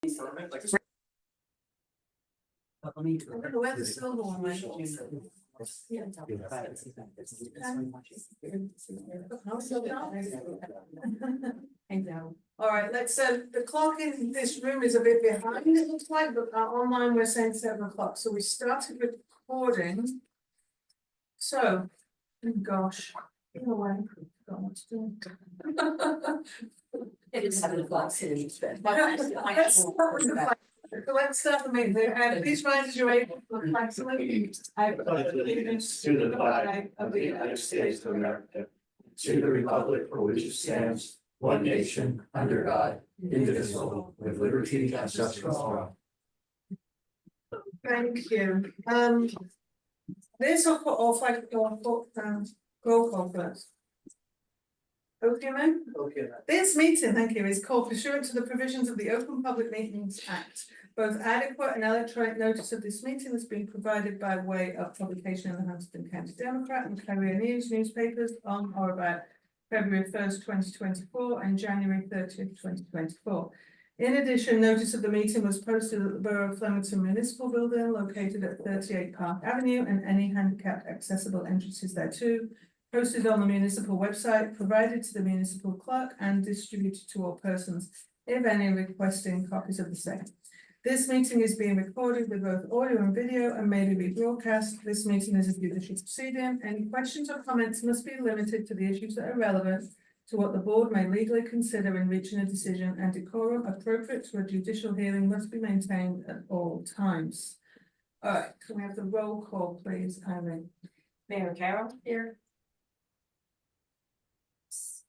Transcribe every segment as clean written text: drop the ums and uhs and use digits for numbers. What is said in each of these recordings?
Where the silver one went. All right, let's, the clock in this room is a bit behind, it looks like, but online we're saying 7 o'clock, so we started recording. So, oh gosh, in a way, got what to do. It is 7 o'clock, so it's been. Let's start the meeting. Please rise as you're able for the flag salute. I pledge allegiance to the flag of the United States of America, to the republic for which it stands, one nation, under God, indivisible, with liberty and justice for all. Thank you. This will put all flag, roll call first. Okay, ma'am? Okay. This meeting, thank you, is called pursuant to the provisions of the Open Public Meetings Act. Both adequate and electronic notice of this meeting has been provided by way of publication in the Huntston County Democrat and Courier News newspapers on or about February 1st, 2024 and January 30th, 2024. In addition, notice of the meeting was posted at the Borough of Flemington Municipal Building located at 38 Park Avenue and any handicapped accessible entrances thereto. Posted on the municipal website, provided to the municipal clerk and distributed to all persons, if any, requesting copies of the same. This meeting is being recorded with both audio and video and may be rebroadcast. This meeting is a judicial proceeding. Any questions or comments must be limited to the issues that are relevant to what the board may legally consider in reaching a decision, and decorum appropriate to a judicial hearing must be maintained at all times. All right, can we have the roll call, please, Irene? Mayor Carroll here.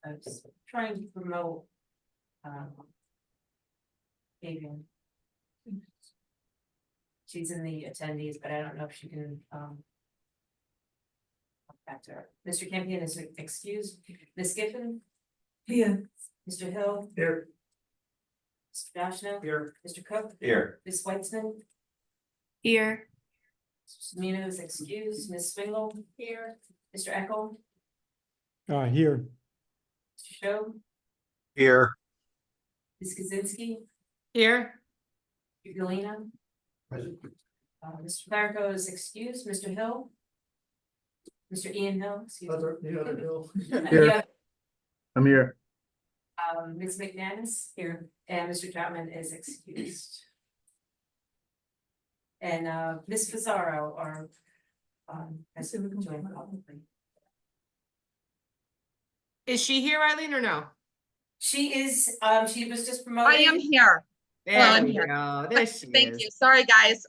I was trying to promote Adrian. She's in the attendees, but I don't know if she can back to her. Mr. Campion is excused. Ms. Giffen, Here. Mr. Hill, Here. Mr. Dashna, Here. Mr. Cook, Here. Ms. Weitzman, Here. Mr. Semino is excused. Ms. Swingle here, Mr. Eckel, Here. Mr. Show, Here. Ms. Kaczynski, Here. Mr. Galena, Mr. Clerico is excused. Mr. Hill, Mr. Ian Hill, excuse me. The other bill. Yeah, I'm here. Ms. McManus here, and Mr. Chapman is excused. And Ms. Pizarro are has joined publicly. Is she here, Eileen, or no? She is, she was just promoted. I am here. There I'm we here. go. There she Thank is. you. Sorry, guys.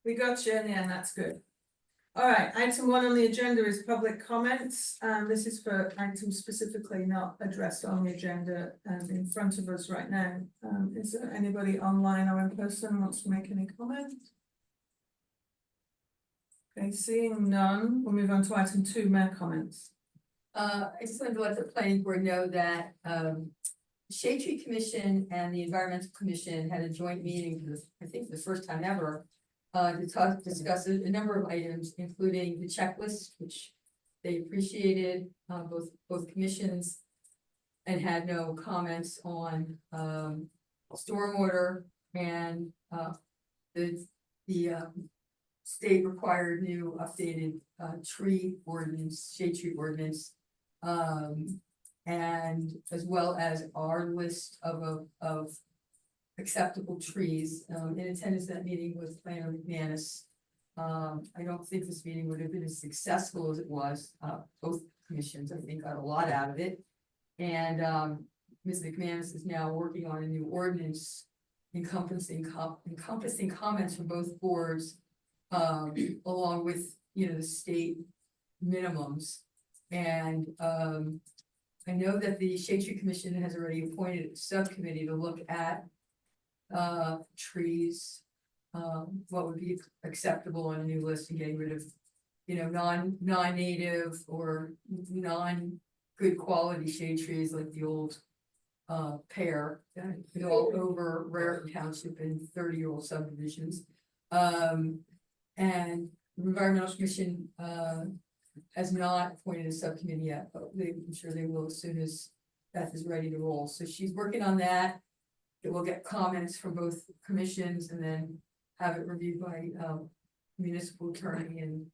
We got you in the end, that's good. All right, item 1 on the agenda is public comments. This is for items specifically not addressed on the agenda in front of us right now. Is there anybody online or in person who wants to make any comment? Okay, seeing none, we'll move on to item 2, mayor comments. I just wanted to let the planning board know that Shade Tree Commission and the Environmental Commission had a joint meeting for I think the first time ever. To discuss a number of items, including the checklist, which they appreciated, both commissions. And had no comments on stormwater and the state required new updated tree ordinance, shade tree ordinance. And as well as our list of acceptable trees. In attendance at that meeting was Planner McManus. I don't think this meeting would have been as successful as it was. Both commissions, I think, got a lot out of it. And Ms. McManus is now working on a new ordinance encompassing comments from both boards, along with, the state minimums. And I know that the Shade Tree Commission has already appointed a subcommittee to look at trees, what would be acceptable on a new list and getting rid of, non-native or non-good quality shade trees like the old pear, all over Raritan Township in 30-year-old subdivisions. And the Environmental Commission has not appointed a subcommittee yet, but I'm sure they will as soon as Beth is ready to roll. So she's working on that. we'll get comments from both commissions and then have it reviewed by, municipal attorney and.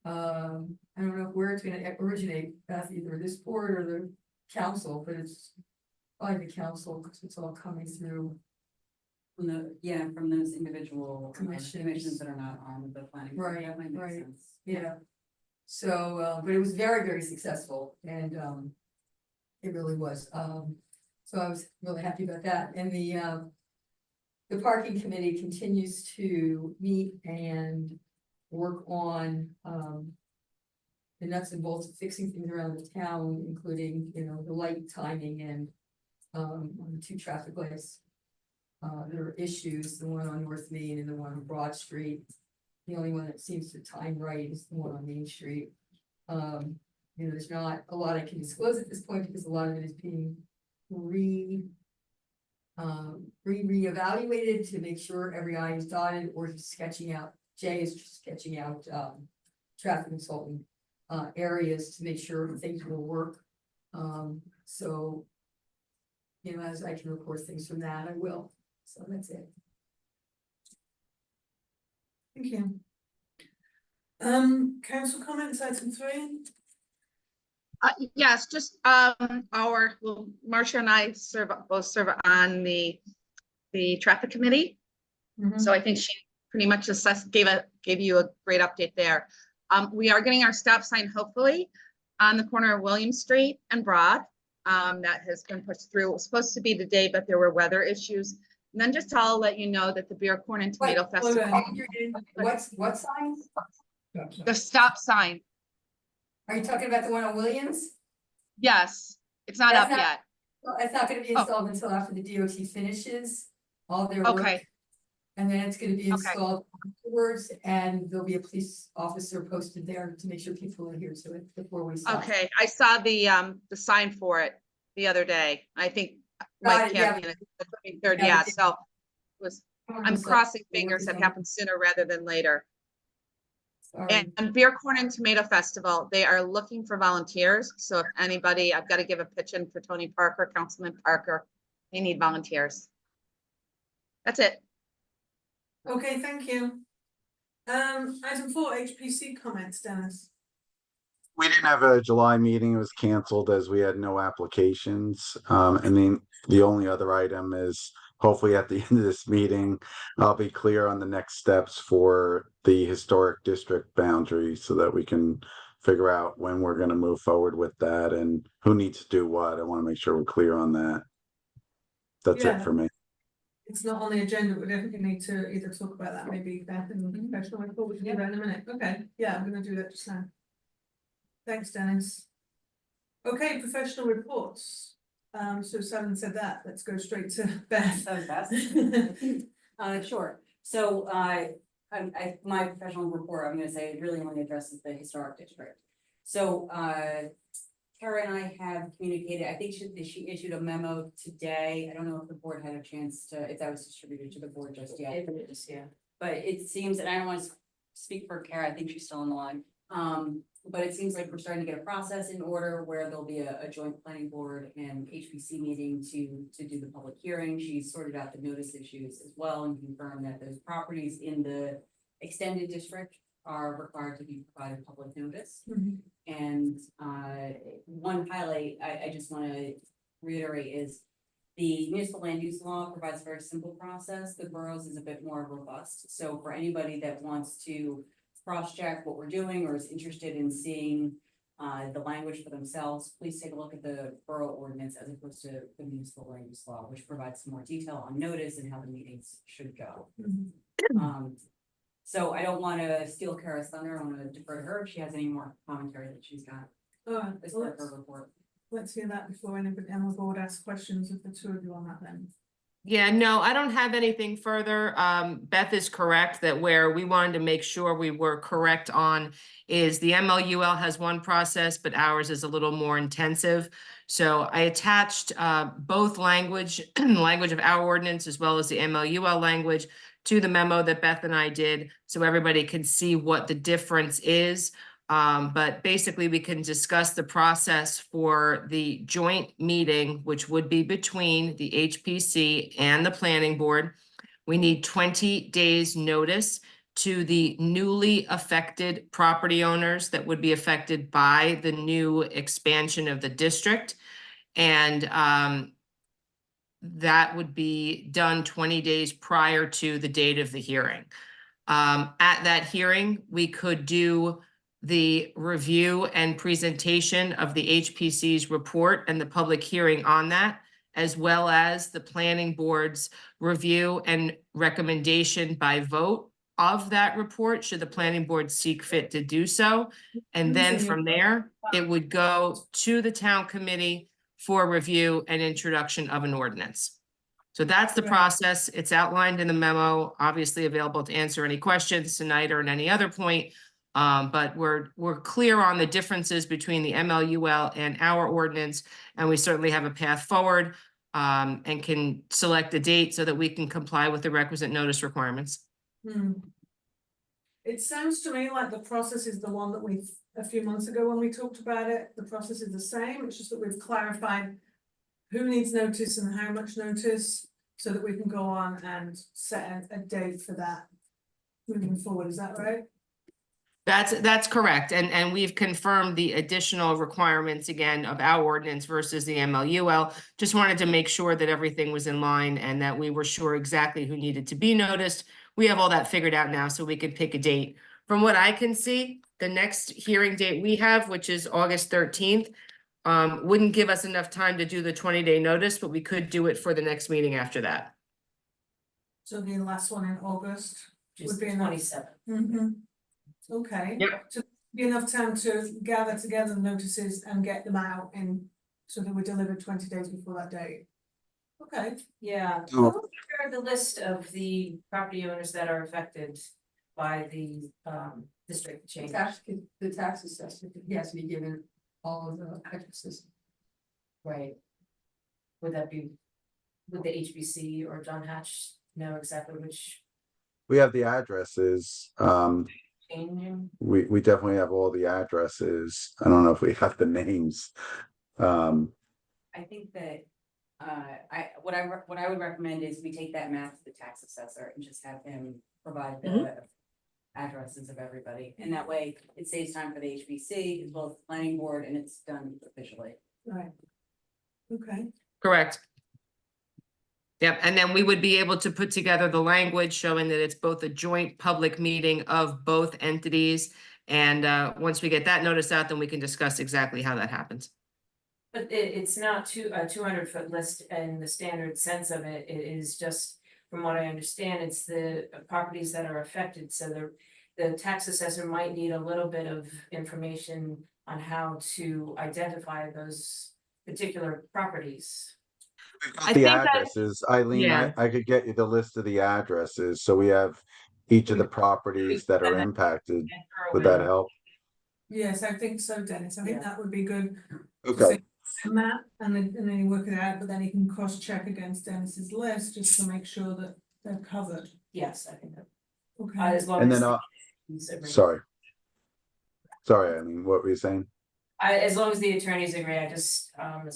I don't know where it's gonna originate, Beth, either this board or the council, but it's by the council, because it's all coming through. From from those individual Commissions. commissions that are not on the planning. board. Right, That might make right. sense. Yeah. So, but it was very, very successful and, it really was. So I was really happy about that. And the parking committee continues to meet and work on, the nuts and bolts of fixing things around the town, including, you know, the light timing and, on the 2 traffic lights. There are issues, the one on North Main and the one on Broad Street. The only one that seems to time right is the one on Main Street. You know, there's not a lot I can disclose at this point because a lot of it is being reevaluated to make sure every I is dotted, or he's sketching out, Jay is sketching out, traffic consultant, areas to make sure things will work. So, you know, as I can report things from that, I will. So that's it. Thank you. Council comments, item 3? Yes, just, well, Marcia and I both serve on the traffic committee. So I think she pretty much gave you a great update there. We are getting our stop sign hopefully on the corner of William Street and Broad. That has been pushed through. It was supposed to be today, but there were weather issues. And then just I'll let you know that the Beer, Corn and Tomato Festival, What sign? the stop sign, Are you talking about the one on Williams? yes, it's not That's up not- yet. Well, it's not gonna be Oh. installed until after the DOT finishes all their work. Okay, And then it's gonna be Okay. installed afterwards, and there'll be a police officer posted there to make sure people adhere to it before we stop. okay. I saw the sign for it the other day. I think Got Mike it, yeah. Campion, the 23rd, Yeah, yeah, we did. so I'm So, crossing we're fingers that working on- happens sooner rather than later. Sorry. And Beer, Corn and Tomato Festival, they are looking for volunteers. So if anybody, I've got to give a pitch in for Tony Parker, Councilman Parker. They need volunteers. That's it. Okay, thank you. Item 4, HPC comments, Dennis. We didn't have a July meeting. It was canceled as we had no applications. And then the only other item is hopefully at the end of this meeting, I'll be clear on the next steps for the historic district boundary so that we can figure out when we're going to move forward with that and who needs to do what. I want to make sure we're clear on that. That's Yeah. it for me. It's not on the agenda, we definitely need to either talk about that, maybe Beth and professional report, we can do that in a minute. Okay, yeah, I'm gonna do that just now. Thanks, Dennis. Okay, professional reports. So Simon said that, let's go straight to Beth. So fast. Sure. So, my professional report, I'm gonna say, really only addresses the historic district. So, Kara and I have communicated, I think she issued a memo today. I don't know if the board had a chance to, if that was distributed to the board just yet. It is, yeah. But it seems, and I don't want to speak for Kara, I think she's still on the line. But it seems like we're starting to get a process in order where there'll be a joint planning board and HPC meeting to do the public hearing. She's sorted out the notice issues as well and confirmed that those properties in the extended district are required to be provided public notice. And one highlight I just want to reiterate is the municipal land use law provides a very simple process. The boroughs is a bit more robust. So for anybody that wants to cross-check what we're doing or is interested in seeing the language for themselves, please take a look at the borough ordinance as opposed to the municipal land use law, which provides some more detail on notice and how the meetings should go. So I don't want to steal Kara's thunder. I want to defer to her if she has any more commentary that she's got Alright, as well, part of her report. let's hear that before anybody on the board asks questions of the two of you on that then. Yeah, no, I don't have anything further. Beth is correct that where we wanted to make sure we were correct on is the MLUL has one process, but ours is a little more intensive. So I attached both language, language of our ordinance as well as the MLUL language to the memo that Beth and I did, so everybody can see what the difference is. But basically, we can discuss the process for the joint meeting, which would be between the HPC and the planning board. We need 20 days notice to the newly affected property owners that would be affected by the new expansion of the district. And that would be done 20 days prior to the date of the hearing. At that hearing, we could do the review and presentation of the HPC's report and the public hearing on that, as well as the planning board's review and recommendation by vote of that report, should the planning board seek fit to do so. And then from there, it would go to the town committee for review and introduction of an ordinance. So that's the Right. process. It's outlined in the memo, obviously available to answer any questions tonight or at any other point. But we're clear on the differences between the MLUL and our ordinance, and we certainly have a path forward, and can select a date so that we can comply with the requisite notice requirements. It sounds to me like the process is the one that a few months ago when we talked about it, the process is the same, it's just that we've clarified who needs notice and how much notice, so that we can go on and set a date for that moving forward, is that right? That's correct, and we've confirmed the additional requirements again of our ordinance versus the MLUL. Just wanted to make sure that everything was in line and that we were sure exactly who needed to be noticed. We have all that figured out now, so we can pick a date. From what I can see, the next hearing date we have, which is August 13th, wouldn't give us enough time to do the 20-day notice, but we could do it for the next meeting after that. So the last one in August Just would be enough. 27. Okay. Yep. So be enough time to gather together the notices and get them out in, so that we're delivered 20 days before that date. Okay. Yeah, Oh. share the list of the property owners that are affected by the district change. The tax assessment, he has to be given all of the addresses. Right. Would the HBC or John Hatch know exactly which We have the addresses. change? We definitely have all the addresses. I don't know if we have the names. I think that, what I would recommend is we take that map to the tax assessor and just have him provide the addresses of everybody. And that way it saves time for the HBC as well as the planning board, and it's done officially. Right. Okay. Correct. Yep, and then we would be able to put together the language showing that it's both a joint public meeting of both entities. And once we get that notice out, then we can discuss exactly how that happens. But it's not a 200-foot list in the standard sense of it. It is just, from what I understand, it's the properties that are affected. So the tax assessor might need a little bit of information on how to identify those particular properties. I The think that- addresses, Eileen, Yeah. I could get you the list of the addresses, so we have each of the properties that are impacted. Would that help? Yes, I think so, Dennis. I think Yeah. that would be good. Okay, Map and then you work it out, but then you can cross check against Dennis's list just to make sure that they're covered. Yes, I think that, Okay. as long and as. then, sorry. Sorry, Eileen, what were you saying? As long as the attorneys agree, it's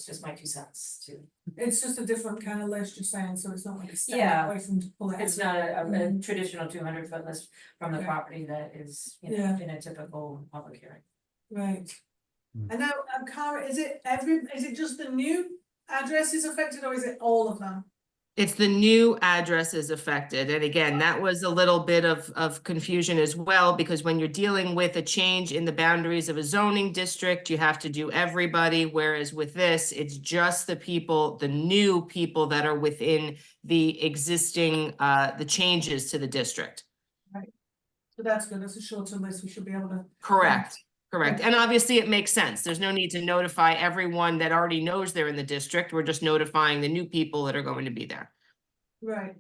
just my 2 cents too. It's just a different kind of list you're saying, so it's not like a step Yeah. away from to pull it. It's out. not a traditional 200-foot list from the Okay. property that is, you know, Yeah. in a typical public hearing. Right. Mm. And now, Cara, is it just the new addresses affected or is it all of them? It's the new addresses affected. And again, that was a little bit of confusion as well, because when you're dealing with a change in the boundaries of a zoning district, you have to do everybody. Whereas with this, it's just the people, the new people that are within the existing, the changes to the district. So that's good. That's a shorter list. We should be able to. Correct, correct. And obviously it makes sense. There's no need to notify everyone that already knows they're in the district. We're just notifying the new people that are going to be there. Right.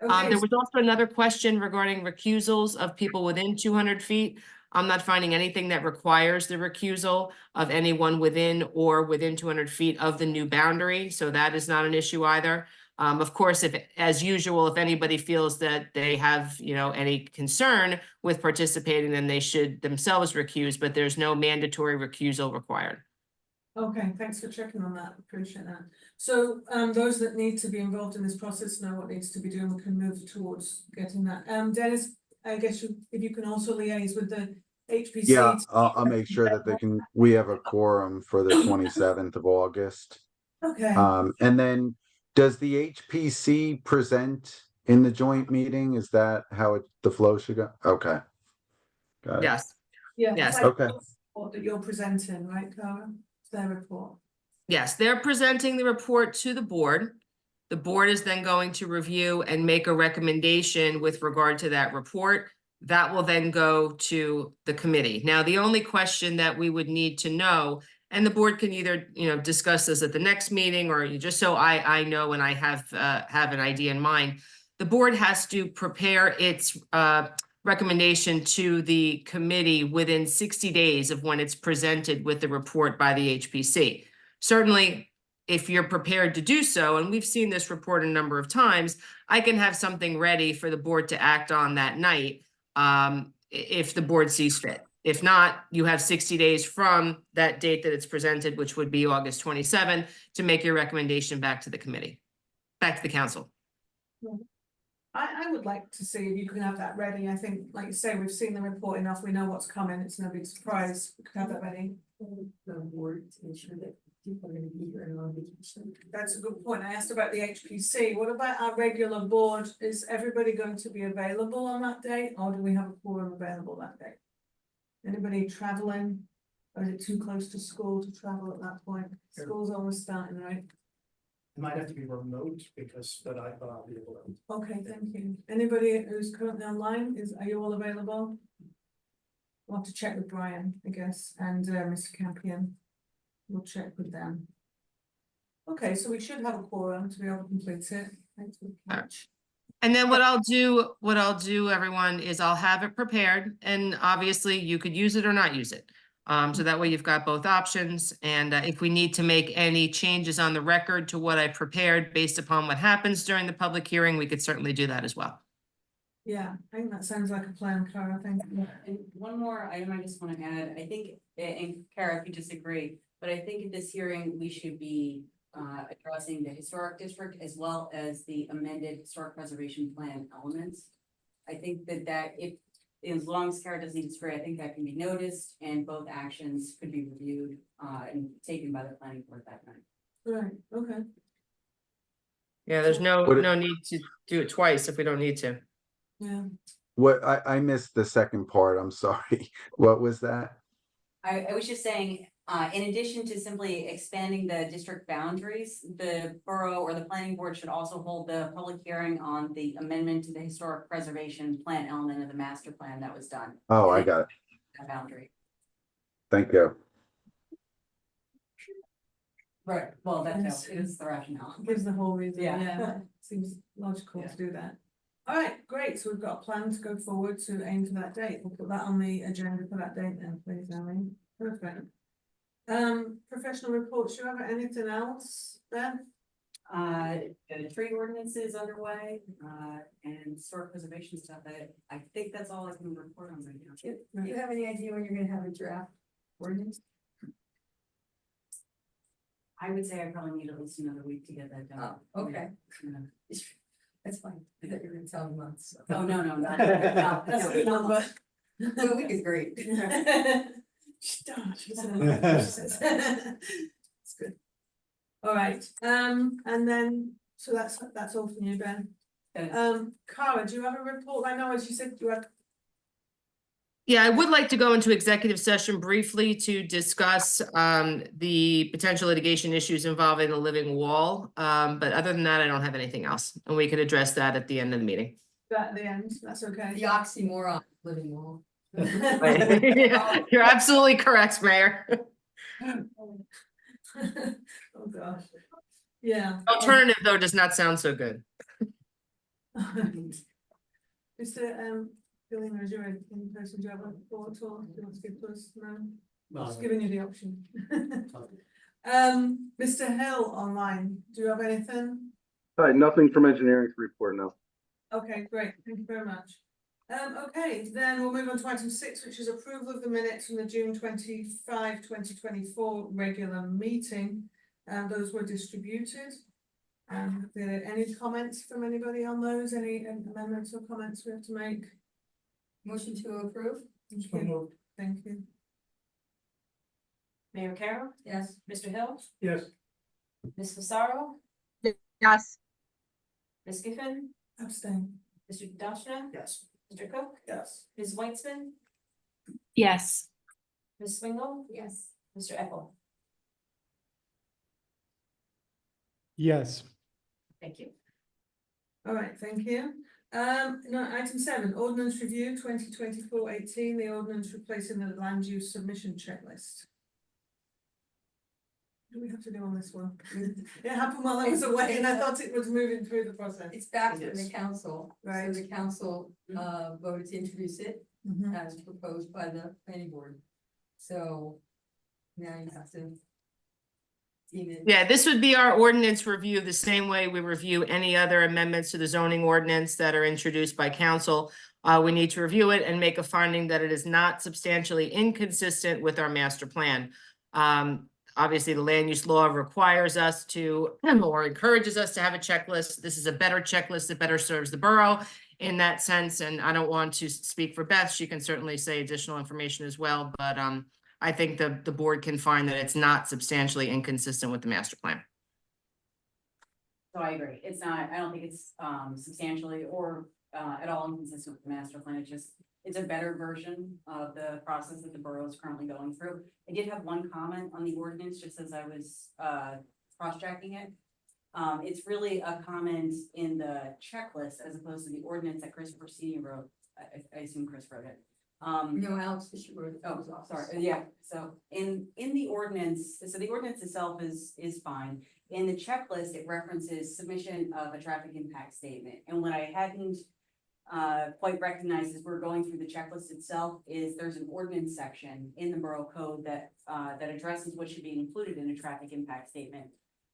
Okay, There was also another question regarding recusals of people within 200 feet. I'm not finding anything that requires the recusal of anyone within or within 200 feet of the new boundary, so that is not an issue either. Of course, if, as usual, if anybody feels that they have, any concern with participating, then they should themselves recuse, but there's no mandatory recusal required. Okay, thanks for checking on that, appreciate that. So, those that need to be involved in this process know what needs to be done, we can move towards getting that. Dennis, I guess if you can also liaise with the HPC. Yeah, I'll make sure that we have a quorum for the 27th of August. Okay, And then does the HPC present in the joint meeting? Is that how the flow should go? Okay. Got it. Yes. yeah. Yes. it's like Okay. the report that you're presenting, right, Cara? It's their report. Yes, they're presenting the report to the board. The board is then going to review and make a recommendation with regard to that report. That will then go to the committee. Now, the only question that we would need to know, and the board can either, discuss this at the next meeting, or just so I know and I have an idea in mind. The board has to prepare its recommendation to the committee within 60 days of when it's presented with the report by the HPC. Certainly, if you're prepared to do so, and we've seen this report a number of times, I can have something ready for the board to act on that night, if the board sees fit. If not, you have 60 days from that date that it's presented, which would be August 27th, to make your recommendation back to the committee, back to the council. I would like to see if you can have that ready. I think, like you say, we've seen the report enough, we know what's coming, it's no big surprise, we could have that ready. The board to ensure that people are gonna be here and on vacation. That's a good point. I asked about the HPC. What about our regular board? Is everybody going to be available on that day, or do we have a quorum available that day? Anybody traveling? Or is it too close to school to travel at that point? School's almost starting, right? It might have to be remote but I thought I'll be able to. Okay, thank you. Anybody who's currently online, are you all available? We'll have to check with Brian, I guess, and Mr. Campion. We'll check with them. Okay, so we should have a quorum to be able to complete it. Thanks for the catch. And then what I'll do, everyone, is I'll have it prepared, and obviously you could use it or not use it. So that way you've got both options, and if we need to make any changes on the record to what I prepared based upon what happens during the public hearing, we could certainly do that as well. Yeah, I think that sounds like a plan, Cara, thank you. And one more item I just want to add, I think, and Kara, if you disagree, but I think at this hearing, we should be addressing the historic district as well as the amended historic preservation plan elements. I think that if, as long as Kara doesn't disagree, I think that can be noticed and both actions could be reviewed and taken by the planning board that night. Right, okay. Yeah, there's no Would it- need to do it twice if we don't need to. Yeah, What, I missed the second part, I'm sorry. What was that? I was just saying, in addition to simply expanding the district boundaries, the borough or the planning board should also hold the public hearing on the amendment to the historic preservation plan element of the master plan that was done. Oh, I got it. That boundary. Thank you. Right, well, Yes. it is the rationale. gives the whole reason, Yeah. yeah, seems logical Yeah. to do that. All right, great, so we've got a plan to go forward to aim for that date, we'll put that on the agenda for that date then, please, Ally. Perfect. Professional reports, do you have anything else then? The tree ordinance is underway, and historic preservation stuff, I think that's all I can report on right now. Do you have any idea when you're gonna have a draft ordinance? I would say I probably need at least another week to get that done. Oh, okay. Yeah. That's fine, I thought you were gonna tell me months. So. Oh, no, not. That's a good number. A week is great. It's good. All right, and then, so that's all from you, Ben. Cara, do you have a report? I know, as you said, you had. Yeah, I would like to go into executive session briefly to discuss the potential litigation issues involving the living wall. But other than that, I don't have anything else, and we could address that at the end of the meeting. That at the end, that's okay. The oxymoron, living wall. You're absolutely correct, Mayor. Oh, gosh. Yeah. Alternative, though, does not sound so good. Mr. Billing, is your in person, do you have a report or do you want to give to us? No, just giving you the option. Mr. Hill online, do you have anything? All right, nothing from engineering to report now. Okay, great, thank you very much. Okay, then we'll move on to item 6, which is approval of the minutes from the June 25, 2024 regular meeting. And those were distributed. Are there any comments from anybody on those? Any amendments or comments we have to make? Motion to approve? Thank you. Thank you. Mayor Carroll, Yes. Mr. Hill, Yes. Ms. Fasaro, Yes. Ms. Giffen, Abstain. Mr. Dashna, Yes. Mr. Cook, Yes. Ms. Weitzman, Yes. Ms. Swingle, Yes. Mr. Epple. Yes. Thank you. All right, thank you. No, item 7, ordinance review 2024-18, the ordinance replacing the land use submission checklist. What do we have to do on this one? It happened while I was away and I thought it was moving through the process. It's back It from the is. council, so Right. the council voted to introduce it Mhm. as proposed by the planning board. So now you have to deem it. Yeah, this would be our ordinance review, the same way we review any other amendments to the zoning ordinance that are introduced by council. We need to review it and make a finding that it is not substantially inconsistent with our master plan. Obviously, the land use law requires us to, or encourages us to have a checklist. This is a better checklist that better serves the borough in that sense, and I don't want to speak for Beth. She can certainly say additional information as well, but I think the board can find that it's not substantially inconsistent with the master plan. So I agree, it's not, I don't think it's substantially or at all inconsistent with the master plan, it's a better version of the process that the borough is currently going through. I did have one comment on the ordinance, just as I was cross-checking it. It's really a comment in the checklist as opposed to the ordinance that Christopher Senior wrote. I assume Chris wrote it. No, Alex Fisher wrote it. Oh, sorry, yeah, so in the ordinance, so the ordinance itself is fine. In the checklist, it references submission of a traffic impact statement, and what I hadn't quite recognized as we're going through the checklist itself is there's an ordinance section in the borough code that addresses what should be included in a traffic impact statement.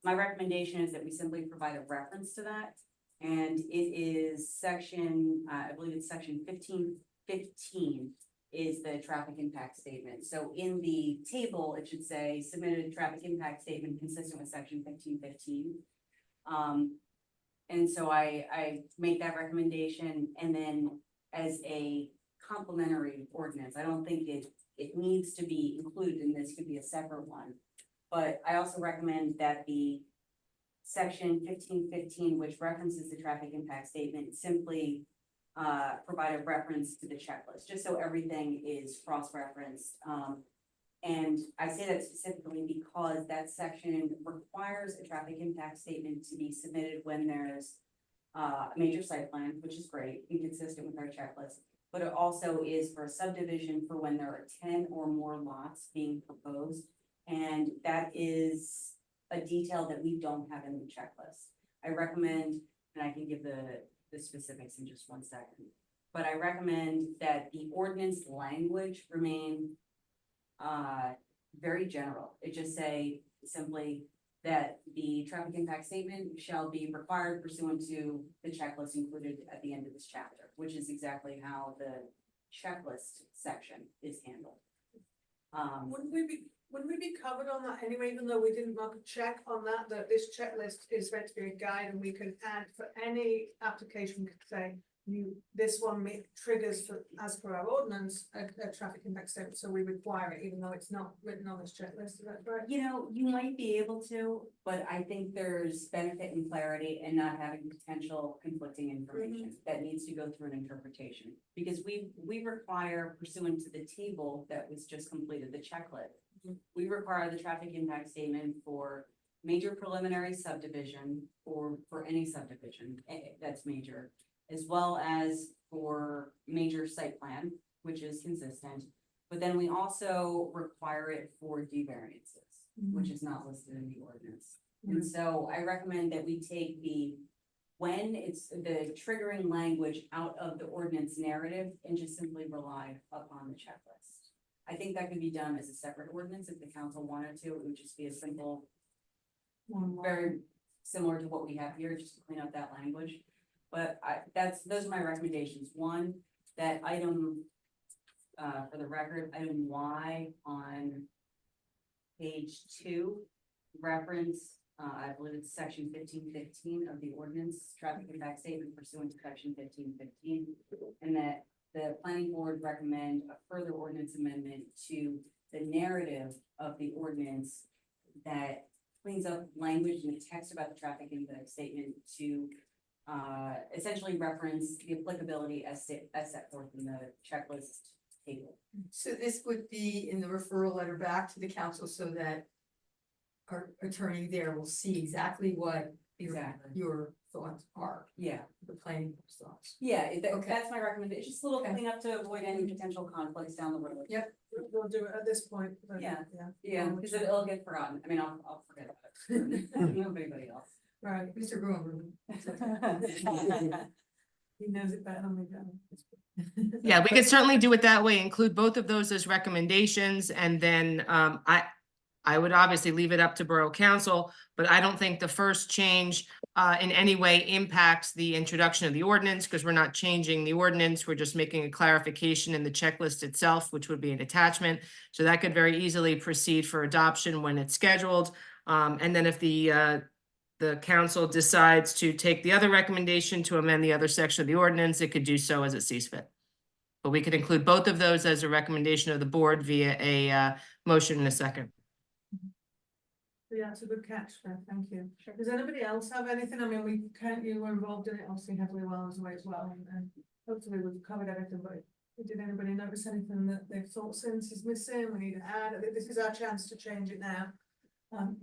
My recommendation is that we simply provide a reference to that, and it is section, I believe it's section 1515 is the traffic impact statement. So in the table, it should say submitted a traffic impact statement consistent with section 1515. And so I make that recommendation, and then as a complementary ordinance, I don't think it needs to be included in this, could be a separate one. But I also recommend that the section 1515, which references the traffic impact statement, simply provide a reference to the checklist, just so everything is cross-referenced. And I say that specifically because that section requires a traffic impact statement to be submitted when there's a major site plan, which is great, inconsistent with our checklist. But it also is for a subdivision for when there are 10 or more lots being proposed. And that is a detail that we don't have in the checklist. I recommend, and I can give the specifics in just one second, but I recommend that the ordinance language remain very general. It just say simply that the traffic impact statement shall be required pursuant to the checklist included at the end of this chapter, which is exactly how the checklist section is handled. Wouldn't we be covered on that anyway, even though we didn't mark a check on that this checklist is meant to be a guide and we can add for any application, we could say, this one triggers for, as per our ordinance, a traffic impact statement, so we require it, even though it's not written on this checklist, is that right? You know, you might be able to, but I think there's benefit in clarity and not having potential conflicting information that needs to go through an interpretation. Because we require pursuant to the table that was just completed, the checklist. We require the traffic impact statement for major preliminary subdivision or for any subdivision that's major, as well as for major site plan, which is consistent. But then we also require it for D variances, which is not listed in the ordinance. And so I recommend that we take when it's the triggering language out of the ordinance narrative and just simply rely upon the checklist. I think that can be done as a separate ordinance if the council wanted to. It would just be a simple, very similar to what we have here, just to clean up that language. But those are my recommendations. One, that item, for the record, item Y on page 2, reference, I believe it's section 1515 of the ordinance, traffic impact statement pursuant to section 1515. And that the planning board recommend a further ordinance amendment to the narrative of the ordinance that cleans up language in the text about the traffic impact statement to essentially reference the applicability as set forth in the checklist table. So this would be in the referral letter back to the council so that our attorney there will see exactly what Exactly. your thoughts are, Yeah, the planning board's thoughts. yeah, Okay. that's my recommendation, just a little Okay. cleanup to avoid any potential conflicts down the road. Yep. We'll do it at this point. but, Yeah. Yeah. Yeah, because it'll get forgotten, I mean, I'll forget about it, I don't know if anybody else. Right, Mr. Gruen. He knows it better than we do. Yeah, we could certainly do it that way, include both of those as recommendations, and then I would obviously leave it up to Borough Council, but I don't think the first change in any way impacts the introduction of the ordinance, because we're not changing the ordinance, we're just making a clarification in the checklist itself, which would be an attachment. So that could very easily proceed for adoption when it's scheduled. And then if the council decides to take the other recommendation to amend the other section of the ordinance, it could do so as it sees fit. But we could include both of those as a recommendation of the board via a motion in a second. Yeah, it's a good catch, Beth, thank you. Does anybody else have anything? I mean, you were involved in it obviously heavily well as well, and hopefully we've covered everything, but did anybody notice anything that they've thought since is missing, we need to add? I think this is our chance to change it now,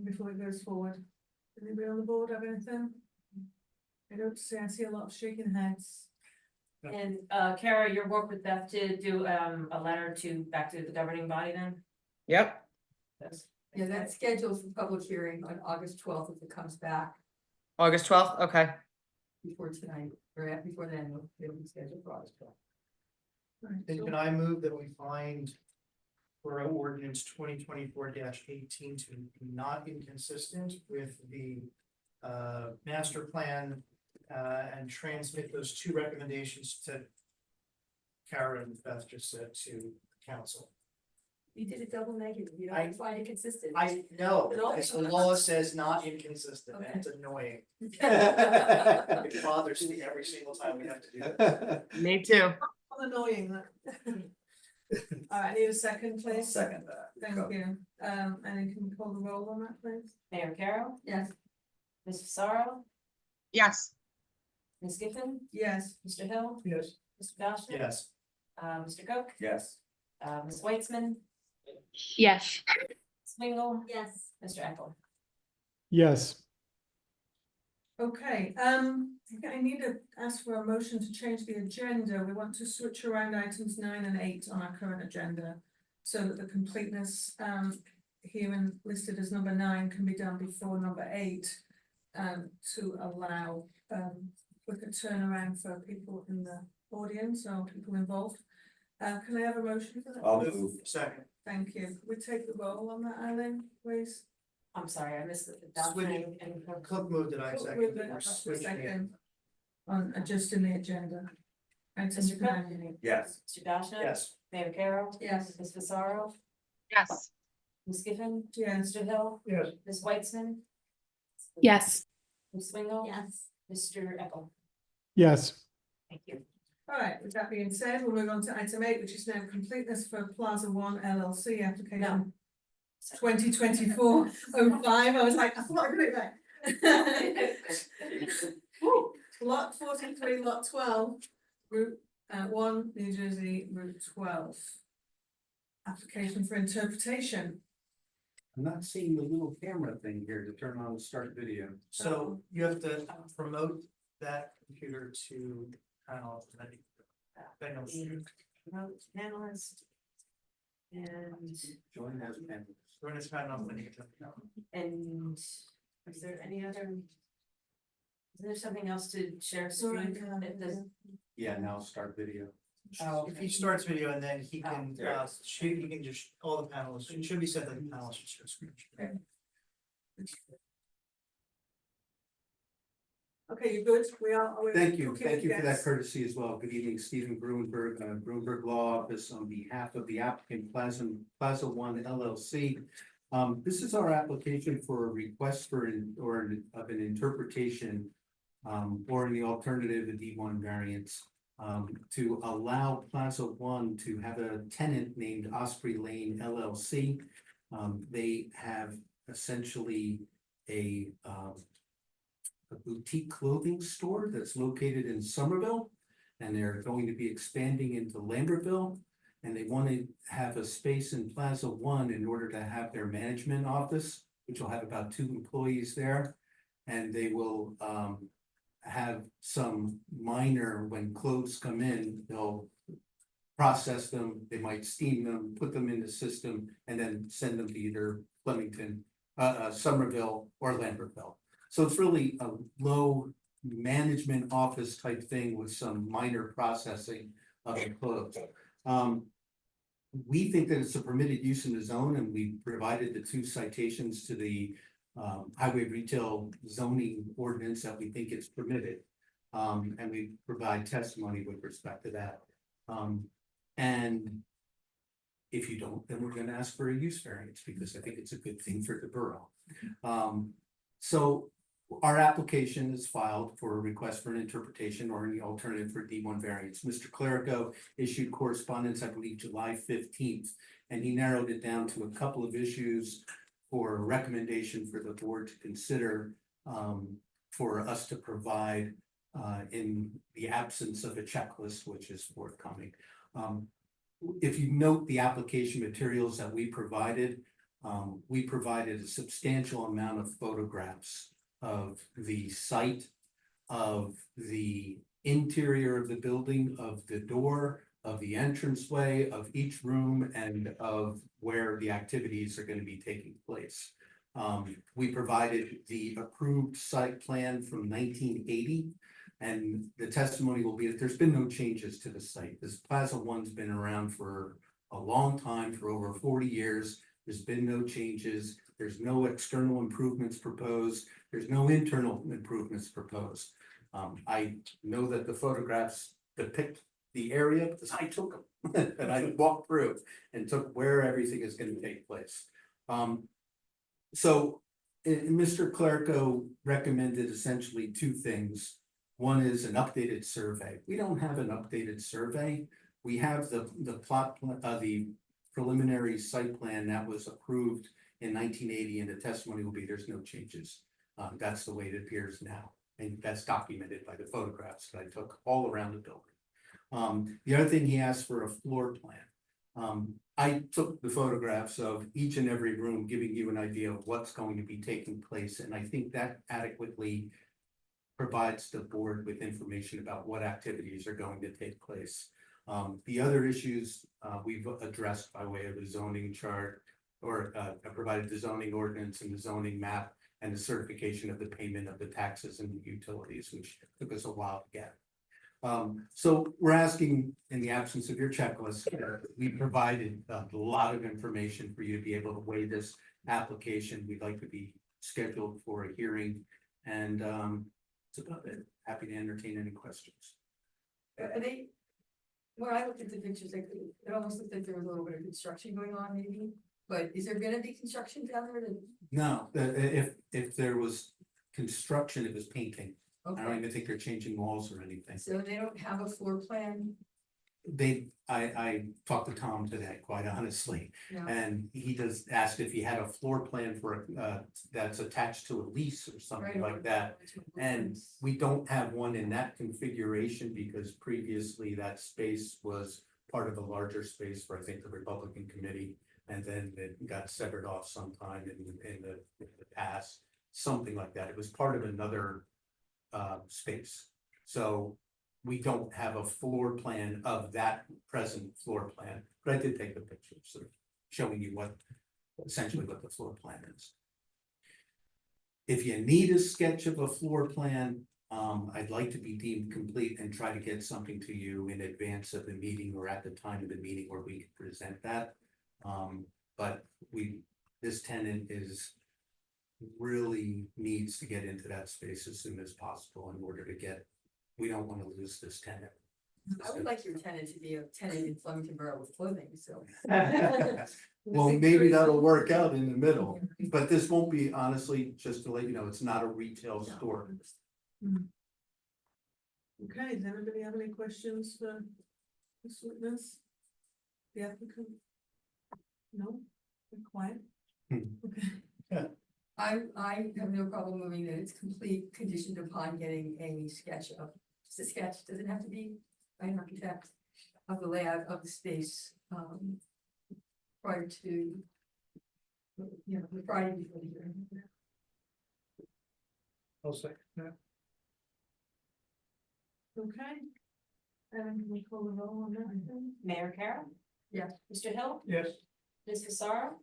before it goes forward. Anybody on the board have anything? I see a lot of shaking heads. And Kara, your work with Beth to do a letter back to the governing body then? Yep. Yeah, that's scheduled for public hearing on August 12th if it comes back August 12th, okay. before tonight, or before then, it'll be scheduled for August 12th. Right, Then so- can I move that we find Borough Ordinance 2024-18 to be not inconsistent with the master plan and transmit those two recommendations to Kara and Beth just said to council. You did a double negative, you I- don't find it consistent. I know, It all because the makes law sense. says not inconsistent, and Okay. it's annoying. It bothers me every single time we have to do that. Me too. Annoying that. All right, I need a second, please. Second that. Thank you. And then can we call the roll on that, please? Mayor Carroll, Yes, Ms. Pissarro, Yes. Ms. Giffen, Yes. Mr. Hill, Yes. Mr. Dashna. Yes. Mr. Cook, Yes. Ms. Weitzman, Yes. Ms. Wingle, Yes. Mr. Eckel. yes, Okay, I need to ask for a motion to change the agenda. We want to switch around items 9 and 8 on our current agenda. So that the completeness, herein listed as number 9 can be done before number 8. To allow, quicker turnaround for people in the audience or people involved. Can I have a motion for that? I'll please? move. Second. Thank you. Could we take the roll on that, Eileen, please? I'm sorry, I missed the Switching. Dashna and Cook. Cook moved it, I Cook second. moved it, We're I'll switching it. second. On adjusting the agenda. Items Mr. Cook? 9 and 8. Yes. Mr. Dashna. Yes. Mayor Carroll. yes, Ms. Pissarro, Yes. Ms. Giffen, Yes. Mr. Hill, Yes. Ms. Weitzman, Yes. Ms. Wingle. Yes. Mr. Eckel. yes, Thank you. All right, with that being said, we'll move on to item 8, which is now completeness for Plaza One LLC application. No. 2024-05. I was like, I thought I got it right. Lot 43, lot 12, Route 1, New Jersey, Route 12. Application for interpretation. I'm not seeing the little camera thing here to turn on and start video. So you have to promote that computer to panel. Remote panelist. And, Join as panel. Run this panel. and is there any other? Is there something else to share screen? It doesn't- Yeah, now start video. Oh, If he starts video and then he can, Oh. he can just, all the panelists, it should be set that the panelists should share screen. Okay, you good? We're Thank you, cooking thank with you for that gas. courtesy as well. Good evening, Stephen Grunberg, Grunberg Law Office on behalf of the applicant Plaza One LLC. This is our application for a request for of an interpretation or in the alternative, the D1 variance to allow Plaza One to have a tenant named Osprey Lane LLC. They have essentially a boutique clothing store that's located in Somerville. And they're going to be expanding into Lambertville. And they want to have a space in Plaza One in order to have their management office, which will have about 2 employees there. And they will have some minor, when clothes come in, they'll process them, they might steam them, put them in the system, and then send them to either Flemington, Somerville or Lambertville. So it's really a low management office type thing with some minor processing of the clothes. We think that it's a permitted use in the zone, and we provided the 2 citations to the highway retail zoning ordinance that we think it's permitted. And we provide testimony with respect to that. And if you don't, then we're gonna ask for a use variance because I think it's a good thing for the borough. So our application is filed for a request for an interpretation or any alternative for D1 variance. Mr. Clerico issued correspondence, I believe, July 15th, and he narrowed it down to a couple of issues for a recommendation for the board to consider for us to provide in the absence of a checklist, which is forthcoming. If you note the application materials that we provided a substantial amount of photographs of the site, of the interior of the building, of the door, of the entranceway, of each room, and of where the activities are going to be taking place. We provided the approved site plan from 1980, and the testimony will be that there's been no changes to the site. This Plaza One's been around for a long time, for over 40 years. There's been no changes. There's no external improvements proposed. There's no internal improvements proposed. I know that the photographs depict the area because I took them and I walked through and took where everything is going to take place. So Mr. Clerico recommended essentially 2 things. One is an updated survey. We don't have an updated survey. We have the preliminary site plan that was approved in 1980, and the testimony will be there's no changes. That's the way it appears now, and that's documented by the photographs that I took all around the building. The other thing, he asked for a floor plan. I took the photographs of each and every room, giving you an idea of what's going to be taking place, and I think that adequately provides the board with information about what activities are going to take place. The other issues we've addressed by way of the zoning chart, or provided the zoning ordinance and the zoning map and the certification of the payment of the taxes and the utilities, which took us a while to get. So we're asking, in the absence of your checklist, we provided a lot of information for you to be able to weigh this application. We'd like to be scheduled for a hearing, and that's about it. Happy to entertain any questions. Are they, when I looked at the pictures, it almost looked like there was a little bit of construction going on maybe, but is there gonna be construction down there? No, if there was construction, it was painting. I don't Okay, even think they're changing walls or anything. so they don't have a floor plan? I talked to Tom today, quite honestly, No. and he just asked if he had a floor plan for, that's attached to a lease or something like that. And we don't have one in that configuration because previously that space was part of a larger space for, I think, the Republican committee. And then it got severed off sometime in the past, something like that. It was part of another space. So we don't have a floor plan of that present floor plan, but I did take the picture, sort of showing you essentially what the floor plan is. If you need a sketch of a floor plan, I'd like to be deemed complete and try to get something to you in advance of the meeting or at the time of the meeting where we can present that. But this tenant is really needs to get into that space as soon as possible in order to get, we don't want to lose this tenant. I would like your tenant to be a tenant in Flemington Borough with clothing, so. Well, maybe that'll work out in the middle, but this won't be, honestly, just to let you know, it's not a retail store. Okay, does anybody have any questions for this witness? The applicant? No? They're quiet? Okay. I have no problem moving that it's complete conditioned upon getting a sketch of, just a sketch, doesn't have to be by an architect, of the layout of the space, prior to, you know, the Friday before the hearing. I'll second that. Okay. And we call the roll on that, I think. Mayor Carroll? Yes. Mr. Hill? Yes. Ms. Fasaro?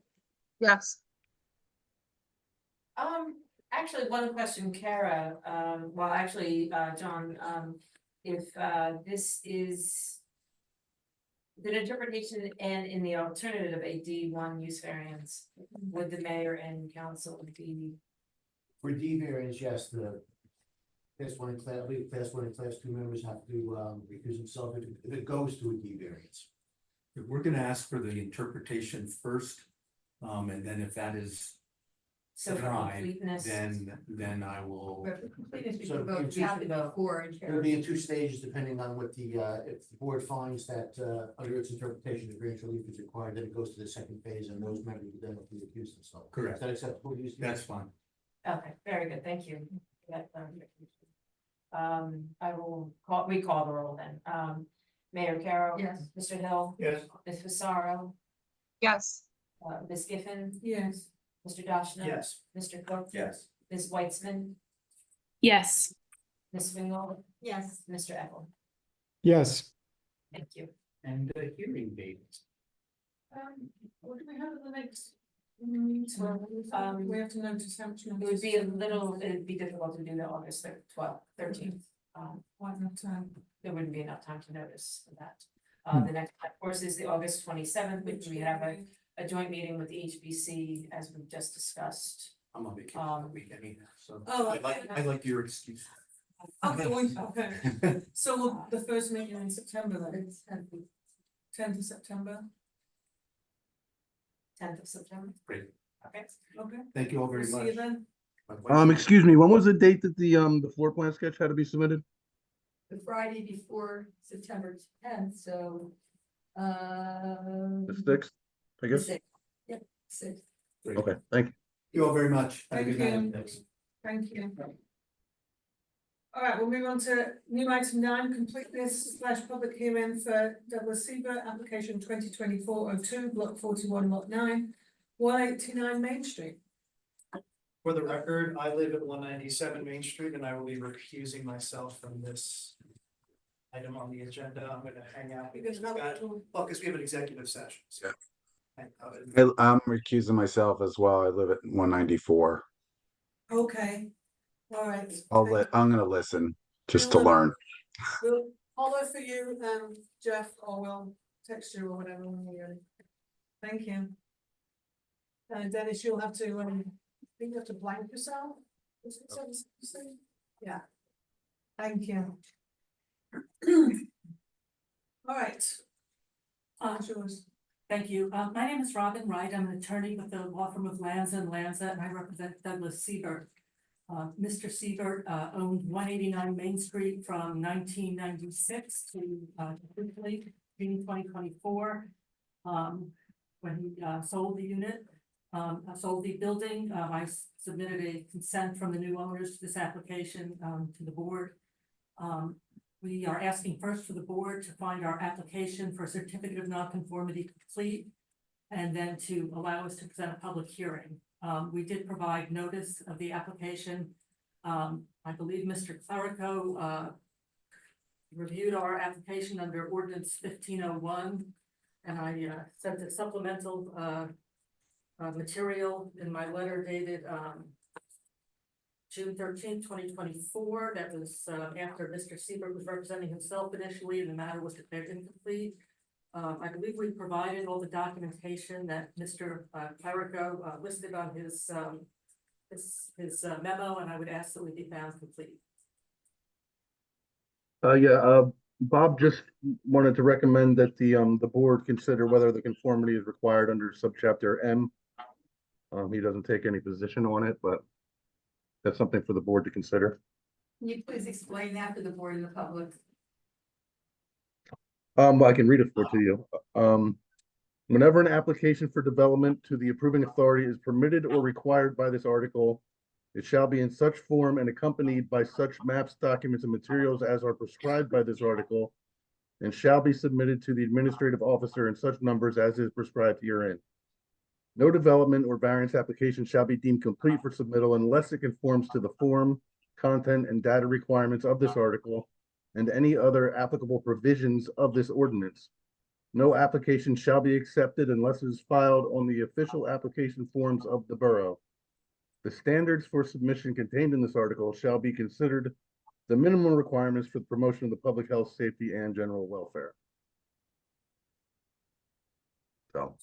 Yes. Actually, one question, Kara, well, actually, John, if, this is the interpretation and in the alternative, a D1 use variance, would the mayor and council be, For D variance, yes, the class one and class, I believe class one and class two members have to recuse themselves if it goes to a D variance. We're gonna ask for the interpretation first, and then if that is so for denied, completeness? then I will. But for completeness, we So can vote, it's we have to just, vote for and It'll carry. be in two stages depending on what the, if the board finds that under its interpretation, the variance relief is required, then it goes to the second phase and those members would then have to recuse themselves. Correct. Is that acceptable to you? Steve? That's fine. Okay, very good, thank you. for that clarification. I will recall the roll then. Mayor Carroll. Yes. Mr. Hill. Yes. Ms. Fasaro. Yes. Ms. Giffen. Yes. Mr. Dashna. Yes. Mr. Cook. Yes. Ms. Weitzman. Yes. Ms. Wingo. Yes. Mr. Eckel. yes, Thank you. And the hearing date. What do we have at the next meeting? We have to notice how much. It would be it'd be difficult to do the August 12th, 13th. Quite enough time. There wouldn't be enough time to notice for that. The next, of course, is the August 27th, which we have a joint meeting with the HBC, as we've just discussed. I'm on vacation that week anyhow, so Oh, I like your excuse. Okay, okay. So the first meeting in September then, It's 10th of September, 10th of September. Great. Okay. okay. Thank you all We'll very see much. you then. Excuse me, when was the date that the floor plan sketch had to be submitted? the Friday before September 10th, so. The sixth, I guess? Yep, 6th. Great. Okay, thank you. Thank you all very much. Have a Thank good night. you. Thanks. Thank you. All right, we'll move on to new item 9, completeness / public hearing for Douglas Seaver, application 2024-02, block 41, lot 9, 189 Main Street. For the record, I live at 197 Main Street and I will be recusing myself from this item on the agenda. I'm gonna hang out because we've got, well, because we have an executive session. So. I'm recusing myself as well. I live at 194. Okay, all right. I'm gonna listen just to learn. We'll follow for you, Jeff, or we'll text you or whatever when we're ready. Thank you. And Dennis, you'll have to, I think you have to blank yourself. Is it something? Yeah. Thank you. All right. It's yours. Thank you. My name is Robin Wright. I'm an attorney with the law firm of Lanza and Lanza, and I represent Douglas Seaver. Mr. Seaver owned 189 Main Street from 1996 to briefly June 2024. When he sold the unit, sold the building, I submitted a consent from the new owners to this application to the board. We are asking first for the board to find our application for a certificate of nonconformity complete, and then to allow us to present a public hearing. We did provide notice of the application. I believe Mr. Clerico reviewed our application under ordinance 1501, and I sent a supplemental material in my letter dated June 13th, 2024. That was after Mr. Seaver was representing himself initially and the matter was declared incomplete. I believe we provided all the documentation that Mr. Clerico listed on his his memo, and I would ask that we be found complete. Bob just wanted to recommend that the board consider whether the conformity is required under subchapter M. He doesn't take any position on it, but that's something for the board to consider. Can you please explain that to the board and the public? Well, I can read it for to you. Whenever an application for development to the approving authority is permitted or required by this article, it shall be in such form and accompanied by such maps, documents, and materials as are prescribed by this article, and shall be submitted to the administrative officer in such numbers as is prescribed herein. No development or variance application shall be deemed complete for submittal unless it conforms to the form, content, and data requirements of this article and any other applicable provisions of this ordinance. No application shall be accepted unless it is filed on the official application forms of the borough. The standards for submission contained in this article shall be considered the minimum requirements for the promotion of the public health, safety, and general welfare. So,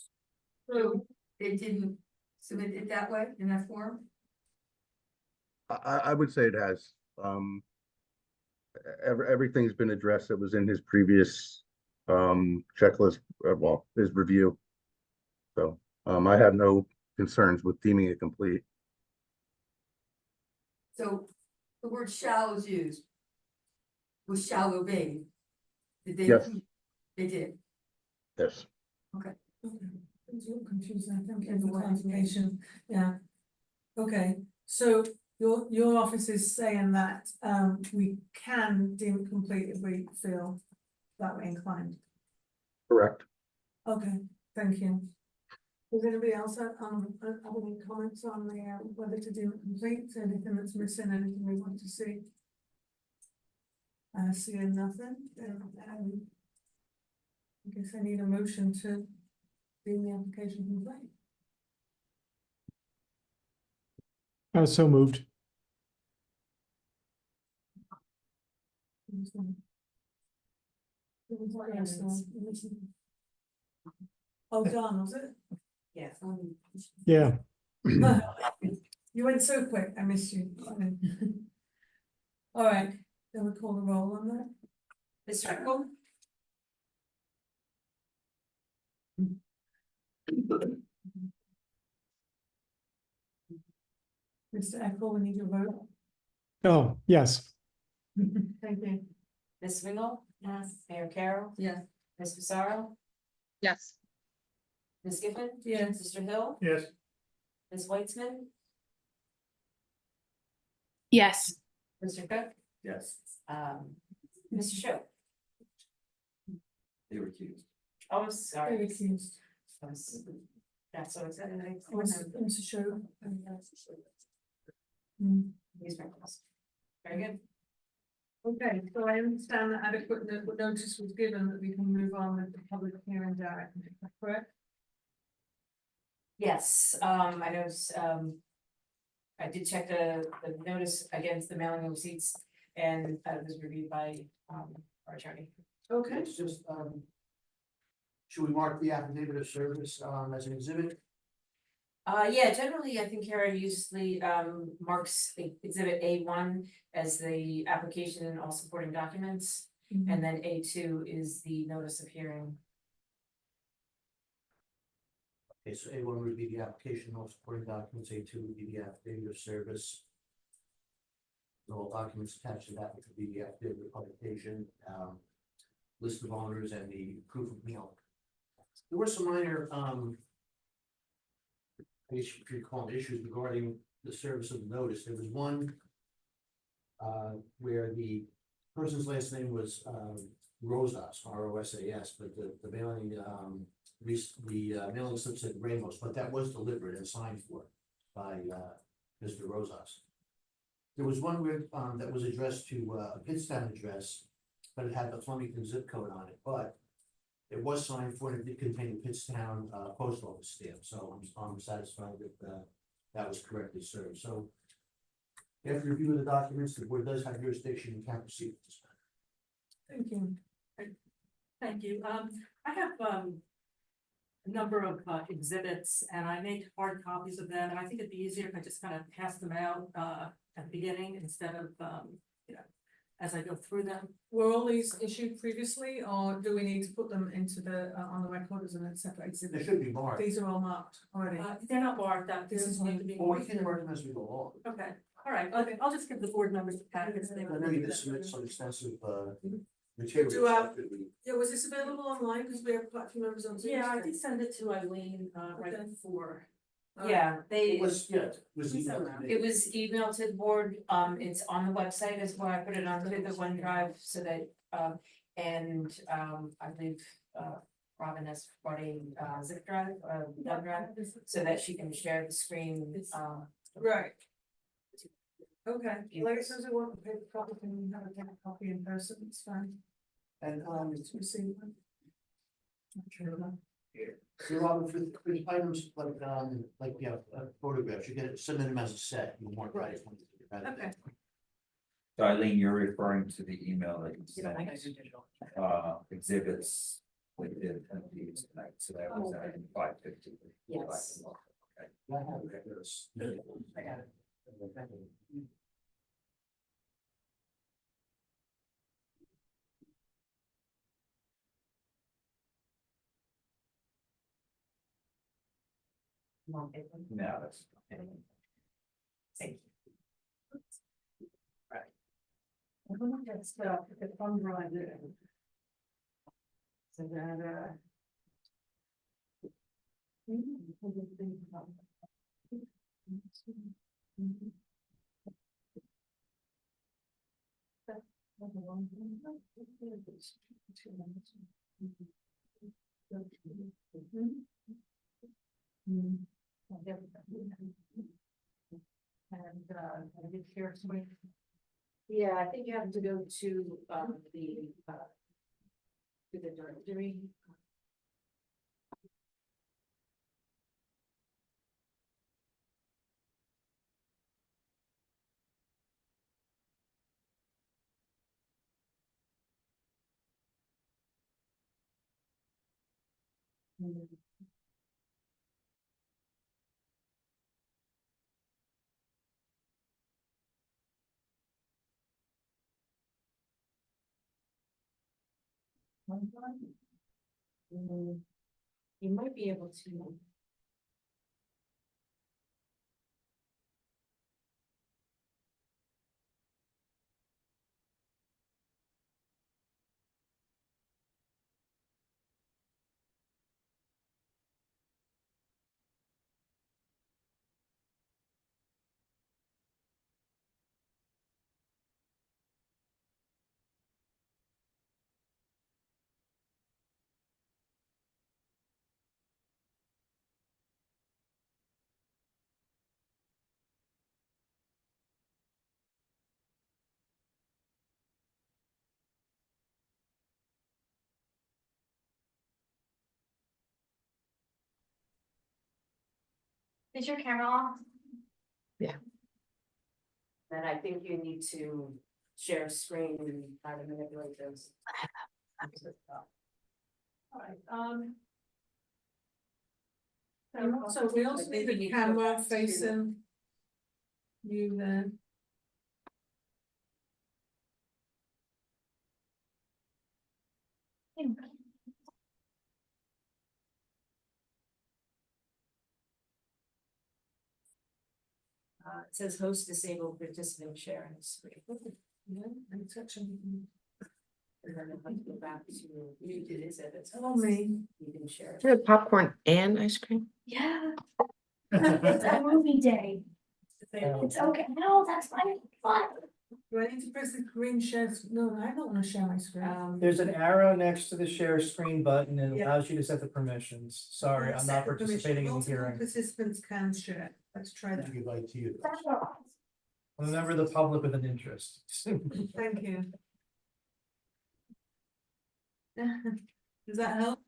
So they didn't submit it that way, in that form? I would say it has. Everything's been addressed that was in his previous checklist, well, his review. So I have no concerns with deeming it complete. So the word shall is used. Was shall obey. Did they? Yes. They did. Yes. Okay. It's a little confusing, I think, in the clarification, yeah. Okay, so your office is saying that we can deem it complete if we feel that way inclined. Correct. Okay, thank you. Does anybody else have any comments on the whether to deem it complete, anything that's missing, anything we want to see? Seeing nothing, then I guess I need a motion to deem the application complete. So moved. Oh, Don, was it? Yes. Yeah. You went so quick, I missed you. All right, then we call the roll on that. Mr. Eckel? Mr. Eckel, we need your vote. Oh, yes. Thank you. Ms. Wingo? Yes. Mayor Carroll? Yes. Ms. Pissarro? Yes. Ms. Giffen? Yes. Mr. Hill? Yes. Ms. Weitzman? Yes. Mr. Cook? Yes. Mr. Shu? They were accused. Oh, sorry. Very excused. Yeah, so it's. Mr. Show. Very good. Okay, so I understand that adequate notice was given that we can move on with the public hearing directly, is that correct? Yes, I noticed, I did check the notice against the mailing of receipts and it was reviewed by our attorney. Okay. It's just, should we mark the affidavit of service, as an exhibit? Yeah, generally, I think Kara usually marks exhibit A1 as the application and all supporting documents. And then A2 is the notice of hearing. Okay, so A1 would be the application, all supporting documents, A2 would be the affidavit of service. And all documents attached to that would be the affidavit of publication, list of owners and the proof of mailing. There were some minor, I guess you could call them issues regarding the service of the notice. There was one where the person's last name was Rosas, R-O-S-A-S, but the mailing, the mailing slip said Ramos, but that was delivered and signed for by Mr. Rosas. There was one where that was addressed to a Pittstown address, but it had the Flemington zip code on it, but it was signed for and it did contain the Pittstown post office stamp, so I'm satisfied that that was correctly served. So after review of the documents, the board does have jurisdiction and can proceed with this matter. Thank you. Thank you. I have a number of exhibits, and I made hard copies of them, and I think it'd be easier if I just kind of pass them out at the beginning instead of, you know, as I go through them. Were all these issued previously, or do we need to put them into the, on the record as a separate They exhibit? should be marked. These are all marked already. They're not marked, that this is new to be. Well, we can mark them as we go along. Okay, all right, I'll just give the board members the packets. I know you did submit some extensive, materials. Do, that could be- Yeah, was this available online? Because we have quite a few members on Zoom. Yeah, I did send it to Eileen, right Okay. before. Yeah, It was, yeah, it was. It's emailed to around. me. it was emailed to the board, it's on the website as well, I put it onto the OneDrive so that, I believe, Robin has brought a, zip drive, thumb drive, so that she can share the screen, Right. Okay, like it says, I want the paper copy, can we have a paper copy in person? It's fine. And, Just receive one. Not sure of that. so Robin, for items like, yeah, photographs, you get it, submit them as a set, you want, right? Okay. So Eileen, you're referring to the email that you You know, I gotta sent, do digital. exhibits with the attendees tonight, so that was at 5:50. Yes. Okay. I have it, there's- I got it. No, that's. Thank you. I'm gonna get stuff, the thumb drive there. So that, And I did share some. yeah, I think you have to go to, to the directory. You might be able to. Is your camera off? Then I think you need to share a screen and try to manipulate those. Alright, so we also need a camera facing you then. It says host disabled participant sharing screen. Yeah, and section. And then I'd like to go back to, you did it, said it's. Tell me. You can share. Do you have popcorn and ice cream? Yeah. It's a movie day. It's okay. No, that's fine. Fine. Do I need to press the green share? No, I don't wanna share my screen. There's an arrow next to the share screen button and it Yeah. allows you to set the permissions. Sorry, I'm Set not the permission. participating in the Multiple hearing. Participants can share. Let's try that. Give it to you. That's all right. I'm a member of the public with an interest. Thank you. Does that help?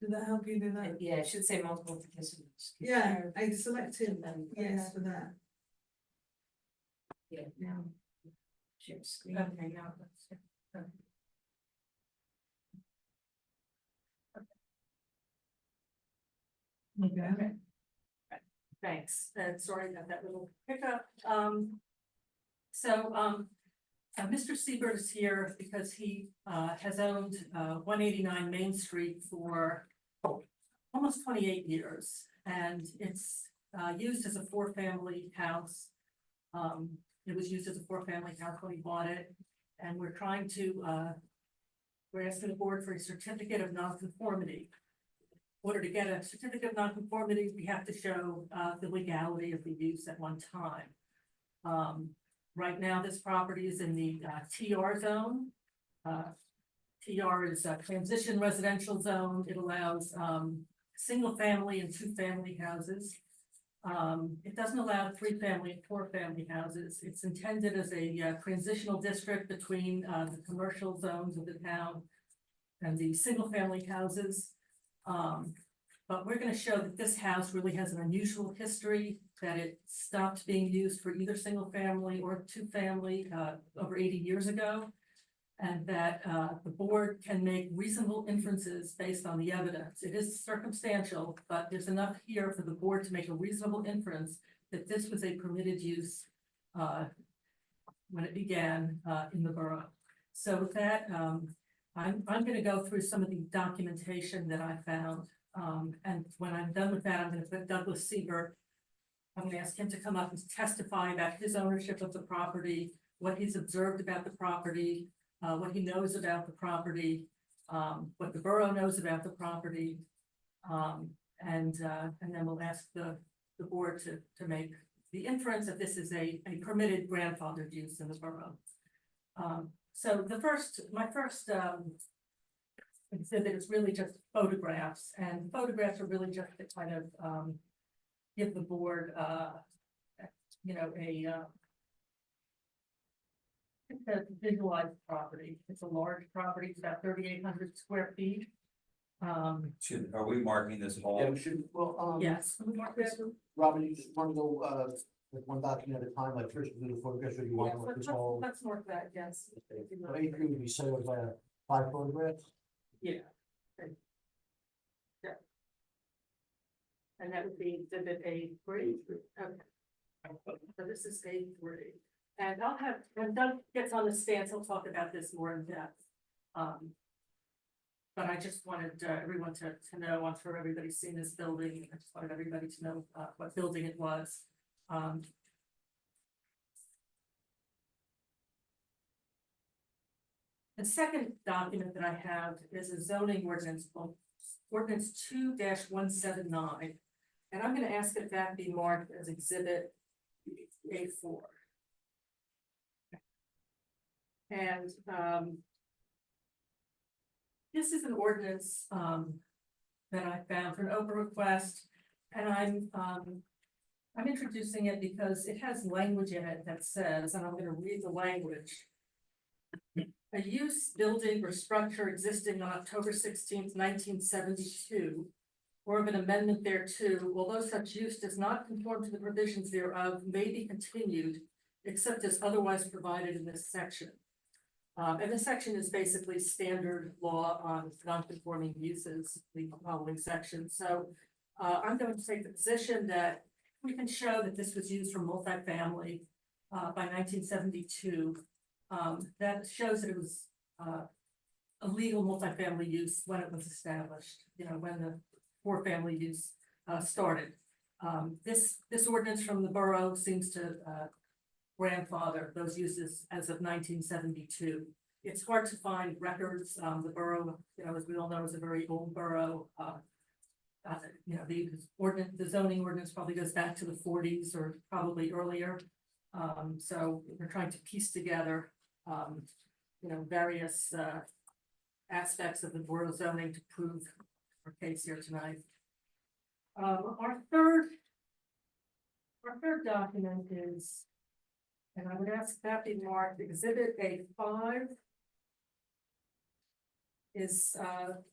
Did that help you do that? Yeah, it should say multiple participants. Yeah, I selected yes for that. Yeah, now. Share screen. Okay, now that's. Okay. Thanks, sorry about that little hiccup. Mr. Siebert is here because he has owned 189 Main Street for almost 28 years, and it's used as a four-family house. It was used as a four-family house when he bought it, and we're trying to we're asking the board for a certificate of nonconformity. In order to get a certificate of nonconformity, we have to show the legality of the use at one time. Right now, this property is in the TR zone. TR is a transition residential zone. It allows single family and two family houses. It doesn't allow 3-family and 4-family houses. It's intended as a transitional district between the commercial zones of the town and the single family houses. But we're going to show that this house really has an unusual history, that it stopped being used for either single family or 2-family over 80 years ago, and that the board can make reasonable inferences based on the evidence. It is circumstantial, but there's enough here for the board to make a reasonable inference that this was a permitted use when it began in the borough. So with that, I'm going to go through some of the documentation that I found. And when I'm done with that, I'm going to put Douglas Siebert. I'm going to ask him to come up and testify about his ownership of the property, what he's observed about the property, what he knows about the property, what the borough knows about the property, and then we'll ask the board to make the inference that this is a permitted grandfathered use in the borough. So my first exhibit is really just photographs, and photographs are really just to kind of give the board, to visualize the property. It's a large property, it's about 3,800 square feet. Are we marking this all? Yeah, we should, well, Yes. Robin, you just want to go, like one document at a time, like first we do the photographs, or you want to look this whole? Let's mark that, yes. A3 would be set up by 5 photographs? Yeah. Yeah. And that would be exhibit A3. Okay. So this is A3. And I'll have, when Doug gets on the stance, he'll talk about this more in depth. But I just wanted everyone to know, I'm sure everybody's seen this building. I just wanted everybody to know what building it was. The second document that I have is a zoning ordinance, ordinance 2-179. And I'm going to ask that that be marked as exhibit A4. And this is an ordinance that I found for an open request, and I'm introducing it because it has language in it that says, and I'm going to read the language. A use, building, or structure existing on October 16th, 1972, or of an amendment thereto, although such use does not conform to the provisions thereof, may be continued, except as otherwise provided in this section. And this section is basically standard law on non-conforming uses, the following section. So I'm going to take the position that we can show that this was used for multifamily by 1972. That shows that it was a legal multifamily use when it was established, when the 4-family use started. This ordinance from the borough seems to grandfather those uses as of 1972. It's hard to find records. The borough, as we all know, is a very old borough. The zoning ordinance probably goes back to the 40s or probably earlier. So we're trying to piece together, various aspects of the borough zoning to prove our case here tonight. Our third document is, and I would ask that be marked exhibit A5, is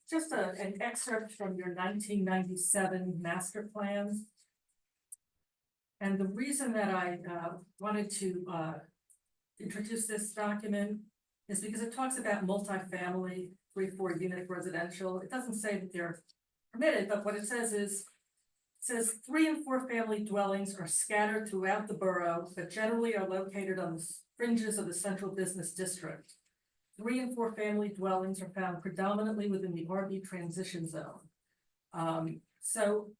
just an excerpt from your 1997 master plan. And the reason that I wanted to introduce this document is because it talks about multifamily 3-4 unit residential. It doesn't say that they're permitted, but what it says is Says 3 and 4 family dwellings are scattered throughout the borough, but generally are located on the fringes of the central business district. 3 and 4 family dwellings are found predominantly within the RB transition zone. So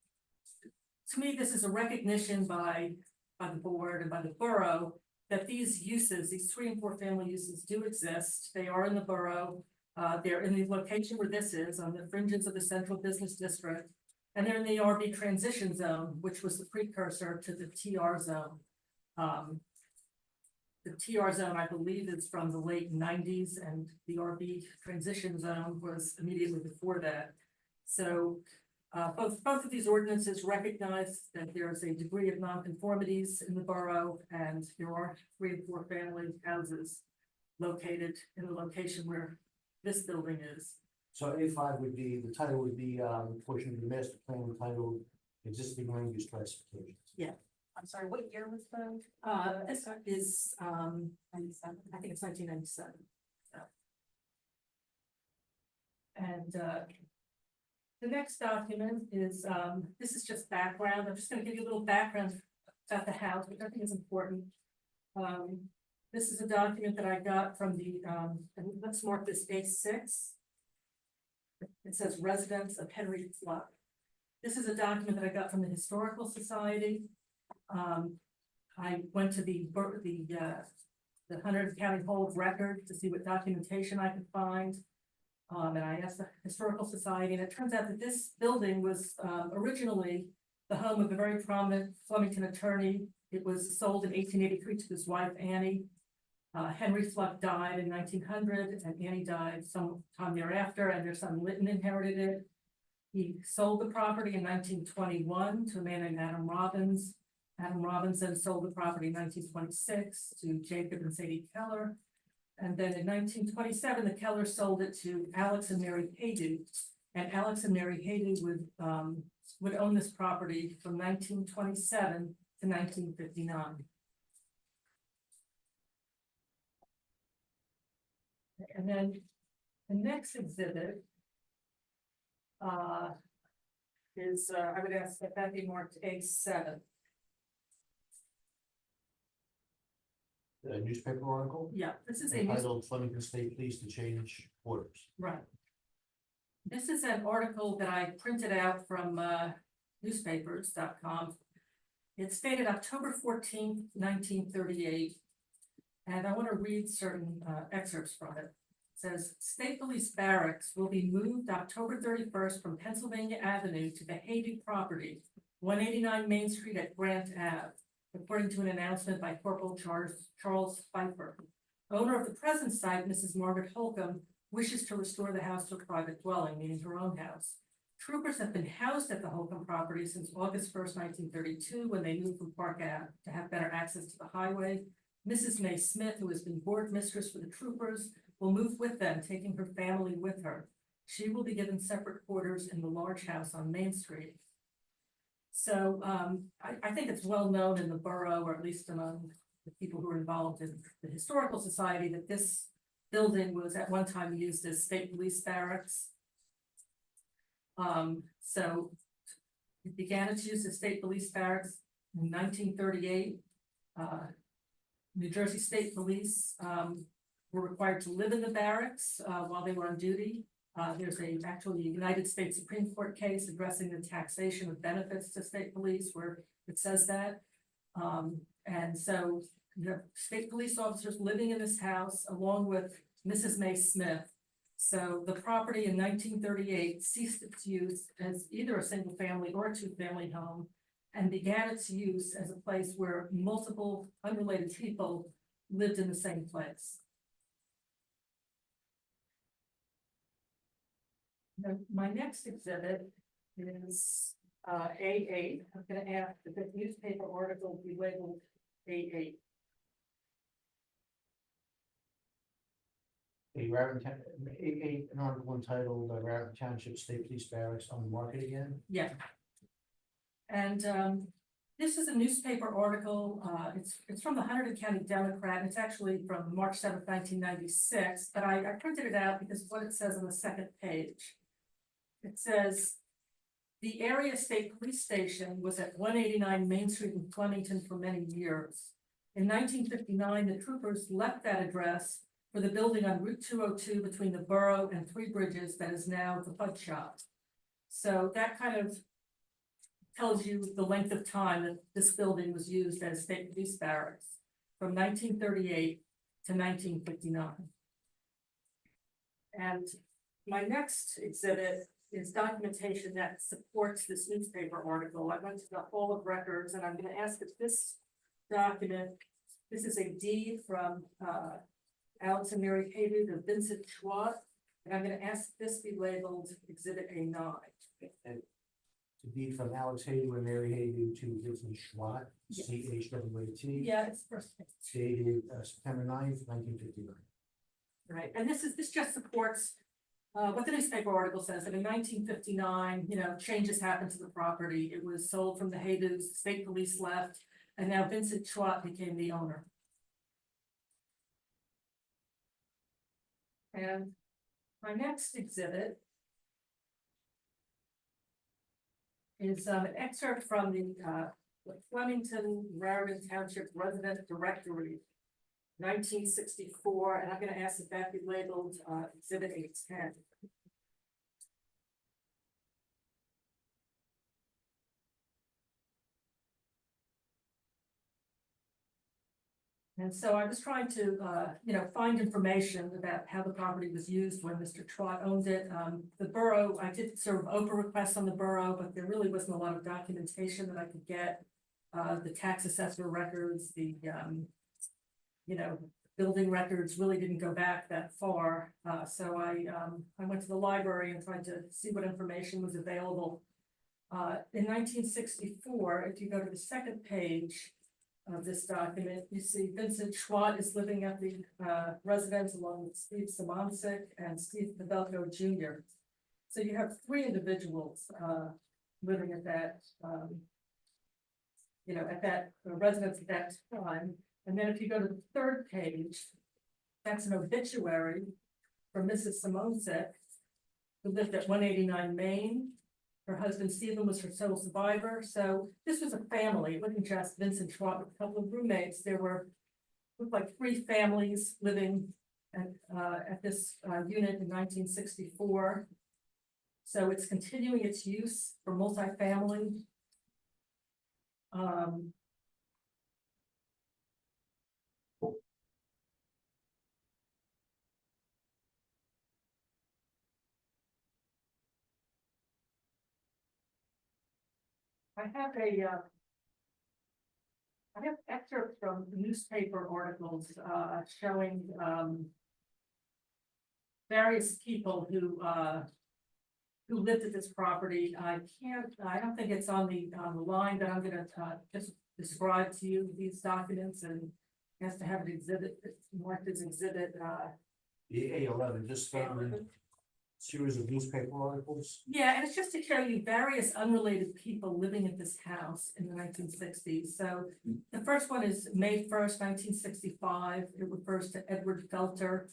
to me, this is a recognition by the board and by the borough that these uses, these 3 and 4 family uses do exist. They are in the borough. They're in the location where this is, on the fringes of the central business district. And they're in the RB transition zone, which was the precursor to the TR zone. The TR zone, I believe, is from the late 90s, and the RB transition zone was immediately before that. So both of these ordinances recognize that there is a degree of nonconformities in the borough, and there are 3 and 4 family houses located in the location where this building is. So A5 would be, the title would be, portion of the master plan entitled existing land use classifications. I'm sorry, what year was the? This is, 97. I think it's 1997. And the next document is, this is just background. I'm just gonna give you a little background about the house, which I think is important. This is a document that I got from the, and let's mark this A6. It says residence of Henry Fluck. This is a document that I got from the Historical Society. I went to the Hunter County Hold record to see what documentation I could find. And I asked the Historical Society, and it turns out that this building was originally the home of a very prominent Flemington attorney. It was sold in 1883 to his wife, Annie. Henry Fluck died in 1900, and Annie died sometime thereafter, and their son Lytton inherited it. He sold the property in 1921 to a man named Adam Robbins. Adam Robbins then sold the property in 1926 to Jacob and Sadie Keller. And then in 1927, the Kellers sold it to Alex and Mary Haydu. And Alex and Mary Haydu would own this property from 1927 to 1959. And then the next exhibit is, I would ask that that be marked A7. The newspaper article Yeah, this is a entitled Flemington State Police to change orders. right. This is an article that I printed out from newspapers.com. It's dated October 14th, 1938. And I want to read certain excerpts from it. It says, State Police Barracks will be moved October 31st from Pennsylvania Avenue to the Haydu property, 189 Main Street at Grant Ave, according to an announcement by Corporal Charles Pfeiffer. Owner of the present site, Mrs. Margaret Holcomb, wishes to restore the house to a private dwelling, meaning her own house. Troopers have been housed at the Holcomb property since August 1st, 1932, when they moved from Park Ave to have better access to the highway. Mrs. May Smith, who has been board mistress for the troopers, will move with them, taking her family with her. She will be given separate quarters in the large house on Main Street. So I think it's well known in the borough, or at least among the people who are involved in the Historical Society, that this building was at one time used as state police barracks. So it began its use as state police barracks in 1938. New Jersey State Police were required to live in the barracks while they were on duty. There's actually a United States Supreme Court case addressing the taxation of benefits to state police where it says that. And so you have state police officers living in this house along with Mrs. May Smith. So the property in 1938 ceased its use as either a single family or a 2-family home and began its use as a place where multiple unrelated people lived in the same place. My next exhibit is A8. I'm going to ask that the newspaper article be labeled A8. An article entitled Raritan Township State Police Barracks on the market again. Yeah. And this is a newspaper article. It's from the Hunterdon County Democrat, and it's actually from March 7th, 1996. But I printed it out because of what it says on the second page. It says, The area state police station was at 189 Main Street in Flemington for many years. In 1959, the troopers left that address for the building on Route 202 between the Borough and Three Bridges that is now the Bud Shop. So that kind of tells you the length of time that this building was used as state police barracks from 1938 to 1959. And my next exhibit is documentation that supports this newspaper article. I went to the Hall of Records, and I'm going to ask if this document, this is a deed from Alex and Mary Hayden of Vincent Schwab, and I'm going to ask this be labeled Exhibit A9. And to be from Alex Hayden and Mary Hayden to Vincent Schwat, Yes. CHWAT. Yeah, it's first. Dated September 9th, 1959. Right, and this just supports what the newspaper article says, that in 1959, changes happened to the property. It was sold from the Haydens, state police left, and now Vincent Schwat became the owner. And my next exhibit is an excerpt from the Flemington Raritan Township Resident Directory, 1964, and I'm going to ask if that be labeled Exhibit 810. And so I was trying to, find information about how the property was used when Mr. Trott owned it. The borough, I did sort of open requests on the borough, but there really wasn't a lot of documentation that I could get. The tax assessor records, the, building records really didn't go back that far. So I went to the library and tried to see what information was available. In 1964, if you go to the second page of this document, you see Vincent Schwat is living at the residence along with Steve Simoncic and Steve Pavelko Jr. So you have three individuals living at that, at that residence at that time. And then if you go to the third page, that's an obituary for Mrs. Simoncic, who lived at 189 Main. Her husband Stephen was her sole survivor. So this was a family. It wasn't just Vincent Schwab with a couple of roommates. There were, looked like three families living at this unit in 1964. So it's continuing its use for multifamily. I have excerpts from newspaper articles showing various people who lived at this property. I don't think it's on the line, but I'm gonna just describe to you these documents, and has to have an exhibit, marked as exhibit. The A11, just series of newspaper articles. Yeah, and it's just to show you various unrelated people living at this house in the 1960s. So the first one is May 1st, 1965. It refers to Edward Felter,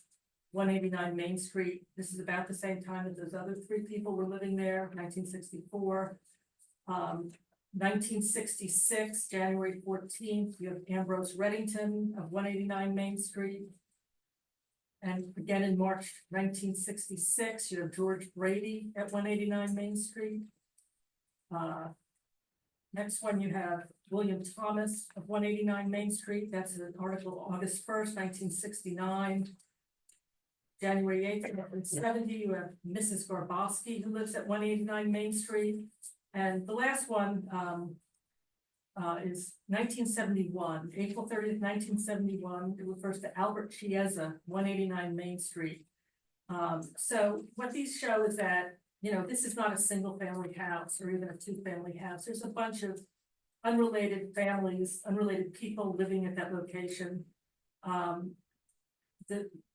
189 Main Street. This is about the same time that those other three people were living there, 1964. 1966, January 14th, you have Ambrose Reddington of 189 Main Street. And again in March 1966, you have George Brady at 189 Main Street. Next one, you have William Thomas of 189 Main Street. That's an article August 1st, 1969. January 8th, 1970, you have Mrs. Gorboski, who lives at 189 Main Street. And the last one is 1971, April 30th, 1971. It refers to Albert Chiesa, 189 Main Street. So what these show is that, this is not a single family house or even a two-family house. There's a bunch of unrelated families, unrelated people living at that location.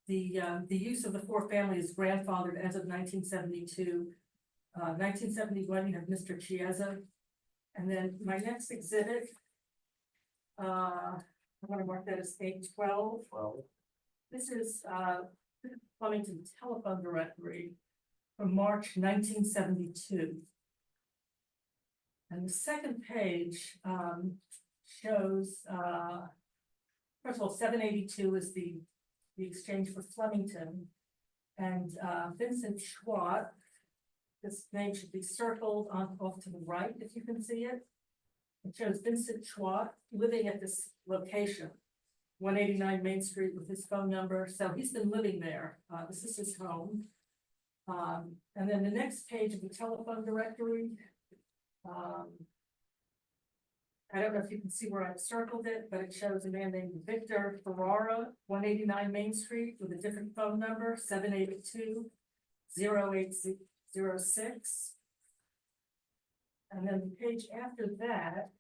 The use of the four families is grandfathered as of 1972. 1971, you have Mr. Chiesa. And then my next exhibit, I'm going to mark that as 812. This is Flemington Telephone Directory from March 1972. And the second page, shows, first of all, 782 is the exchange for Flemington. And, Vincent Schwat, this name should be circled on, off to the right, if you can see it. It shows Vincent Schwat living at this location, 189 Main Street, with his phone number, so he's been living there, this is his home. And then the next page of the telephone directory, I don't know if you can see where I've circled it, but it shows a man named Victor Ferrara, 189 Main Street, with a different phone number, 782-0806. And then the page after that,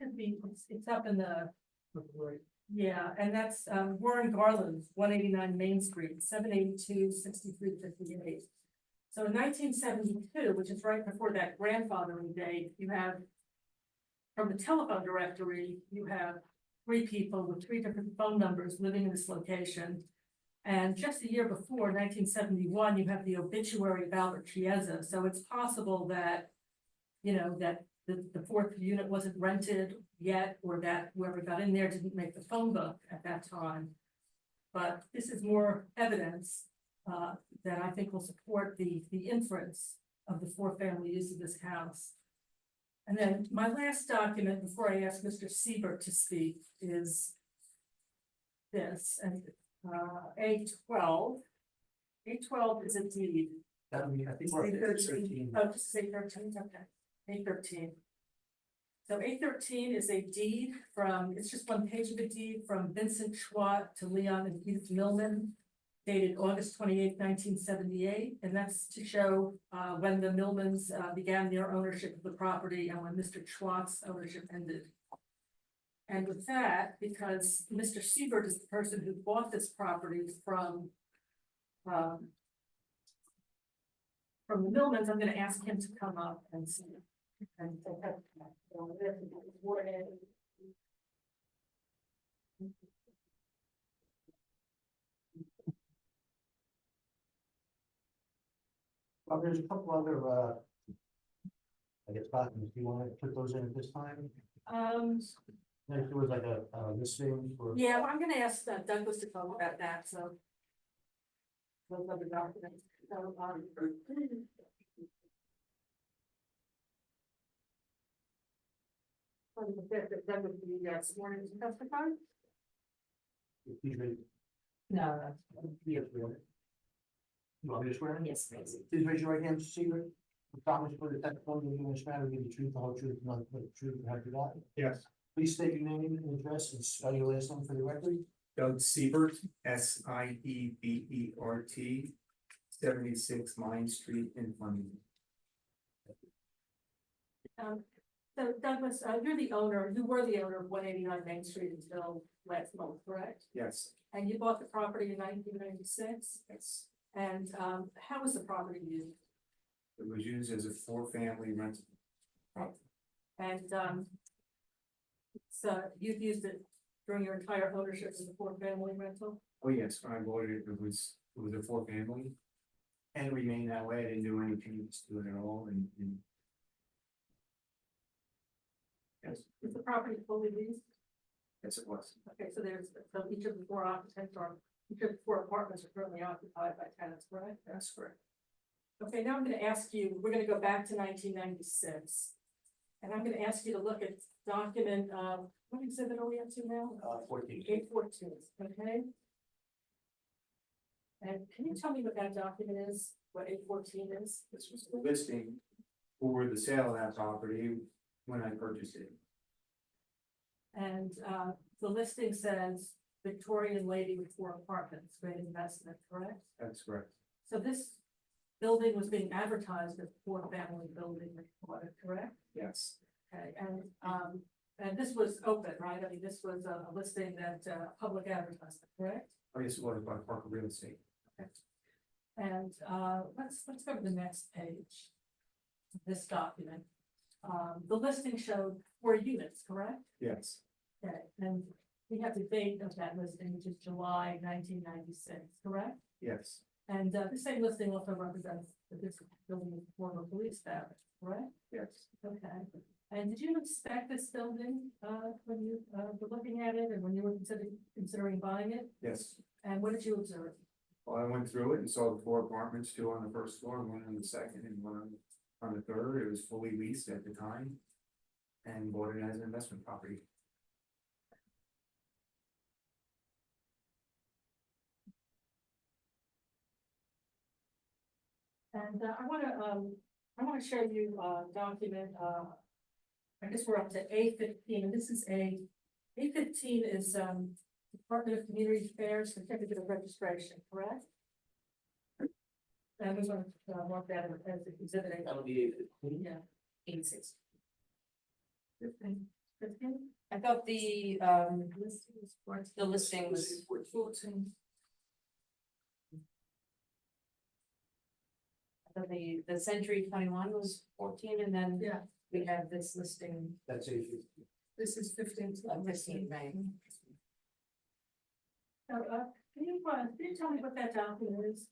it's up in the, yeah, and that's Warren Garland, 189 Main Street, 782-6358. So in 1972, which is right before that grandfathering date, you have, from the telephone directory, you have 3 people with 3 different phone numbers living in this location. And just a year before, 1971, you have the obituary of Albert Chiesa. So it's possible that, you know, that the 4th unit wasn't rented yet, or that whoever got in there didn't make the phone book at that time. But this is more evidence that I think will support the inference of the 4-family use of this house. And then my last document before I ask Mr. Siebert to speak is this, and A12. A12 is a deed. I think we're at 13. Oh, just say 13, okay. A13. So A13 is a deed from, it's just one page of a deed from Vincent Schwat to Leon and Edith Millman, dated August 28, 1978, and that's to show when the Millmans began their ownership of the property and when Mr. Schwart's ownership ended. And with that, because Mr. Siebert is the person who bought this property from the Millmans, I'm going to ask him to come up and see. And Well, there's a couple other, I guess, documents. Do you want to put those in at this time? There was like a listing for. yeah, well, I'm gonna ask Douglas to talk about that, so. Those other documents, so, Douglas, do you guys sworn in to testify? No, that's. You want me to swear in? Yes, please. Please raise your right hand, Mr. Seaver. You promise to put the testimony in this matter, give the truth, the whole truth, nothing but the truth, and help you God. Yes. Please state your name and address and spell your last name for the record. Doug Siebert, Siebert, 76 Mine Street in Flemington. So Douglas, you're the owner, you were the owner of 189 Main Street until last month, correct? Yes. And you bought the property in 1996? Yes. And how was the property used? It was used as a 4-family rental. And so you've used it during your entire ownership as a 4-family rental? Oh, yes, when I bought it, it was a 4-family. And it remained that way. I didn't do any changes to it at all, and yes, Is the property fully leased? yes, it was. Okay, so so each of the 4 occupants each of the 4 apartments are currently occupied by tenants, correct? That's correct. Okay, now I'm gonna ask you, we're gonna go back to 1996. And I'm gonna ask you to look at document, what exhibit are we up to now? 14. 814, okay? And can you tell me what that document is, what 814 is? This was the listing for the sale of that property when I purchased it. And the listing says Victorian lady with 4 apartments, great investment, correct? That's correct. So this building was being advertised as a 4-family building, correct? Yes. Okay, and this was open, right? I mean, this was a listing that public advertisement, correct? Oh, yes, it was by Parker Real Estate. Okay. And let's go to the next page. This document. The listing showed 4 units, correct? Yes. Okay, and we have the date of that listing, which is July 1996, correct? Yes. And the same listing also represents that this building is former police barracks, correct? Yes. Okay. And did you inspect this building, when you, were looking at it and when you were considering buying it? Yes. And what did you observe? Well, I went through it and saw the 4 apartments, 2 on the first floor, 1 on the second, and 1 on the third. It was fully leased at the time. And bought it as an investment property. And I wanna show you a document, I guess we're up to A15, and this is A15 is, Department of Community Affairs Certificate of Registration, correct? And we're gonna mark that as exhibit A. That'll be, Yeah. 86. 15. I thought the listing was 14. I thought the Century 21 was 14, and then Yeah, we have this listing that's a, this is 15. of 15, right? So, can you tell me what that document is?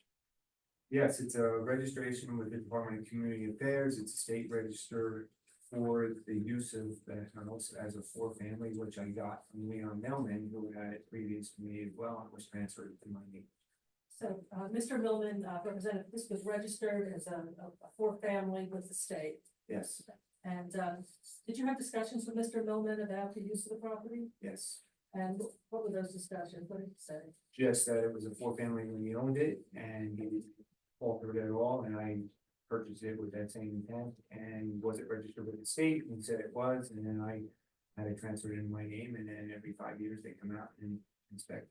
Yes, it's a registration with the Department of Community Affairs. It's a state register for the use of the house as a 4-family, which I got from Leon Millman, who had it previous to me as well, and was transferred to my name. So, Mr. Millman, represented, this was registered as a 4-family with the state. Yes, And, did you have discussions with Mr. Millman about the use of the property? yes. And what were those discussions? What did he say? Just that it was a 4-family when he owned it, and he didn't alter it at all, and I purchased it with that same intent. And was it registered with the state? And he said it was, and then I had it transferred in my name, and then every 5 years they come out and inspect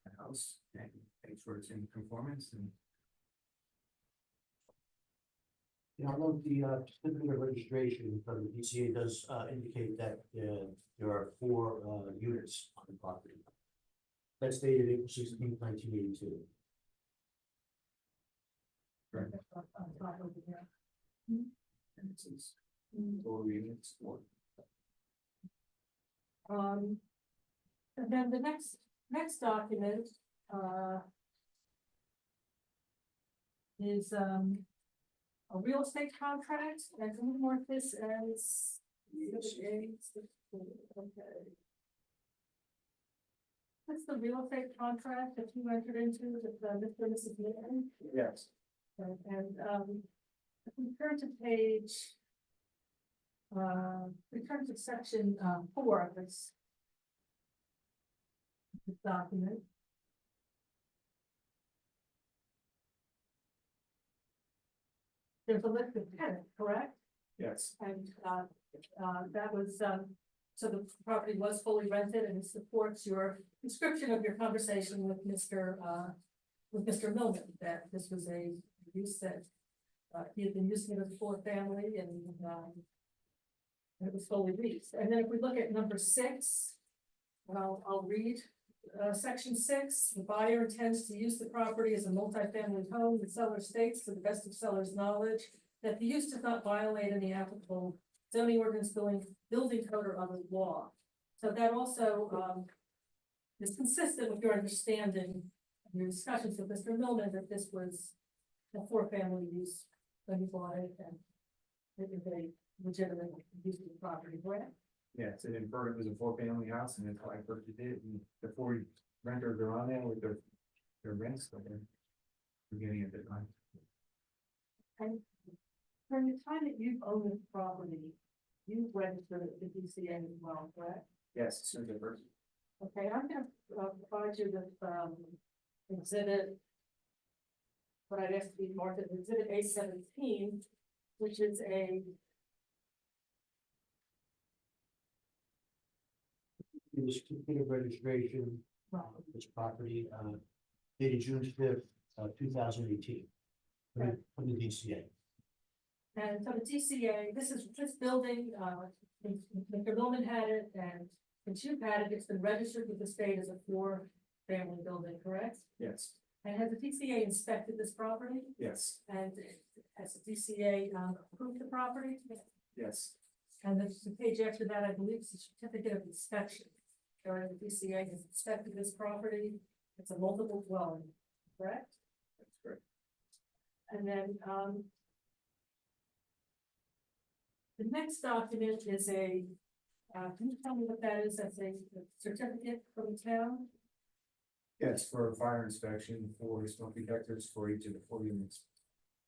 the house and make sure it's in conformance. And you know, the certificate of registration from the DCA does indicate that there are 4 units on the property. That's dated April 16th, 1982. and it says total units or And then the next document, is, a real estate contract, and can we mark this as? Okay. What's the real estate contract that you entered into with, Mr. and Mrs. Newton? yes. And, if we turn to page, we turn to section, 4 of this document. There's a list of tenants, correct? Yes, And, that was, so the property was fully rented, and it supports your description of your conversation with Mr. Millman, that this was a use that, he had been using it as a 4-family, and, it was fully leased. And then if we look at number 6, I'll read, section 6, the buyer intends to use the property as a multi-family home. The seller states, to the best of seller's knowledge, that the use does not violate any applicable zoning ordinance, building code, or other law. So that also, is consistent with your understanding, your discussions with Mr. Millman, that this was a 4-family use when you bought it, and it was a legitimate use of the property, correct? yeah, it inferred it was a 4-family house, and that's why I purchased it. And the 4 renters are on there with their rents, but they're getting a bit high. And from the time that you've owned this property, you've registered at the DCA as well, correct? Yes, it's a diverse. Okay, I'm gonna provide you with exhibit. What I'd ask to be marked as exhibit A17, which is a, The certificate of registration, of this property, dated June 5th, 2018. From the DCA. and so the DCA, this building, Mr. Millman had it, and since you've had it, it's been registered with the state as a 4-family building, correct? Yes, And has the DCA inspected this property? yes, And has the DCA approved the property? yes, And the page after that, I believe, is a certificate of inspection. Showing the DCA has inspected this property. It's a multiple dwelling, correct? that's correct. And then, the next document is can you tell me what that is? That's a certificate from the town? Yes, for a fire inspection for smoke detectors for each of the 4 units.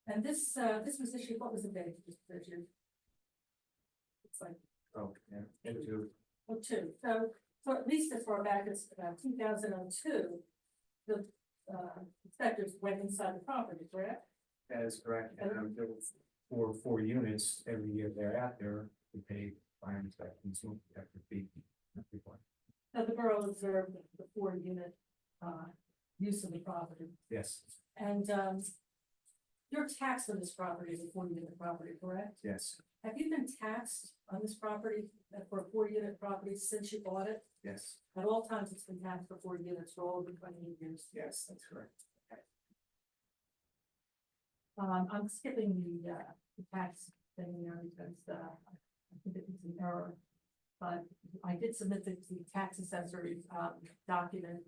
And this was issued, what was the date of this decision? It's like, Oh, yeah, into, two, so at least as far back as 2002, the inspectors went inside the property, correct? that is correct, and for 4 units every year thereafter, we pay fire inspection, smoke detector fee. So the borough observed the 4-unit use of the property. Yes, And your tax on this property is a 4-unit property, correct? yes, Have you been taxed on this property for a 4-unit property since you bought it? yes, At all times, it's been taxed for 4 units for all of the 28 years. yes, that's correct. I'm skipping the tax thing there because I think it was an error. But I did submit the tax assessory document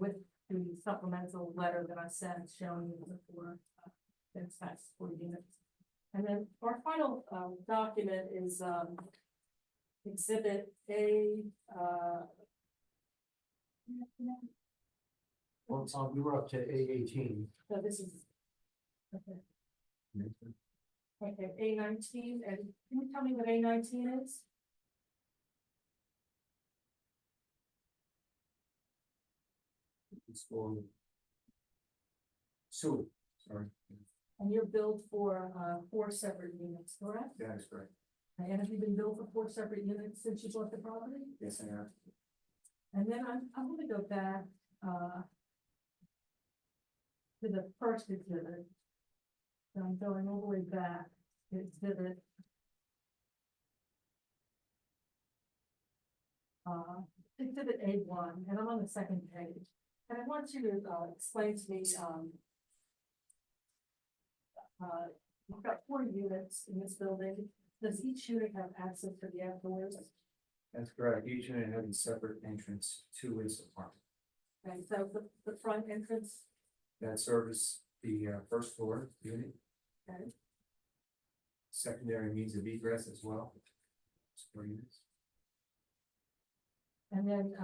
with the supplemental letter that I sent showing you the 4 tax 4 units. And then our final document is Exhibit A. Well, Tom, we were up to A18. So this is. Okay. Okay, A19, and can you tell me what A19 is? It's for sewer, sorry, And you're billed for 4 separate units, correct? that is correct. And have you been billed for 4 separate units since you bought the property? Yes, I have. And then I'm gonna go back to the first exhibit. So I'm going all the way back to exhibit. Exhibit A1, and I'm on the second page. And I want you to explain to me, you've got 4 units in this building. Does each unit have access to the outdoors? That's correct. Each unit has a separate entrance to its apartment. Okay, so the front entrance, That service the first floor unit, okay, secondary means of egress as well. 4 units. and then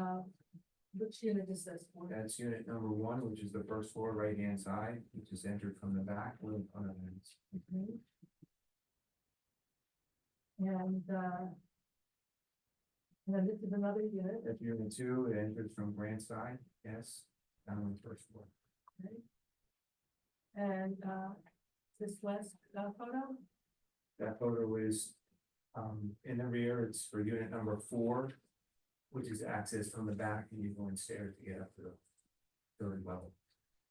which unit is this one? That's unit number 1, which is the first floor right-hand side, which is entered from the back or in front of it. Okay. And then this is another unit, That's unit 2, it enters from Grand side, yes, down on the first floor. okay? And this last photo, That photo is in the rear, it's for unit number 4, which is access from the back, and you go in stairs to get up to the 3rd level.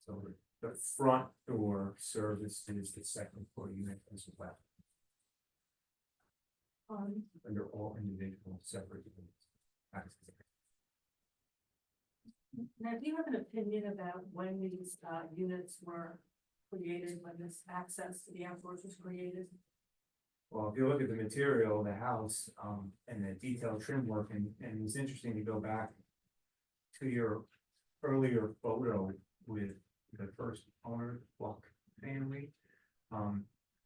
So the front door services the second floor unit as well, under all individual separate units. Access. now do you have an opinion about when these units were created, when this access to the outdoors was created? Well, if you look at the material of the house, and the detailed trim work, and it's interesting to go back to your earlier photo with the first owner, Buck family.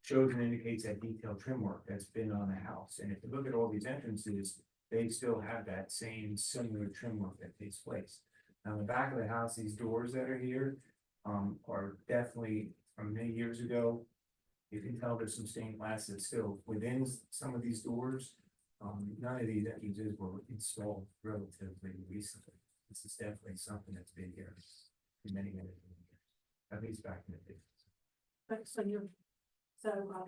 Shows and indicates that detailed trim work that's been on the house, and if you look at all these entrances, they still have that same similar trim work that takes place. Now, in the back of the house, these doors that are here, are definitely from many years ago. You can tell there's some stained glass that's still within some of these doors. None of these entrances were installed relatively recently. This is definitely something that's been here for many years, at least back in the day. But so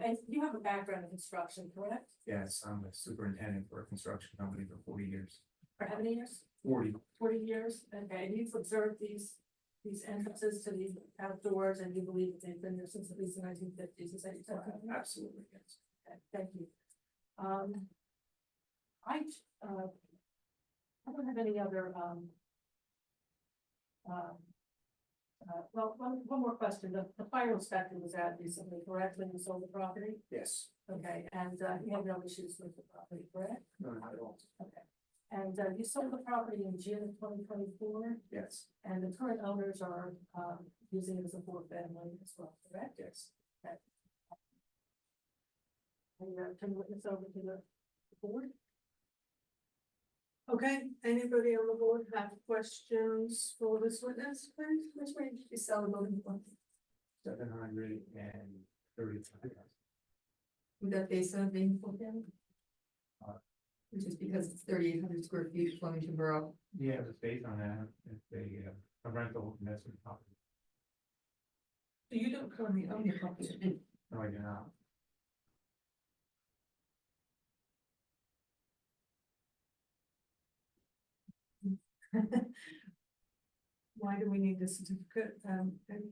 and you have a background in construction, correct? Yes, I'm a superintendent for a construction company for 40 years. For how many years? 40, 40 years, okay, and you've observed these entrances to these outdoors, and you believe that they've been there since at least the 1950s, is that correct? absolutely, yes. Okay, thank you. I don't have any other, well, one more question. The fire inspector was out recently, correct, when you sold the property? Yes, Okay, and you have no issues with the property, correct? no, not at all. Okay. And you sold the property in June of 2024, Yes, and the current owners are using it as a four-family as well, correct? yes. Okay. And can you witness over to the board? Okay, anybody on the board have questions for this witness, please? Ms. Reed, you sell the building for? 735. Would that based on being full family? Uh, Which is because it's 3,800 square feet, Flemington Borough. Yeah, it was based on that, it's a rental investment property. So you don't currently own the property? No, I do not. Why do we need this certificate?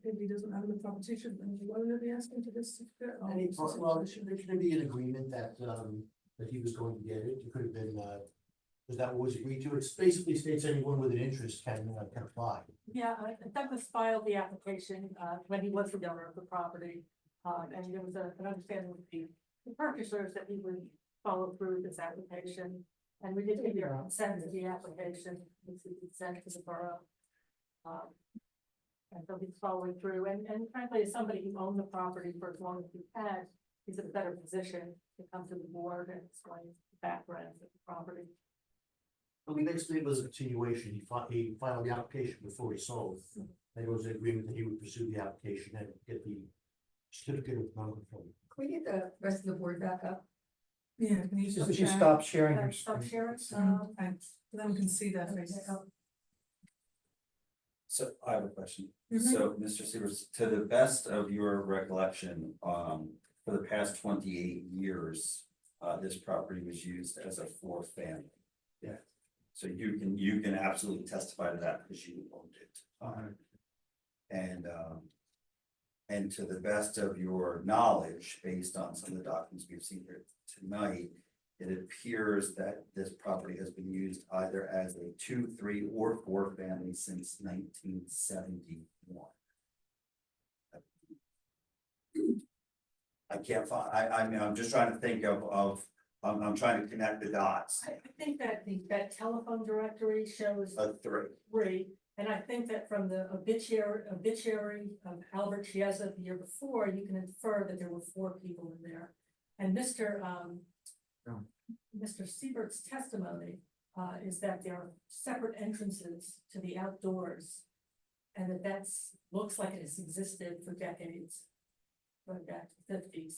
If he doesn't own the property, should the owner be asking for this certificate? or And what's the well, there situation? should be an agreement that, that he was going to get it. It could have been, was that what was agreed to? It basically states anyone with an interest can apply. Yeah, Douglas filed the application when he was the owner of the property. And there was an understanding with the purchasers that he would follow through with this application. And we did give your consent to the application, which we consent to the borough. And so he's following through, and frankly, as somebody who owned the property for as long as he had, he's in a better position to come to the board and explain the background of the property. Well, the next thing was a continuation. He filed the application before he sold. There was an agreement that he would pursue the application and get the certificate of non-conformity. Can we get the rest of the board back up? Yeah, can you She stop she sharing? stopped sharing her Stop screen. sharing. Thanks, then we can see that face. So I have a question. Mhm. So, Mr. Sievers, to the best of your recollection, for the past 28 years, this property was used as a four-family. Yeah. So you can absolutely testify to that because you owned it. And to the best of your knowledge, based on some of the documents we've seen here tonight, it appears that this property has been used either as a 2, 3, or 4 family since 1971. I can't find, I mean, I'm just trying to think I'm trying to connect the dots. I think that that telephone directory shows A 3. three, and I think that from the obituary of Albert Chiesa the year before, you can infer that there were 4 people in there. And Mr. Siebert's testimony is that there are separate entrances to the outdoors. And that's looks like it has existed for decades, going back to the 50s.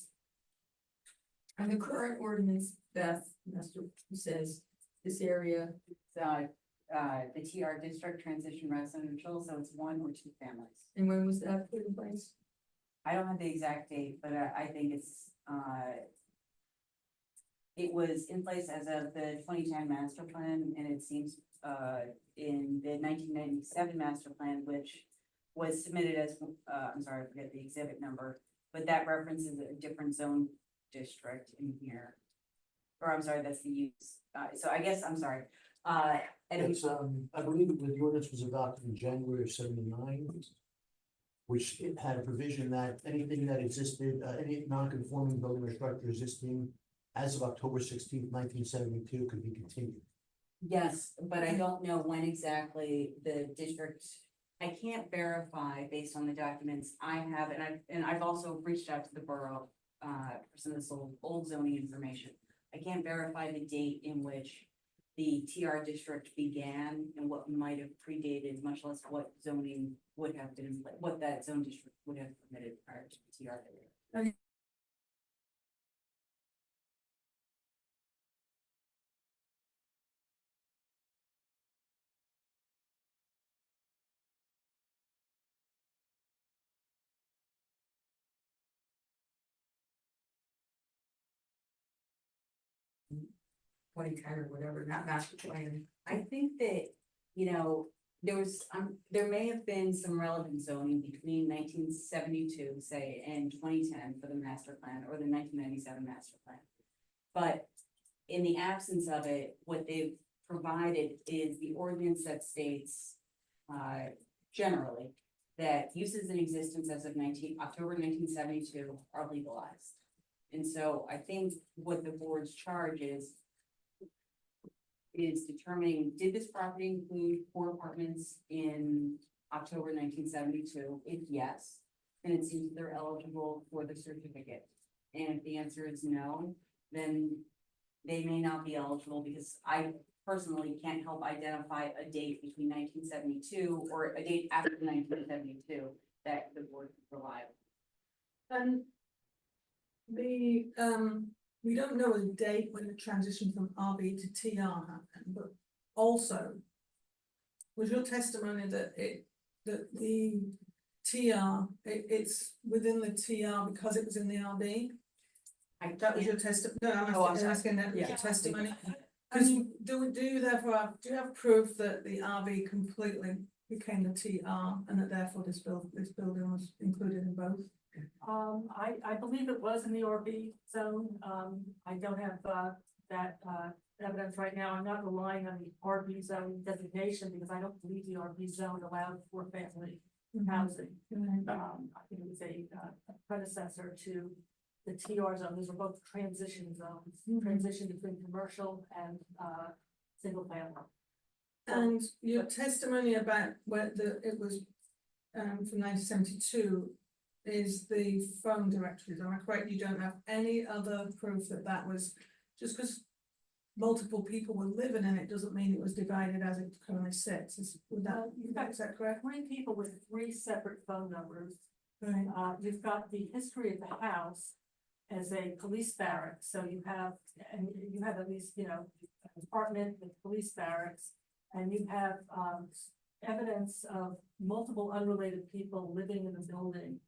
And the current ordinance, Beth, Mr. says this area, The TR district transition residential, so it's 1 or 2 families. and when was that put in place? I don't have the exact date, but I think it was in place as of the 2010 master plan, and it seems in the 1997 master plan, which was submitted as, I'm sorry, I forget the exhibit number, but that references a different zone district in here. Or I'm sorry, that's the use. So I guess, I'm sorry. And it was, It's, I believe that the ordinance was adopted in January of '79, which it had a provision that anything that existed, any non-conforming building or structure existing as of October 16th, 1972 could be continued. yes, but I don't know when exactly the district, I can't verify based on the documents I have, and I've also reached out to the borough for some of this old zoning information. I can't verify the date in which the TR district began and what might have predated, much less what zoning would have been, what that zone district would have permitted prior to the TR. Twenty ten or whatever, not master plan. I think that, there may have been some relevant zoning between 1972, say, and 2010 for the master plan or the 1997 master plan. But in the absence of it, what they've provided is the ordinance that states generally that uses in existence as of October 1972 are legalized. And so I think what the board's charge is is determining, did this property include 4 apartments in October 1972? If yes, then it seems they're eligible for the certificate. And if the answer is no, then they may not be eligible, because I personally can't help identify a date between 1972 or a date after 1972 that the board can provide. And we don't know a date when the transition from RB to TR happened, but also was your testimony that the TR, it's within the TR because it was in the RB? That was your testimony? No, I'm asking that was your testimony. Because do you therefore do you have proof that the RB completely became the TR and that therefore this building was included in both? I believe it was in the RB zone. I don't have that evidence right now. I'm not relying on the RB zone designation because I don't believe the RB zone allowed for family housing. I think it was a predecessor to the TR zone. Those are both transition zones, transition between commercial and single family. And your testimony about whether it was from 1972 is the phone directories. Am I correct? You don't have any other proof that that was just because multiple people were living in it doesn't mean it was divided as it currently sits. Is that correct? 3 people with 3 separate phone numbers. Right. You've got the history of the house as a police barracks, so you have at least, you know, an apartment with police barracks, and you have evidence of multiple unrelated people living in the building.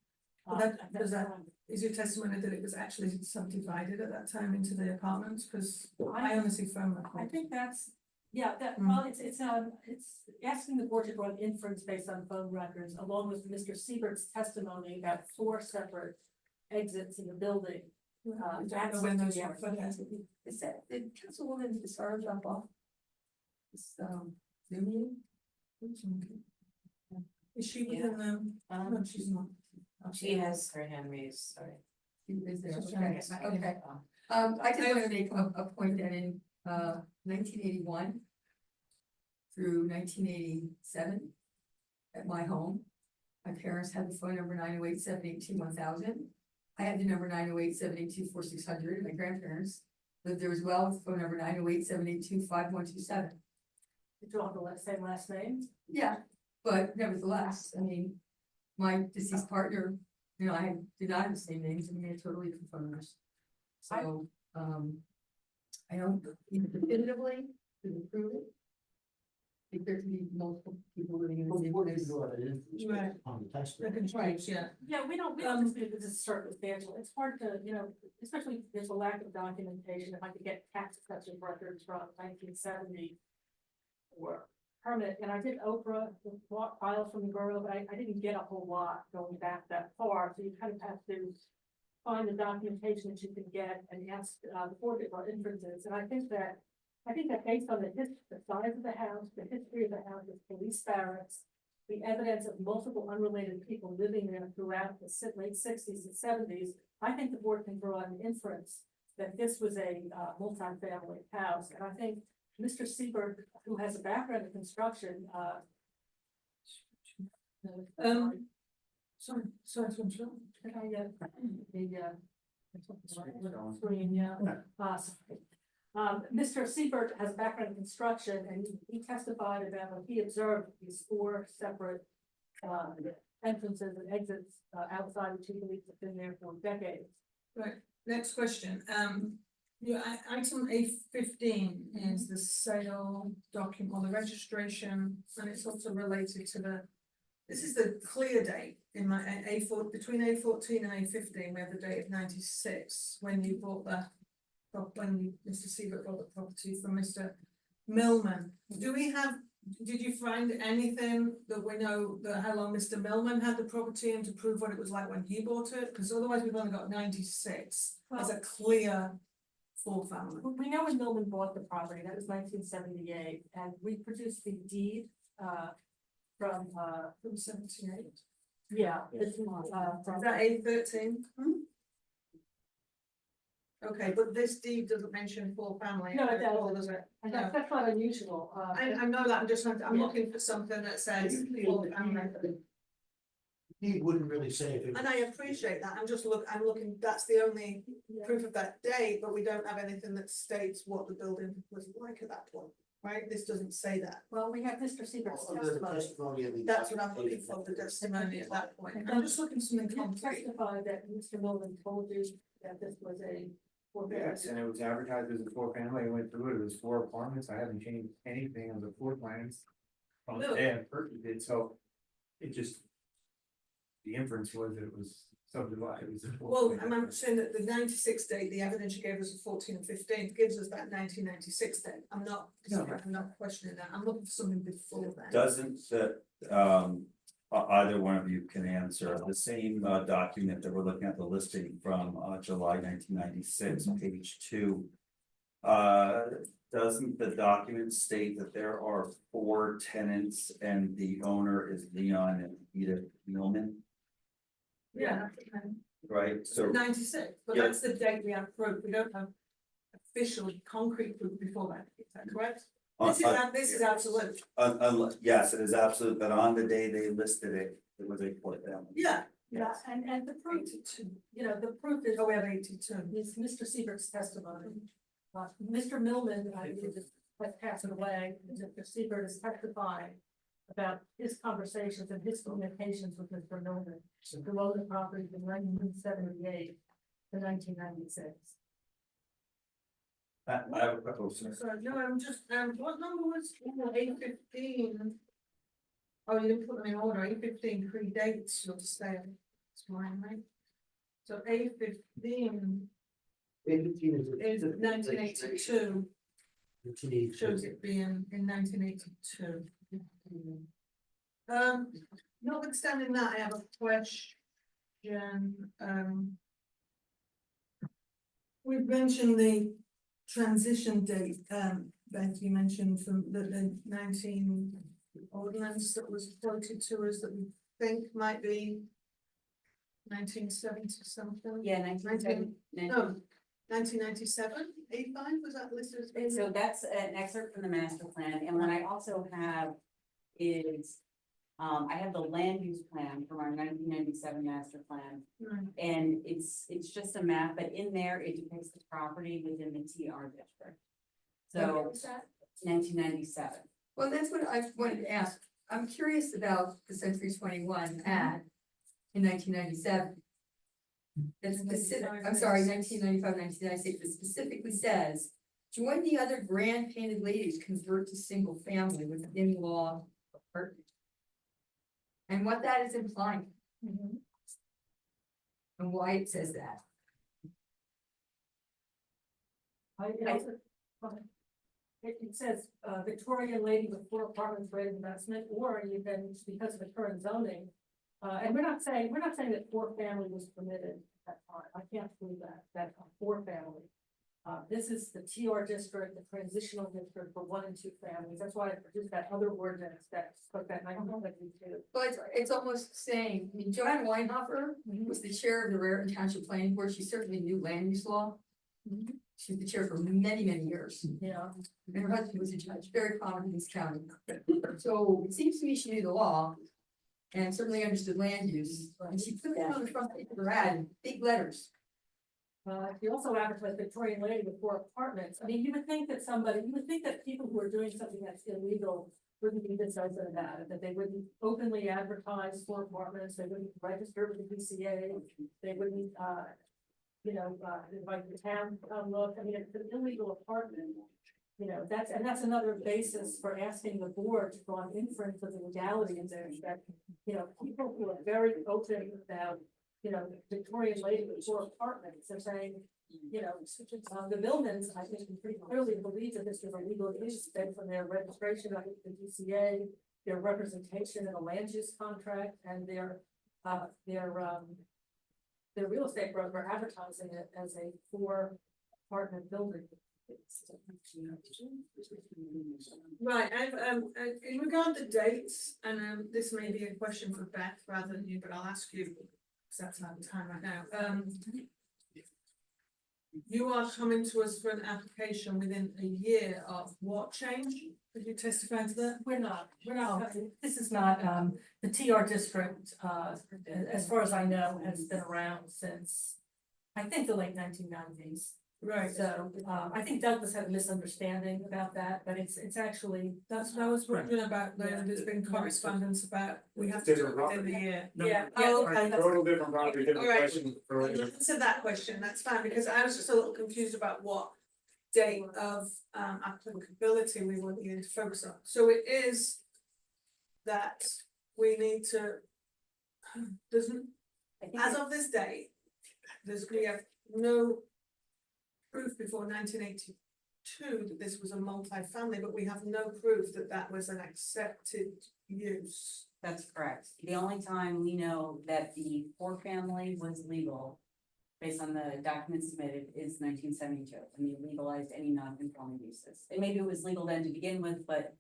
Is your testimony that it was actually subdivided at that time into the apartments? Because I only see phone records. I think that's, well, it's asking the board to draw an inference based on phone records, along with Mr. Siebert's testimony about 4 separate exits in the building. That's when those are. Is that, did Councilwoman Sarah jump off? This, Zoom meeting? Is she within them? No, she's not. She has her hand raised, sorry. Is there? Okay. I just want to make a point that in 1981 through 1987, at my home, my parents had the phone number 908-782-1000. I had the number 908-782-4600. My grandparents lived there as well with phone number 908-782-5127. Did you all have the same last name? Yeah, but nevertheless, I mean, my deceased partner, you know, I did not have the same names, and we had totally different phone numbers. So, I don't even definitively to prove it. I think there could be multiple people living in the same place. Right. On the text. Right, yeah. Yeah, we don't dispute this is circumstantial. It's hard to, you know, especially if there's a lack of documentation. If I could get tax assessor records from 1970 or permit, and I did Oprah, bought files from the borough, but I didn't get a whole lot going back that far. So you kind of have to find the documentation that you can get and ask the board for inferences. And I think that based on the size of the house, the history of the house, the police barracks, the evidence of multiple unrelated people living there throughout the late 60s and 70s, I think the board can draw an inference that this was a multi-family house. And I think Mr. Siebert, who has a background in construction, Sorry to interrupt. can I get screen, yeah. Mr. Siebert has a background in construction, and he testified about when he observed these 4 separate entrances and exits outside, which he believes have been there for decades. Right, next question. Your item A15 is the sale document or the registration, and it's also related to this is the clear date in my A4, between A14 and A15, we have the date of 96, when you bought when Mr. Siebert bought the property from Mr. Millman. Did you find anything that we know that how long Mr. Millman had the property and to prove what it was like when he bought it? Because otherwise we've only got 96 as a clear 4-family. We know when Millman bought the property, that was 1978, and we produced the deed from 78. Yeah. Is that A13? Okay, but this deed doesn't mention full family. No, it at all, doesn't. does it? And No. that's not unusual. I know that, I'm looking for something that says full family. He wouldn't really say if it. And I appreciate that, I'm looking, that's the only proof of that date, but we don't have anything that states what the building was like at that point, right? This doesn't say that. Well, we have Mr. Siebert's Well, the testimony. testimony of the. That's what I'm looking for, the testimony at that point. I'm just looking for something You concrete. testified that Mr. Millen told you that this was a. Yes, and it was advertised as a four family, I went through it, it was 4 apartments, I haven't changed anything on the floor plans. On the No. day I purchased it, so it just. The inference was that it was subdivided, it was a four Well, family. I'm saying that the 96 date, the evidence you gave us of 14 and 15 gives us that 1996 date. I'm not questioning that. I'm looking for something before then. Doesn't that, either one of you can answer, the same document that we're looking at, the listing from July 1996, page 2. Doesn't the document state that there are 4 tenants and the owner is Leon and Edith Millman, Yeah, right? So 96, but Yeah. that's the date we have proof. We don't have official concrete proof before that. Is that correct? This is absolute. Yes, it is absolute, but on the day they listed it, it was a 4 family. Yeah. Yeah, and the proof, you know, the proof is. Oh, we have 82. Is Mr. Siebert's testimony. Mr. Millman, has passed away, Mr. Siebert is testifying about his conversations and his communications with Mr. Millman, who owned the property from 1978 to 1996. I have a couple, sir. So, no, I'm just, what number was 815? Oh, you didn't put them in order. 815 predates your stay. It's mine, right? So 815 is 1982. Shows it being in 1982. Notwithstanding that, I have a question. We've mentioned the transition date, Beth, you mentioned from the 19 ordinance that was quoted to us that we think might be 1970 something. Yeah, 1970. No, 1997, 85, was that listed as? So that's an excerpt from the master plan, and what I also have is. I have the land use plan from our 1997 master plan, Right. and it's just a map, but in there it depicts the property within the TR district. So 1997. Well, that's what I wanted to ask. I'm curious about the Century 21 ad in 1997. It's specific, I'm sorry, 1995, 1996, it specifically says, join the other grand painted ladies convert to single family with in-law apartment. And what that is implying. And why it says that. It says, Victorian lady with 4 apartments for investment, or you can, because of the current zoning. And we're not saying that 4 family was permitted at that time. I can't prove that 4 family. This is the TR district, the transitional district for 1 and 2 families. That's why I produced that other ordinance that spoke that, and I don't know that we do. Well, it's almost saying, I mean, Joanne Weinhofer was the chair of the Raritan Township Planning Board. She certainly knew land use law. She was the chair for many, many years. Yeah. And her husband was a judge, very prominent in this county. So it seems to me she knew the law and certainly understood land use. And she put that on the front page of her ad in big letters. He also advertised Victorian lady with 4 apartments. I mean, you would think that people who are doing something that's illegal wouldn't be this open about it, that they wouldn't openly advertise 4 apartments, they wouldn't register with the BCA, they wouldn't, invite the town to come look. I mean, it's an illegal apartment. You know, that's another basis for asking the board to draw an inference of the legality in there, that, people who are very open about, Victorian lady with 4 apartments, they're saying, the Millmans, I think, pretty clearly believe that this was a legal use, based on their registration of the DCA, their representation in a land use contract, and their real estate broker advertising it as a 4 apartment building. Right, in regard to dates, and this may be a question for Beth rather than you, but I'll ask you, because that's not the time right now. You are coming to us for an application within a year of what change? Could you testify to that? We're not, this is not, the TR district, as far as I know, has been around since, I think, the late 1990s. Right, So, I think Douglas had a misunderstanding about that, but it's actually, that's what I was wondering about, though, and there's been correspondence about, we have to do it within the year. yeah. Oh, okay, that's- Total different property, different All right. question. for- Answer that question, that's fine, because I was just a little confused about what date of applicability we were needing to focus on. So it is that we need to, doesn't, I think as of this date, we have no proof before 1982 that this was a multi-family, but we have no proof that that was an accepted use. That's correct. The only time we know that the four-family was legal, based on the documents submitted, is 1972, when they legalized any non-conforming uses. And maybe it was legal then to begin with, but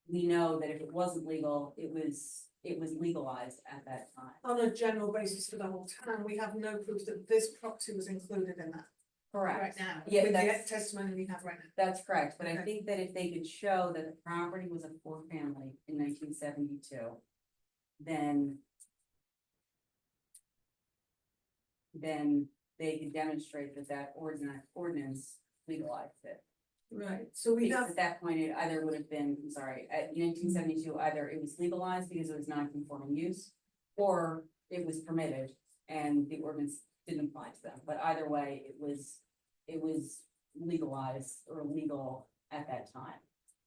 we know that if it wasn't legal, it was legalized at that time. On a general basis for the whole town, we have no proof that this property was included in that right Correct. now. Yeah, With the that's- testimony we have right now. That's correct, but I Okay. think that if they could show that the property was a four-family in 1972, then they could demonstrate that that ordinance legalized it. Right, so we Because have, at that point, it either would have been, I'm sorry, at 1972, either it was legalized because it was non-conforming use, or it was permitted and the ordinance didn't apply to them, but either way, it was legalized or legal at that time.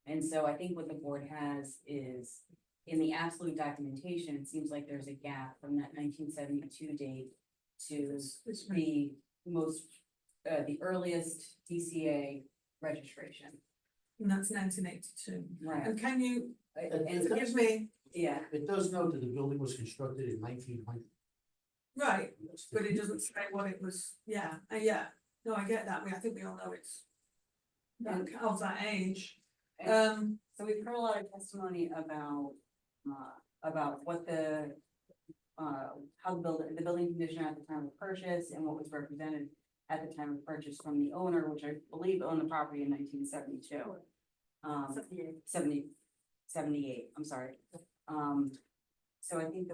And so I think what the board has is, in the absolute documentation, it seems like there's a gap from that 1972 date to the the earliest DCA registration. and that's 1982. Right. And can you, And forgive me, yeah, It does note that the building was constructed in 1900. right, but it doesn't say what it was, yeah, no, I get that, I think we all know it's that, of that age. so we've heard a lot of testimony about what how the building condition at the time of purchase and what was represented at the time of purchase from the owner, which I believe owned the property in 1972. 78, I'm sorry. So I think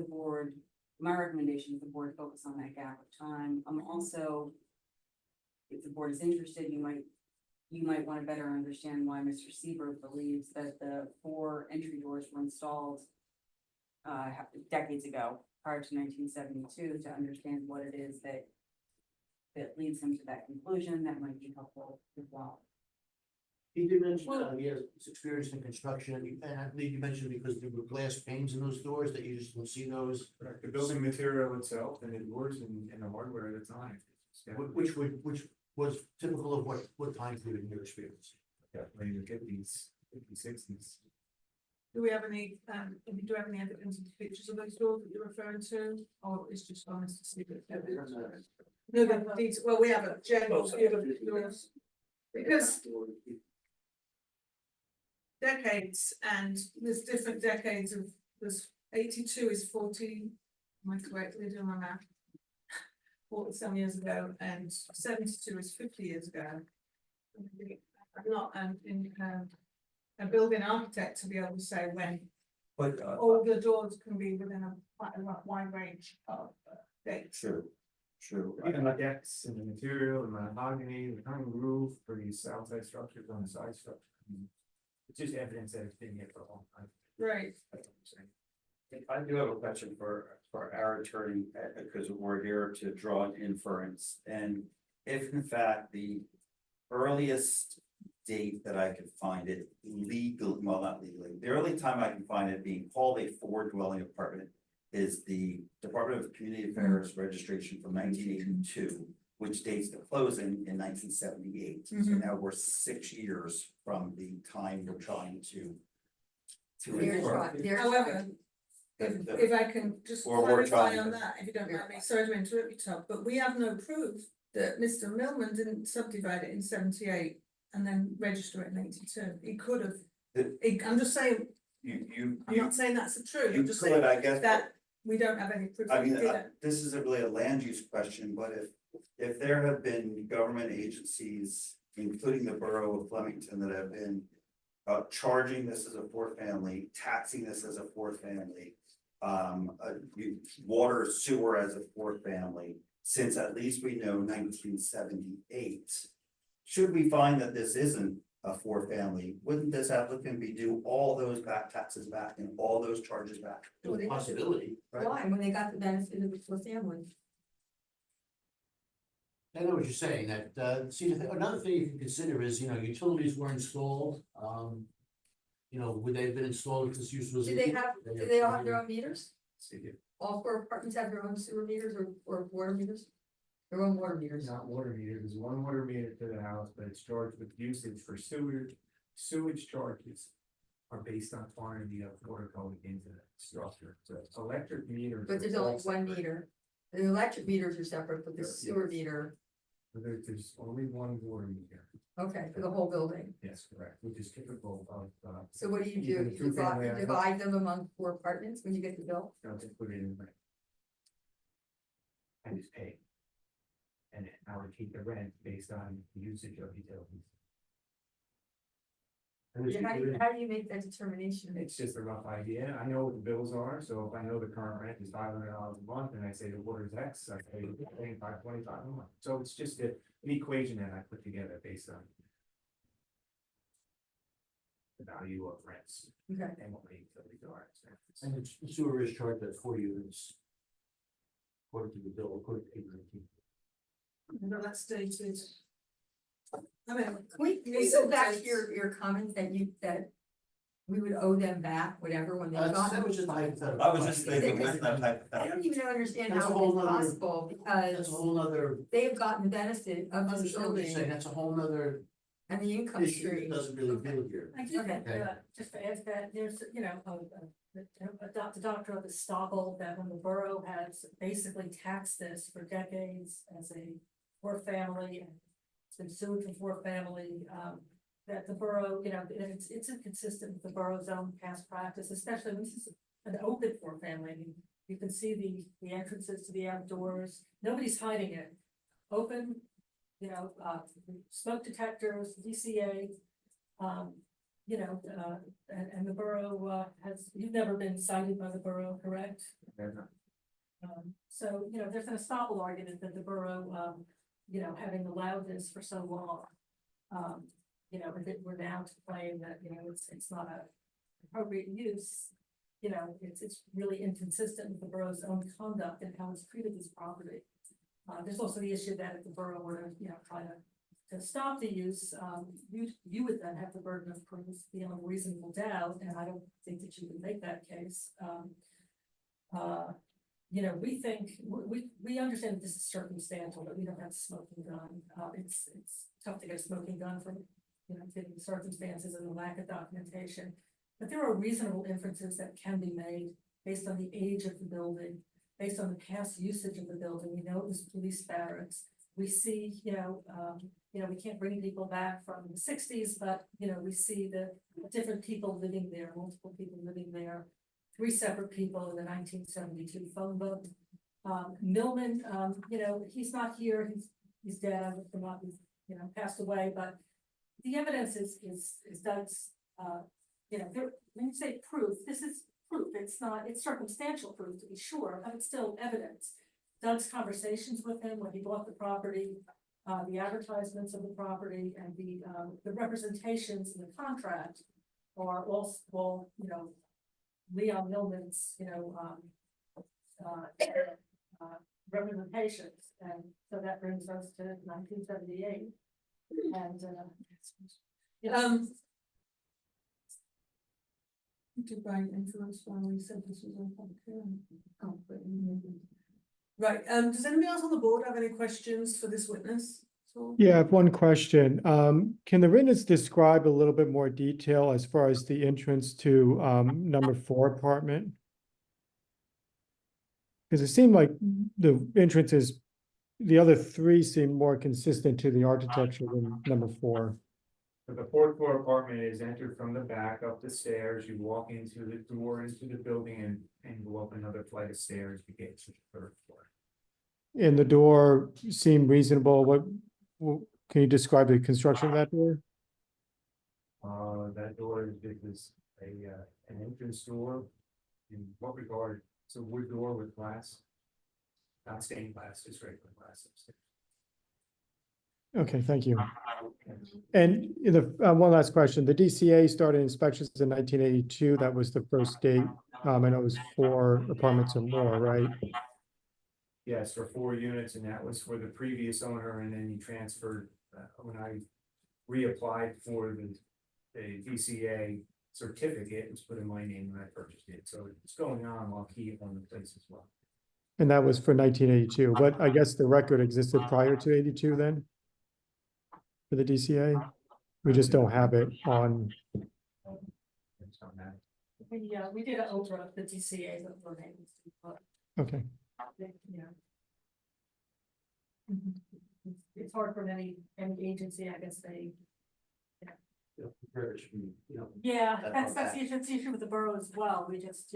my recommendation is the board focus on that gap of time. I'm also, if the board is interested, you might want to better understand why Mr. Seaberg believes that the 4 entry doors were installed decades ago, prior to 1972, to understand what it is that leads him to that conclusion. That might be helpful as well. He did mention, he has experience in construction, and I believe you mentioned because there were glass panes in those doors that you just don't see those. The building material itself and the doors and the hardware at the time. Which was typical of what time period in your experience? Yeah, maybe the 50s, 60s. Do we have any, do you have any evidence of pictures of those doors that you're referring to, or is just honest to see that? No, the detail, well, we have a general view of the doors. Because decades, and there's different decades of, there's 82 is 40, am I correctly doing my math? 40 some years ago, and 72 is 50 years ago. I'm not a building architect to be able to say when But all the doors can be within quite a wide range of dates. True. Even the decks and the material, the mahogany, the kind of roof for these outside structures on the side structure. It's just evidence that it's been here for a long time. Right. That's what I'm saying. I do have a question for our attorney, because we're here to draw an inference, and if in fact the earliest date that I could find it legal, well, not legally, the early time I can find it being called a 4-dwelling apartment is the Department of Community Affairs registration from 1982, which dates the closing in 1978. So now we're 6 years from the time we're trying to. However, if I can just Or we're clarify trying on to- that, if you don't mind me, sorry to interrupt you, Todd, but we have no proof that Mr. Millman didn't subdivide it in 78 and then register it in 82. He could have. I'm just saying, I'm not saying that's the truth, You I'm just could, saying I guess, that we don't have any proof. I that he mean, did it. this isn't really a land use question, but if there have been government agencies, including the borough of Flemington, that have been charging this as a fourth family, taxing this as a fourth family, water sewer as a fourth family, since at least we know 1978. Should we find that this isn't a fourth family, wouldn't this applicant be due all those back taxes back and all those charges back? Well, they- Possibility, right? Why, when they got the benefit of the fourth family? I know what you're saying, that, see, another thing you can consider is, utilities were installed, would they have been installed if this use was? Do they all have their own meters? All four apartments have their own sewer meters or water meters? Their own water meters? Not water meter, there's one water meter to the house, but it's charged with usage for sewage charges are based on quantity of water going into the structure, so electric meters. But there's only one meter. The electric meters are separate, but the sewer meter, There's only one water meter, okay, for the whole building. yes, correct, which is typical of, So what do you Even do? two You divide, family, you I divide them among 4 apartments when you get the bill? just put it in rent. And just pay. And allocate the rent based on usage of utilities. How do you make that determination? It's just a rough idea. I know what the bills are, so if I know the current rent is $500 a month and I say the water's X, I pay $25 a month. So it's just an equation that I put together based on the value of rents Okay. and what the utilities are. And the sewer is charged at 4 units. According to the bill, according to 819. No, that's stated. I mean, Can we go back to your comment that we would owe them back whatever when they got. That was just a hypothetical. I was just thinking with that type I of. don't even understand That's a how whole it's nother- possible That's a because whole nother, they have gotten the benefit of I'm this just saying, building that's a whole nother and the income issue that stream. doesn't really deal here. I do think, Okay. just to add to that, there's, the doctrine of the Stockel, that when the borough has basically taxed this for decades as a fourth family, and it's been sued for fourth family, that the borough, it's inconsistent with the borough's own past practice, especially when this is an open fourth family. I mean, you can see the entrances to the outdoors, nobody's hiding it. Open, smoke detectors, DCA, and the borough you've never been cited by the borough, correct? So, there's an estoppel argument that the borough, having allowed this for so long, that we're now to claim that, it's not a appropriate use. It's really inconsistent with the borough's own conduct and how it's treated this property. There's also the issue that if the borough were to, try to stop the use, you would then have the burden of proof beyond reasonable doubt, and I don't think that you can make that case. We think, we understand that this is circumstantial, that we don't have a smoking gun. It's tough to get a smoking gun from, given the circumstances and the lack of documentation. But there are reasonable inferences that can be made based on the age of the building, based on the past usage of the building. We know it was police barracks. We see, we can't bring people back from the 60s, but, we see the different people living there, multiple people living there. 3 separate people in the 1972 phone book. Millman, he's not here, he's dead, I looked him up, he's, passed away, but the evidence is Doug's, when you say proof, this is proof, it's circumstantial proof to be sure, but it's still evidence. Doug's conversations with him when he bought the property, the advertisements of the property, and the representations in the contract are all Leon Millman's, representations, and so that brings us to 1978. And, did Brian influence when we said this was on public hearing? Oh, but right, does anybody else on the board have any questions for this witness? Yeah, I have one question. Can the witness describe a little bit more detail as far as the entrance to number 4 apartment? Because it seemed like the entrances, the other 3 seem more consistent to the architecture than number 4. The fourth floor apartment is entered from the back up the stairs, you walk into the door into the building and go up another flight of stairs to get to the third floor. And the door seemed reasonable. Can you describe the construction of that door? That door is an entrance door. In what regard? It's a wood door with glass. Not stained glass, just regular glass upstairs. Okay, thank you. And one last question, the DCA started inspections in 1982, that was the first date. I know it was 4 apartments or more, right? Yes, for 4 units, and that was for the previous owner, and then he transferred, when I reapplied for the DCA certificate, it was put in my name when I purchased it, so it's going on while he owned the place as well. And that was for 1982, but I guess the record existed prior to 82 then? For the DCA? We just don't have it on, It's not that. We did an over of the DCA that were able to, but, okay. yeah. It's hard for any agency, I guess they, yeah, that's the issue with the borough as well, we just,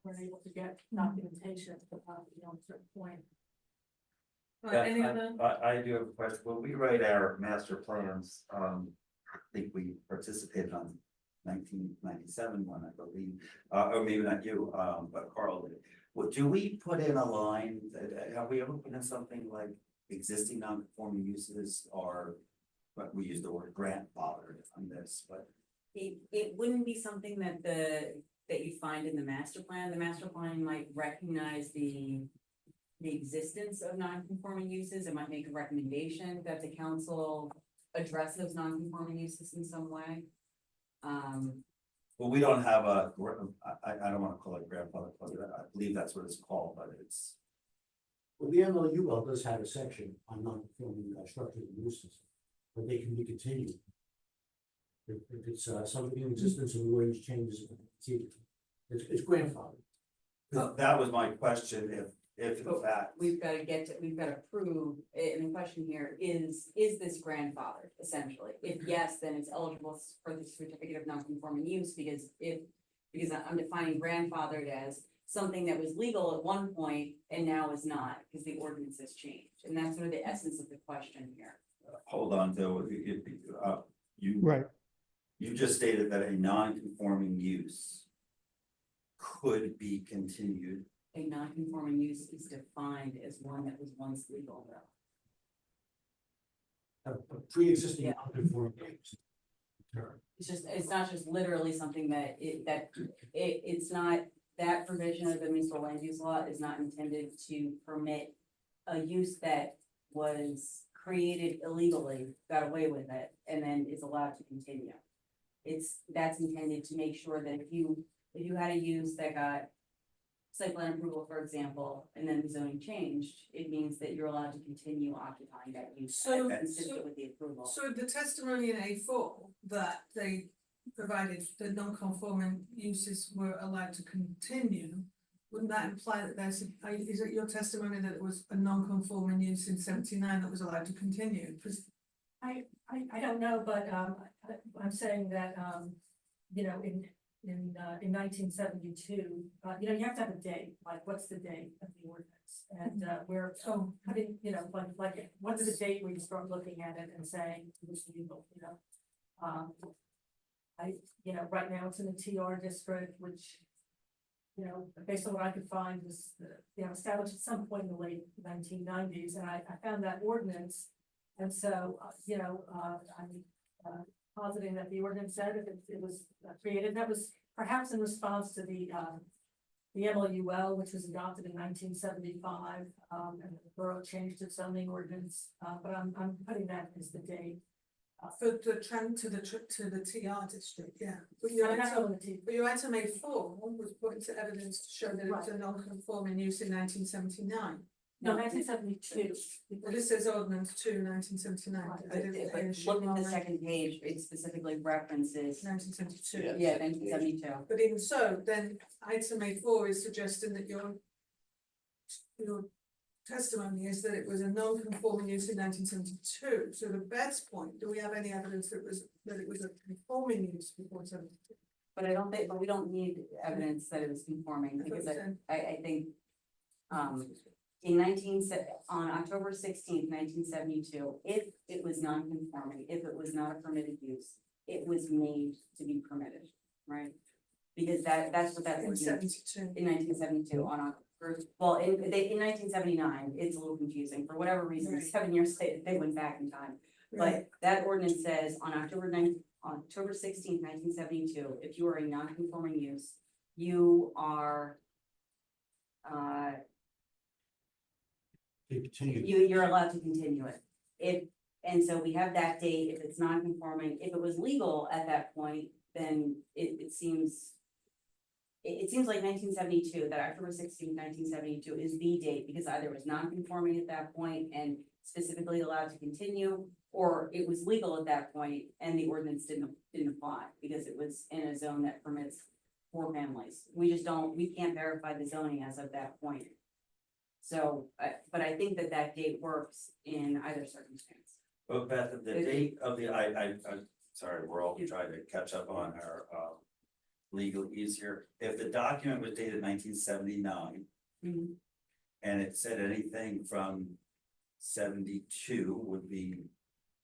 we're able to get documentation, beyond a certain point. Any other? I do have a question. When we write our master plans, I think we participated on 1997 one, I believe, or maybe not you, but Carl did. Well, do we put in a line, have we ever put in something like existing non-conforming uses, or, but we use the word grandfathered on this, but. It wouldn't be something that that you find in the master plan. The master plan might recognize the existence of non-conforming uses. It might make a recommendation that the council address those non-conforming uses in some way. Well, we don't have I don't wanna call it grandfather, I believe that's what it's called, but it's. Well, the MLUL does have a section on non-conforming structures and uses, but they can be continued. If it's something in existence and the ordinance changes, it's grandfathered. That was my question, if in fact. We've got to prove, and the question here is this grandfathered essentially? If yes, then it's eligible for the certificate of non-conforming use, because I'm defining grandfathered as something that was legal at one point and now is not, because the ordinance has changed, and that's sort of the essence of the question here. Hold on, though, Right. You just stated that a non-conforming use could be continued. A non-conforming use is defined as one that was once legal, though. A pre-existing non-conforming use. It's not just literally something it's not, that provision of the municipal land use law is not intended to permit a use that was created illegally, got away with it, and then is allowed to continue. That's intended to make sure that if you had a use that got site plan approval, for example, and then the zoning changed, it means that you're allowed to continue occupying that use consistent with the approval. So the testimony in A4 that they provided the non-conforming uses were allowed to continue, wouldn't that imply that is it your testimony that it was a non-conforming use in 79 that was allowed to continue? I don't know, but I'm saying that in 1972, you have to have a date, like what's the date of the ordinance? And we're putting, like what's the date where you start looking at it and saying it was legal, right now it's in the TR district, which, based on what I could find was, established at some point in the late 1990s, and I found that ordinance. And so, I'm positing that the ordinance said it was created, that was perhaps in response to the MLUL, which was adopted in 1975, and the borough changed its zoning ordinance, but I'm putting that as the date. For the trend to the TR district, yeah. But your item A4 was put into evidence to show that it was a non-conforming use in 1979. No, 1972. Well, this says ordinance 2, 1979. But look at the second page, it specifically references 1972. Yeah, 1972. But even so, then item A4 is suggesting that your testimony is that it was a non-conforming use in 1972. So the best point, do we have any evidence that it was a conforming use before 72? But we don't need evidence that it was conforming, because I think, on October 1972, if it was non-conforming, if it was not a permitted use, it was made to be permitted, right? Because that's what that In was 72. in 1972 on October, well, in 1979, it's a little confusing, for whatever reason, Right. 7 years, they went back in time. But that ordinance says on October 16th, 1972, if you are a non-conforming use, you are, you're allowed to continue it. And so we have that date, if it's non-conforming, if it was legal at that point, then it seems like 1972, that October 16th, 1972 is the date, because either it was non-conforming at that point and specifically allowed to continue, or it was legal at that point and the ordinance didn't apply because it was in a zone that permits 4 families. We can't verify the zoning as of that point. So, but I think that date works in either circumstance. But Beth, the date of the, I'm sorry, we're all trying to catch up on our, legalese here. If the document was dated 1979, Mhm. and it said anything from 72 would be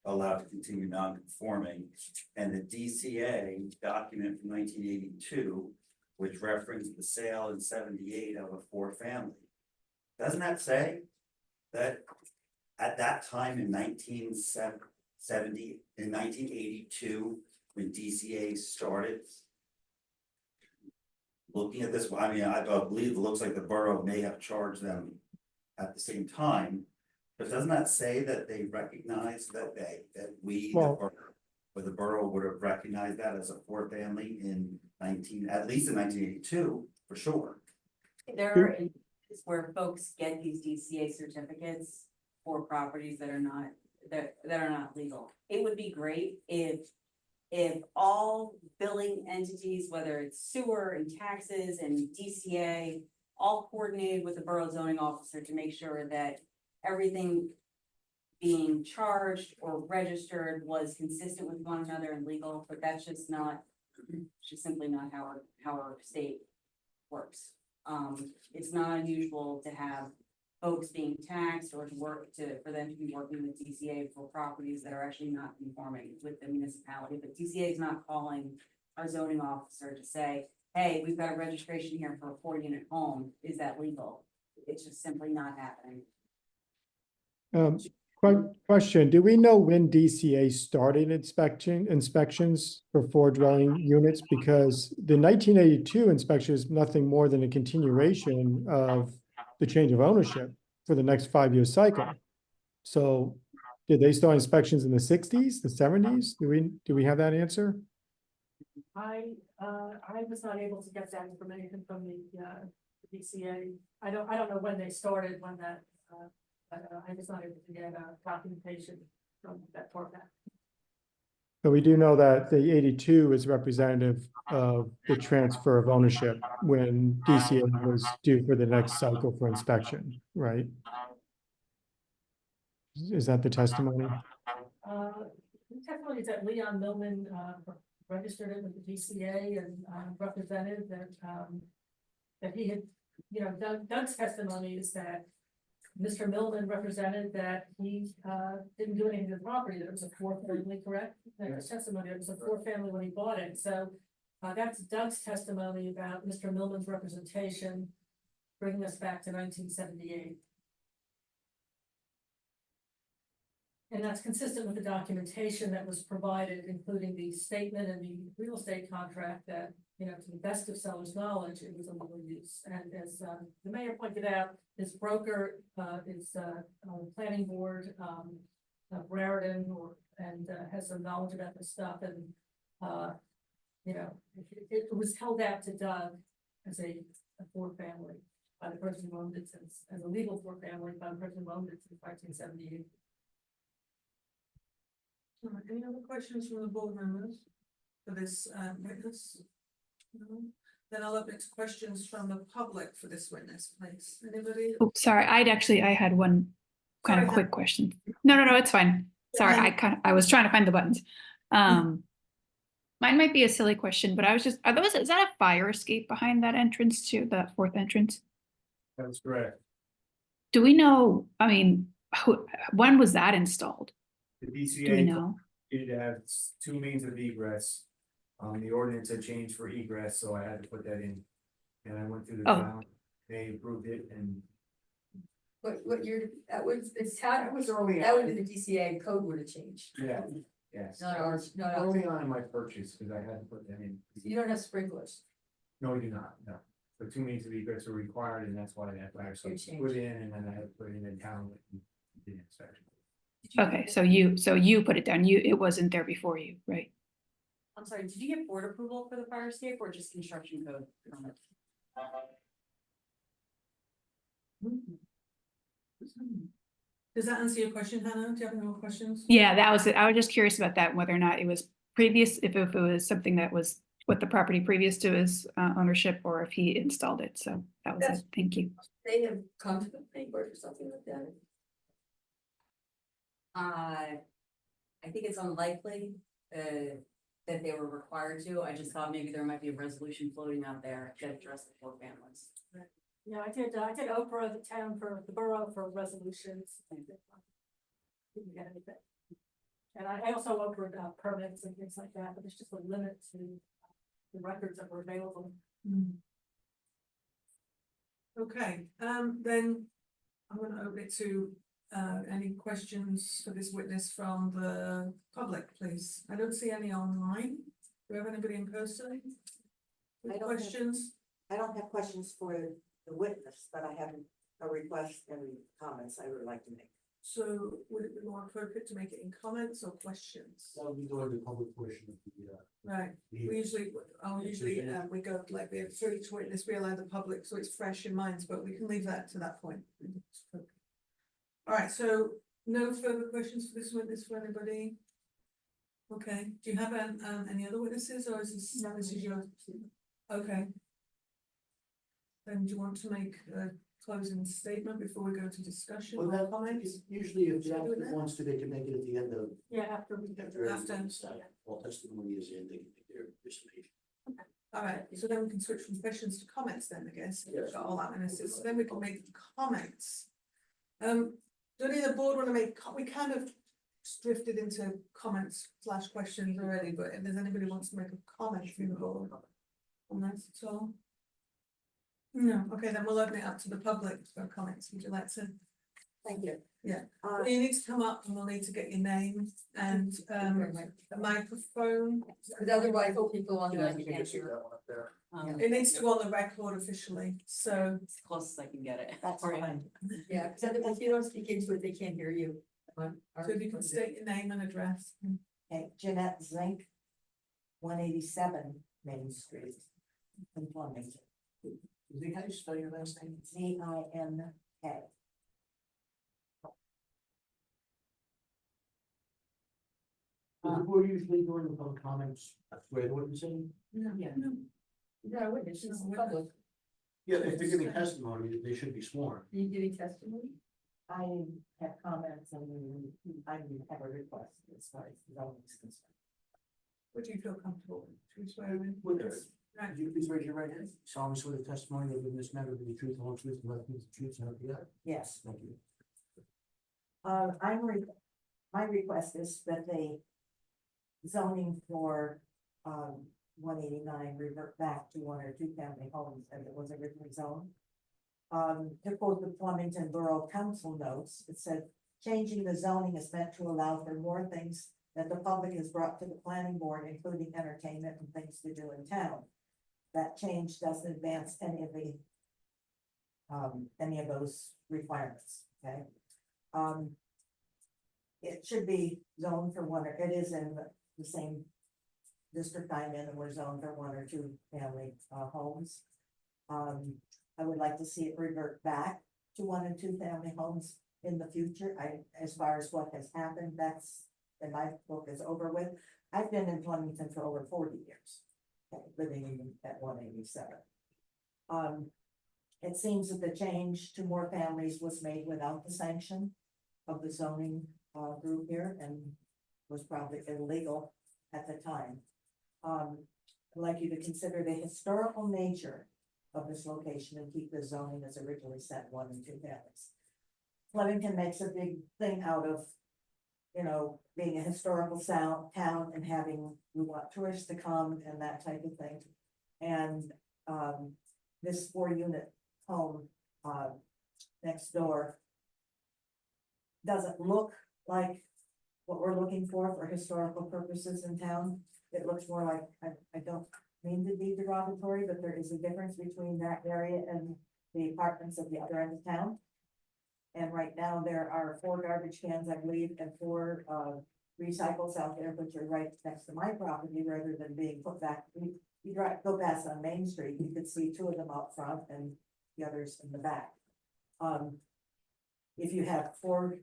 allowed to continue non-conforming, and the DCA document from 1982, which referenced the sale in 78 of a 4-family, doesn't that say that at that time in 1982, when DCA started looking at this, I mean, I believe it looks like the borough may have charged them at the same time, but doesn't that say that they recognize that the borough would have recognized that as a 4-family in at least in 1982, for sure. There are instances where folks get these DCA certificates for properties that are not legal. It would be great if all billing entities, whether it's sewer and taxes and DCA, all coordinated with the borough zoning officer to make sure that everything being charged or registered was consistent with one another and legal, but that's just simply not how our state works. It's not unusual to have folks being taxed or for them to be working with DCA for properties that are actually not conforming with the municipality, but DCA is not calling our zoning officer to say, hey, we've got a registration here for a 4-unit home, is that legal? It's just simply not happening. Question, do we know when DCA started inspections for 4 dwelling units? Because the 1982 inspection is nothing more than a continuation of the change of ownership for the next 5-year cycle. So did they start inspections in the 60s, the 70s? Do we have that answer? I was not able to get that information from the DCA. I don't know when they started, when that, I was not able to get documentation from that format. But we do know that the 82 is representative of the transfer of ownership when DCA was due for the next cycle for inspection, right? Is that the testimony? The testimony is that Leon Millman registered it with the DCA and represented that he had, Doug's testimony is that Mr. Millman represented that he didn't do anything to the property, that it was a 4-family, correct? That's testimony, it was a 4-family when he bought it, so that's Doug's testimony about Mr. Millman's representation, bringing us back to 1978. And that's consistent with the documentation that was provided, including the statement and the real estate contract that, to the best of seller's knowledge, it was a legal use. And as the mayor pointed out, his broker is on the planning board, Raritan, and has some knowledge about this stuff. And, it was held out to Doug as a 4-family by the person who owned it since, as a legal 4-family by the person who owned it since 1978. All right, any other questions from the board members for this witness? No? then I'll open it to questions from the public for this witness, please. Anybody? Oh, sorry, I had one kind of Sorry, quick question. No, it's fine. Sorry, I was trying to find the buttons. Mine might be a silly question, but is that a fire escape behind that entrance to that fourth entrance? That's correct. Do we know, I mean, when was that installed? The Do we DCA know? needed to have two means of egress. The ordinance had changed for egress, so I had to put that in. And I went through the Oh. town, they approved it and. What year, that was, it's town, That was early that would on. be the DCA code would have changed. Yeah, yes. Not That ours, was not ours. Early on in my purchase, because I had to put that in. You don't have sprinklers. No, you do not, no. The two means of egress are required, and that's why I had to actually Good change. put in, and then I had to put in the town and the inspection. Okay, so you put it down, it wasn't there before you, right? I'm sorry, did you get board approval for the fire escape or just construction code? Does that answer your question, Hannah? Do you have any more questions? Yeah, that was it. I was just curious about that, whether or not it was previous, if it was something that was with the property previous to his ownership, or if he installed it. So that was it. Thank you. They have come to the planning board or something like that. I think it's unlikely, that they were required to. I just thought maybe there might be a resolution floating out there that addressed the four families. Yeah, I did Oprah, the town for the borough for resolutions. Didn't get anything. And I also offered permits and things like that, but there's just a limit to the records that were available. Okay, then I'm gonna open it to any questions for this witness from the public, please. I don't see any online. Do we have anybody in person? I don't have- Questions? I don't have questions for the witness, but I have a request and comments I would like to make. So would it be more appropriate to make it in comments or questions? That would be during the public portion of the, Right, the we usually, we go like we have through each witness, we allow the public, so it's fresh in minds, but we can leave that to that point. All right, so no further questions for this witness for anybody? Okay, do you have any other witnesses, or is this, this is your? Okay. Then do you want to make a closing statement before we go to discussion well, or that, comments? usually if the Should we do applicant that? wants to, they can make it at the end of. Yeah, after we get through. All testimony is in, they can make their presentation. All right, so then we can switch from questions to comments then, I guess. Yes. We've got all that analysis, so then we can make comments. Do any of the board want to make, we kind of drifted into comments / questions already, but if there's anybody who wants to make a comment from the board on that at all? No, okay, then we'll open it up to the public for comments. Would you like to? Thank you. Yeah, well, you need to come up and we'll need to get your name and the microphone. Because otherwise, people on the. Can't see that one up there. It needs to go on the record officially, so. It's the closest I can get it. That's for you. fine. Yeah, because otherwise, if you don't speak into it, they can't hear you. So if you can state your name and address. Okay, Jeanette Zink, 187 Main Street in Flemington. How do you spell your last name? ZINK. The board usually during the public comments, where what you saying? No, Yeah. no. No, witness, it's public. Yeah, if they're giving testimony, they should be sworn. Are you giving testimony? I have comments and I have a request as far as zoning is concerned. Would you feel comfortable? Should we swear in? Would there? Right. Could you please raise your right hand? Solemnly swear the testimony that in this matter will be the truth, the whole truth, and nothing but the truth, so help you God. Yes. Thank you. My request is that the zoning for 189 revert back to 1 or 2 family homes as it was originally zoned. To quote the Flemington Borough Council notes, it said, changing the zoning is meant to allow for more things that the public has brought to the planning board, including entertainment and things to do in town. That change doesn't advance any of those requirements, okay? It should be zoned for one, or it is in the same district I'm in, and we're zoned for 1 or 2 family homes. I would like to see it revert back to 1 and 2 family homes in the future. As far as what has happened, that's, in my book, is over with. I've been in Flemington for over 40 years. living at 187. It seems that the change to more families was made without the sanction of the zoning group here and was probably illegal at the time. I'd like you to consider the historical nature of this location and keep the zoning as originally set 1 and 2 families. Flemington makes a big thing out of, you know, being a historical town and we want tourists to come and that type of thing. And this 4-unit home next door doesn't look like what we're looking for historical purposes in town. It looks more like, I don't mean to be derogatory, but there is a difference between that area and the apartments at the other end of town. And right now there are 4 garbage cans, I believe, and 4 recycles out there, which are right next to my property, rather than being put back. You go past on Main Street, you could see 2 of them out front and the others in the back. If you have 4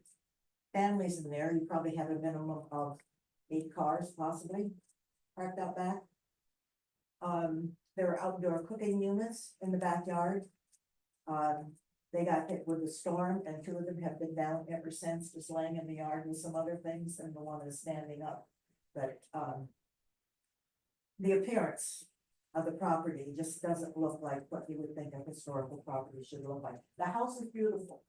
families in there, you probably have a minimum of 8 cars possibly parked out back. There are outdoor cooking units in the backyard. They got hit with a storm and 2 of them have been down ever since, just laying in the yard with some other things, and the one is standing up. But the appearance of the property just doesn't look like what you would think a historical property should look like. The house is beautiful,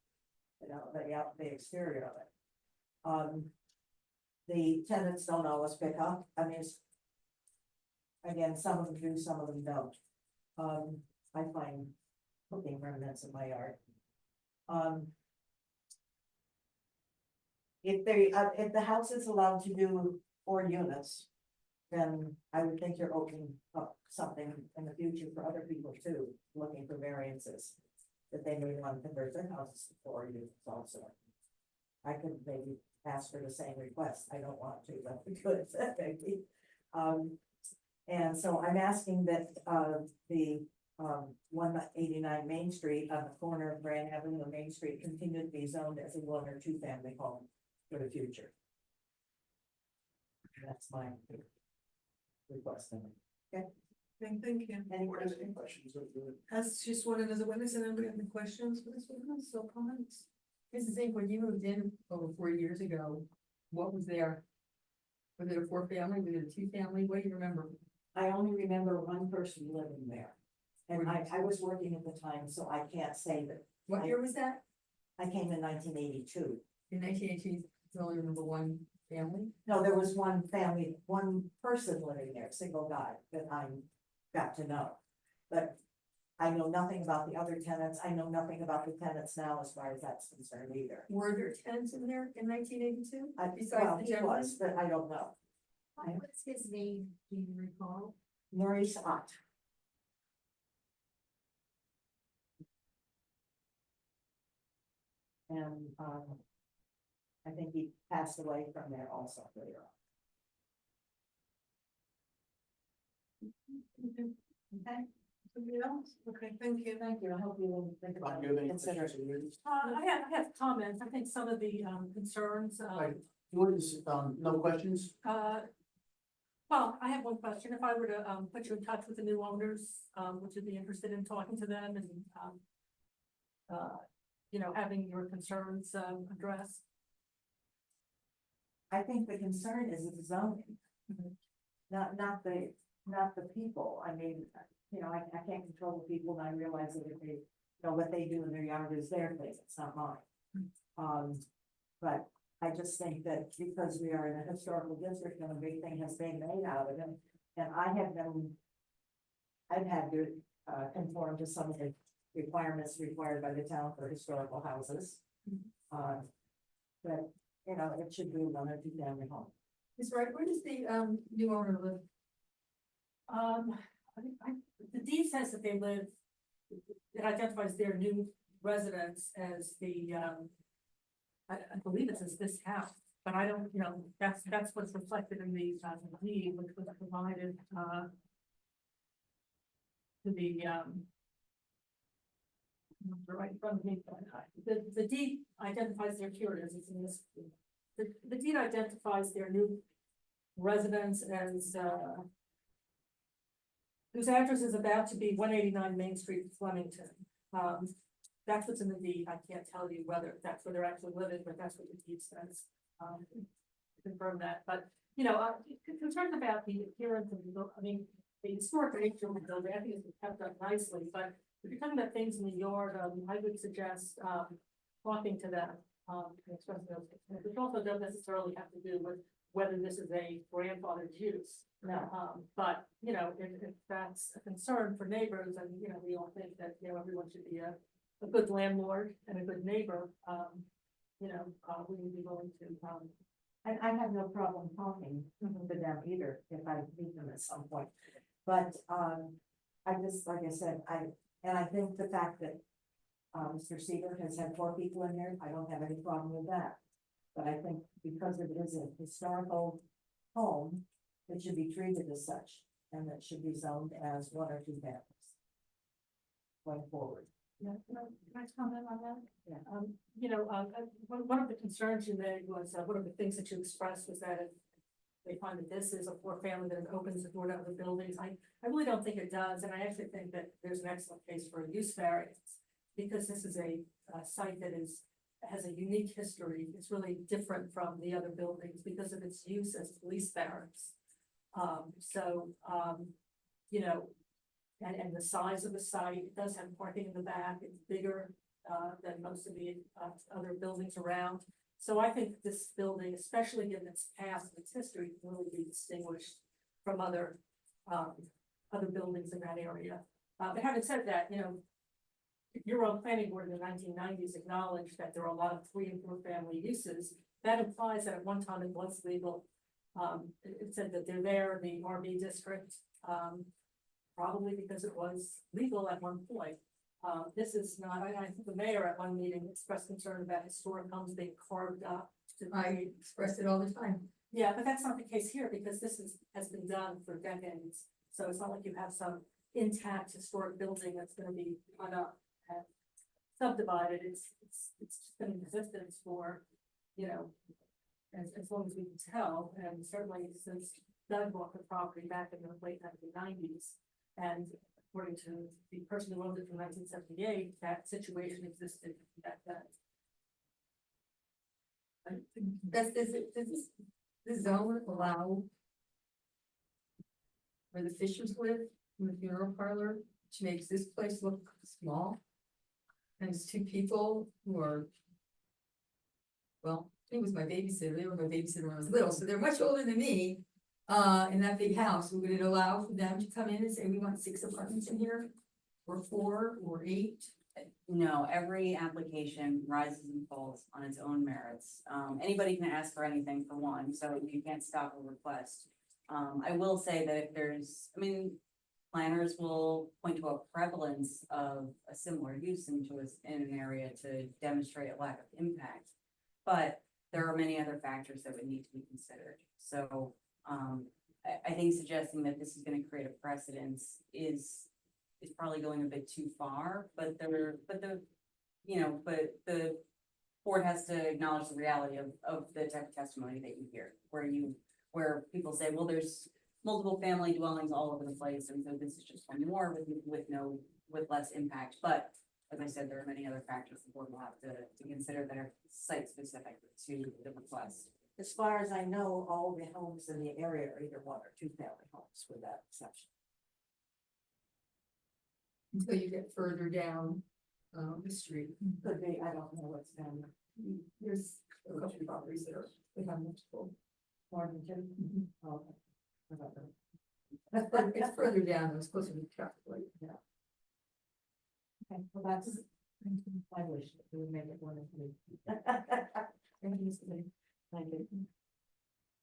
you know, the exterior of it. The tenants don't always pick up. I mean, again, some of them do, some of them don't. I find cooking remnants in my yard. If the house is allowed to do 4 units, then I would think you're opening up something in the future for other people too, looking for variances. That they may want to convert their houses to 4 units also. I could maybe ask for the same request. I don't want to, but we could, maybe. And so I'm asking that the 189 Main Street on the corner of Grand Avenue and Main Street continue to be zoned as a 1 or 2 family home for the future. That's my request. Okay. Thank you. Any questions? Has she sworn in as a witness, and anybody have any questions for this witness or comments? Mrs. Zink, when you moved in over 4 years ago, what was there? Was it a 4-family? Was it a 2-family? What do you remember? I only remember 1 person living there. And I was working at the time, so I can't say that. What year was that? I came in 1982. In 1982, you only remember 1 family? No, there was 1 family, 1 person living there, single guy that I got to know. But I know nothing about the other tenants. I know nothing about the tenants now as far as that's concerned either. Were there tenants in there in 1982? Well, Besides the he gentleman? was, but I don't know. What's his name, do you recall? Maurice Ott. And I think he passed away from there also later on. Okay. Somebody else? Okay, thank you. Thank you. I hope you will think about Do you have it, any consider. questions? I have comments. I think some of the concerns, Right. Yours, no questions? well, I have one question. If I were to put you in touch with the new owners, would you be interested in talking to them and you know, having your concerns addressed? I think the concern is the zoning. Not the people. I mean, you know, I can't control the people, and I realize that if they, you know, what they do in their yard is their thing, it's not mine. But I just think that because we are in a historical district and a big thing has been made out of it, and I've had to conform to some of the requirements required by the town for historical houses. But, you know, it should be 1 or 2 family home. Ms. Wright, where does the new owner live? The deed says that they live, it identifies their new residence as the, I believe it says this house, but I don't, you know, that's what's reflected in the deed, which was provided, to the, right in front of me, the deed identifies their, here it is, it's in this, the deed identifies their new residence as, whose address is about to be 189 Main Street, Flemington. That's what's in the deed. I can't tell you whether that's where they're actually living, but that's what the deed says. Confirm that, but, you know, concerned about the appearance of, I mean, the historic nature of the building, I think it's kept up nicely, but if you're talking about things in the yard, I would suggest, talking to them, and expressing those concerns, which also doesn't necessarily have to do with whether this is a grandfathered use. No. But, you know, if that's a concern for neighbors, and, you know, we all think that, you know, everyone should be a good landlord and a good neighbor, you know, we would be willing to, And I have no problem talking to them either, if I meet them at some point. But, I just, like I said, I think the fact that, Mr. Seaver has had 4 people in there, I don't have any problem with that. But I think because it is a historical home, it should be treated as such, and it should be zoned as 1 or 2 families going forward. yeah, can I comment on that? Yeah. You know, one of the concerns you made was, one of the things that you expressed was that if they find that this is a 4-family, that it opens the door to other buildings. I really don't think it does, and I actually think that there's an excellent case for a use variance, because this is a site that has a unique history. It's really different from the other buildings because of its use as police barracks. You know, and the size of the site, it does have parking in the back, it's bigger than most of the other buildings around. So I think this building, especially given its past and its history, can really be distinguished from other buildings in that area. But having said that, you know, your own planning board in the 1990s acknowledged that there are a lot of 3- and 4-family uses. That implies that at one time it was legal. It said that they're there in the RB district, probably because it was legal at one point. This is not, I think the mayor at one meeting expressed concern about historic homes being carved up. I express it all the time. Yeah, but that's not the case here, because this has been done for decades. So it's not like you have some intact historic building that's gonna be cut up and subdivided. It's just been in existence for, you know, as long as we can tell, and certainly since Doug bought the property back in the late 1990s. And according to the person who owned it from 1978, that situation existed back then. Does this zone allow where the Fishers live, in the funeral parlor, which makes this place look small? And it's 2 people who are, well, he was my babysitter, they were my babysitter when I was little, so they're much older than me. In that big house, would it allow for them to come in and say, we want 6 apartments in here? Or 4 or 8? No, every application rises and falls on its own merits. Anybody can ask for anything for one, so you can't stop a request. I will say that if there's, I mean, planners will point to a prevalence of a similar use in an area to demonstrate a lack of impact. But there are many other factors that would need to be considered. So I think suggesting that this is going to create a precedence is probably going a bit too far, but the board has to acknowledge the reality of the type of testimony that you hear, where people say, well, there's multiple family dwellings all over the place, and so this is just one more with less impact. But as I said, there are many other factors the board will have to consider that are site specific to the request. As far as I know, all the homes in the area are either 1 or 2 family homes with that exception. Until you get further down, the street. Could be, I don't know what's down there. There's a couple of properties that they have multiple. More than 2? Mhm. Okay. I don't know. It's further down, it's closer to the traffic light. Yeah. Okay, well, that's, I wish that we would make it 1 or 3. Thank you.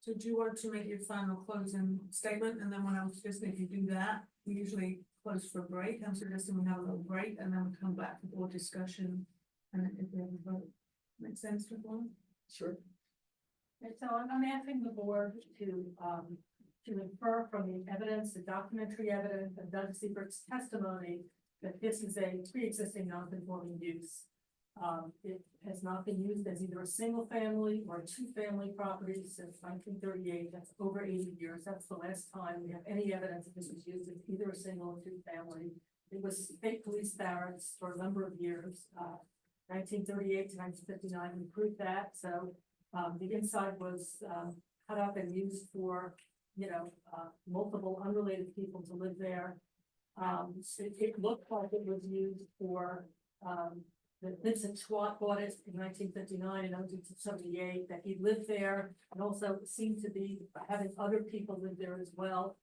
So do you want to make your final closing statement, and then when I was just, if you do that, we usually close for a break. I'm suggesting we have a little break, and then we come back for more discussion, and if we have a vote. Make sense to everyone? Sure. And so I'm asking the board to infer from the evidence, the documentary evidence, and Doug Siebert's testimony, that this is a pre-existing non-conforming use. It has not been used as either a single family or a two-family property since 1938. That's over 80 years. That's the last time we have any evidence that this was used as either a single or two-family. It was state police barracks for a number of years, 1938 to 1959. We proved that. So the inside was cut up and used for, multiple unrelated people to live there. It looked like it was used for, that Vincent Schwat bought it in 1959 and owned it to 78, that he lived there and also seemed to be having other people live there as well,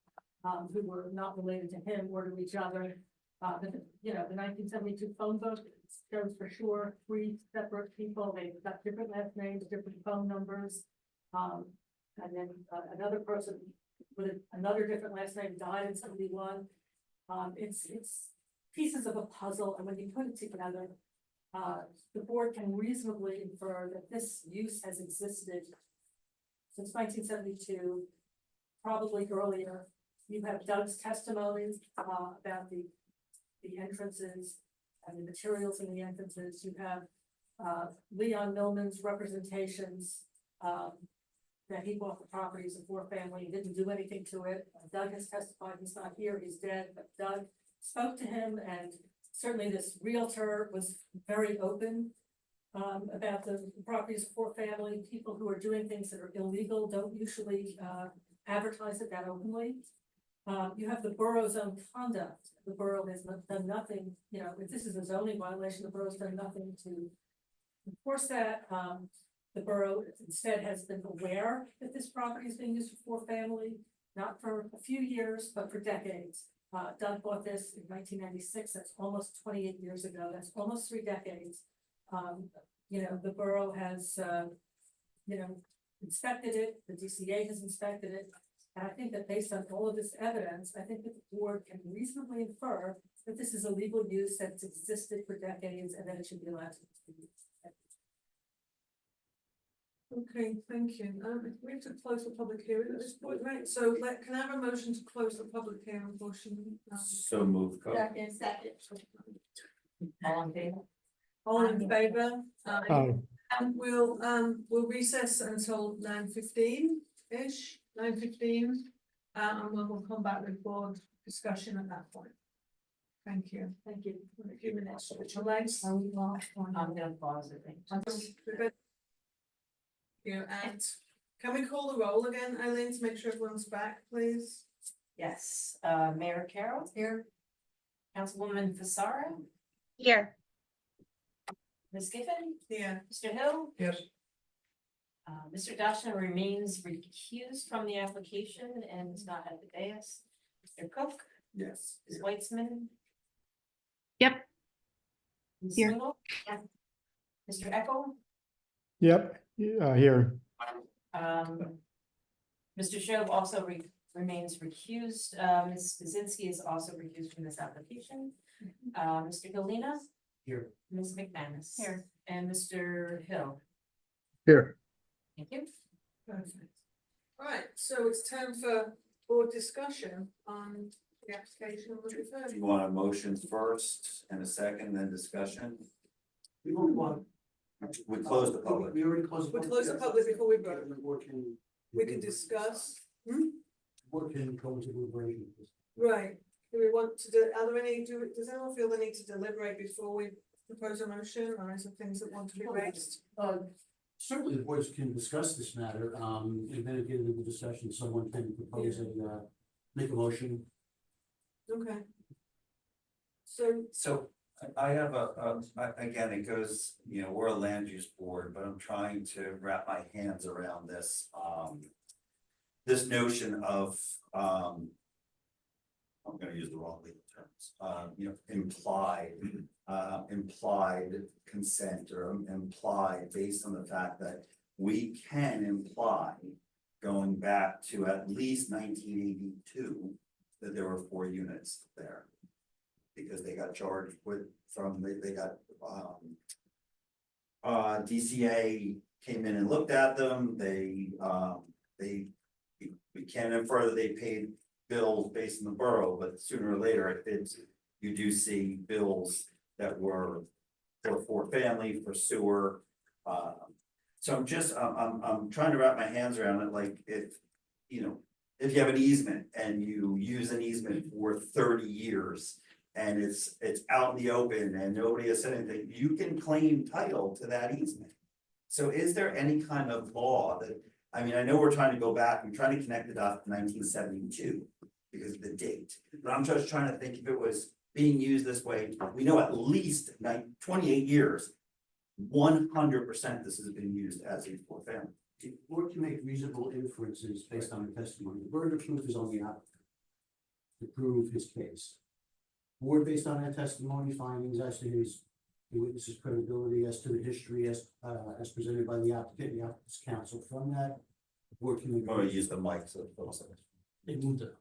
who were not related to him or to each other. The 1972 phone book shows for sure 3 separate people. They've got different last names, different phone numbers. And then another person with another different last name died in 71. It's pieces of a puzzle, and when you put it together, the board can reasonably infer that this use has existed since 1972, probably earlier. You have Doug's testimony about the entrances and the materials in the entrances. You have Leon Millman's representations that he bought the property as a 4-family and didn't do anything to it. Doug has testified he's not here, he's dead, but Doug spoke to him, and certainly this realtor was very open about the properties of 4-family. People who are doing things that are illegal don't usually advertise it that openly. You have the borough's own conduct. The borough has done nothing, if this is a zoning violation, the borough's done nothing to enforce that. The borough instead has been aware that this property is being used for 4-family, not for a few years, but for decades. Doug bought this in 1996. That's almost 28 years ago. That's almost 3 decades. The borough has, inspected it. The DCA has inspected it. And I think that based on all of this evidence, I think that the board can reasonably infer that this is a legal use that's existed for decades and that it should be allowed to continue. Okay, thank you. We have to close the public hearing at this point, right? So can I have a motion to close the public hearing portion? So move. Second. All in favor? All in favor? Aye. And we'll recess until 9:15-ish, 9:15. And we'll come back with board discussion at that point. Thank you. Thank you. A few minutes. Legs. I'm gonna pause, I think. And can we call the roll again, Eileen, to make sure everyone's back, please? Yes, Mayor Carroll? Here. Councilwoman Fasara? Here. Ms. Giffen? Here. Mr. Hill? Yes. Mr. Dashna remains recused from the application and is not at the dais. Mr. Cook? Yes. Ms. Weitzman? Yep. Ms. Here. Swingle? Mr. Eckel? Yep, here. Mr. Shob also remains recused. Ms. Kaczynski is also recused from this application. Mr. Galina? Here. Ms. McManus? Here. And Mr. Hill? Here. Thank you. Perfect. All right, so it's time for board discussion on the application of the Do referral. you want a motion first and a second, then discussion? We don't want. We close the public. We already closed. We close the public before we vote. The board can. We can discuss. Board can go into deliberation. Right, do we want to do, are there any, does anyone feel the need to deliberate before we propose a motion, or is there things that want to be raised? Certainly the boards can discuss this matter, and then at the end of the discussion, someone can propose a, make a motion. Okay. So I have again, it goes, we're a land use board, but I'm trying to wrap my hands around this, this notion of, I'm gonna use the wrong legal terms, implied consent or implied based on the fact that we can imply going back to at least 1982 that there were 4 units there. Because they got charged with they got DCA came in and looked at them. We can't infer that they paid bills based on the borough, but sooner or later you do see bills that were for family, for sewer. So I'm trying to wrap my hands around it, like if, you know, if you have an easement and you use an easement for 30 years. And it's out in the open and nobody has said anything, you can claim title to that easement. So is there any kind of law that, I mean, I know we're trying to go back, I'm trying to connect it up to 1972 because of the date. But I'm just trying to think if it was being used this way, we know at least 28 years, 100% this has been used as a four family. The board can make reasonable inferences based on the testimony. The burden of proof is on the applicant to prove his case. Board, based on that testimony, findings as to the witness's credibility, as to the history as presented by the applicant, the applicant's counsel. From that, the board can make. I'm gonna use the mic so folks. They moved it.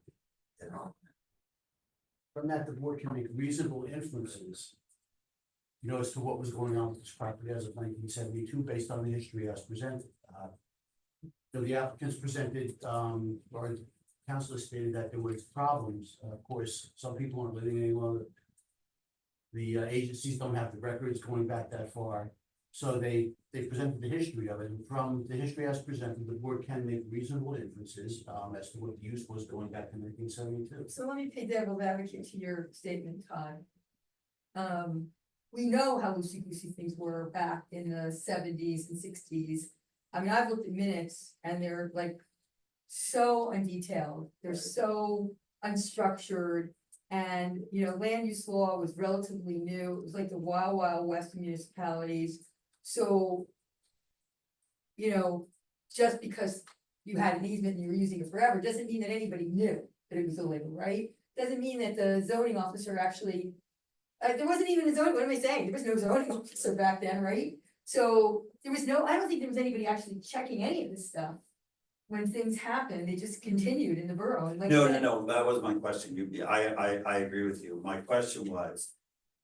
From that, the board can make reasonable inferences, you know, as to what was going on with this property as of 1972, based on the history as presented. So the applicants presented, or the council has stated that there was problems. Of course, some people aren't living any longer. The agencies don't have the records going back that far. So they presented the history of it. And from the history as presented, the board can make reasonable inferences as to what the use was going back to 1972. So let me play devil's advocate to your statement, Todd. We know how loosey-goosey things were back in the 70s and 60s. I mean, I've looked at minutes and they're like so undetailed, they're so unstructured. And, you know, land use law was relatively new. It was like the wild, wild west of municipalities. So, you know, just because you had an easement and you were using it forever, doesn't mean that anybody knew that it was illegal, right? Doesn't mean that the zoning officer actually, there wasn't even a zoning, what am I saying? There was no zoning officer back then, right? So there was no, I don't think there was anybody actually checking any of this stuff. When things happened, they just continued in the borough. And like I said- No, that was my question. I agree with you. My question was,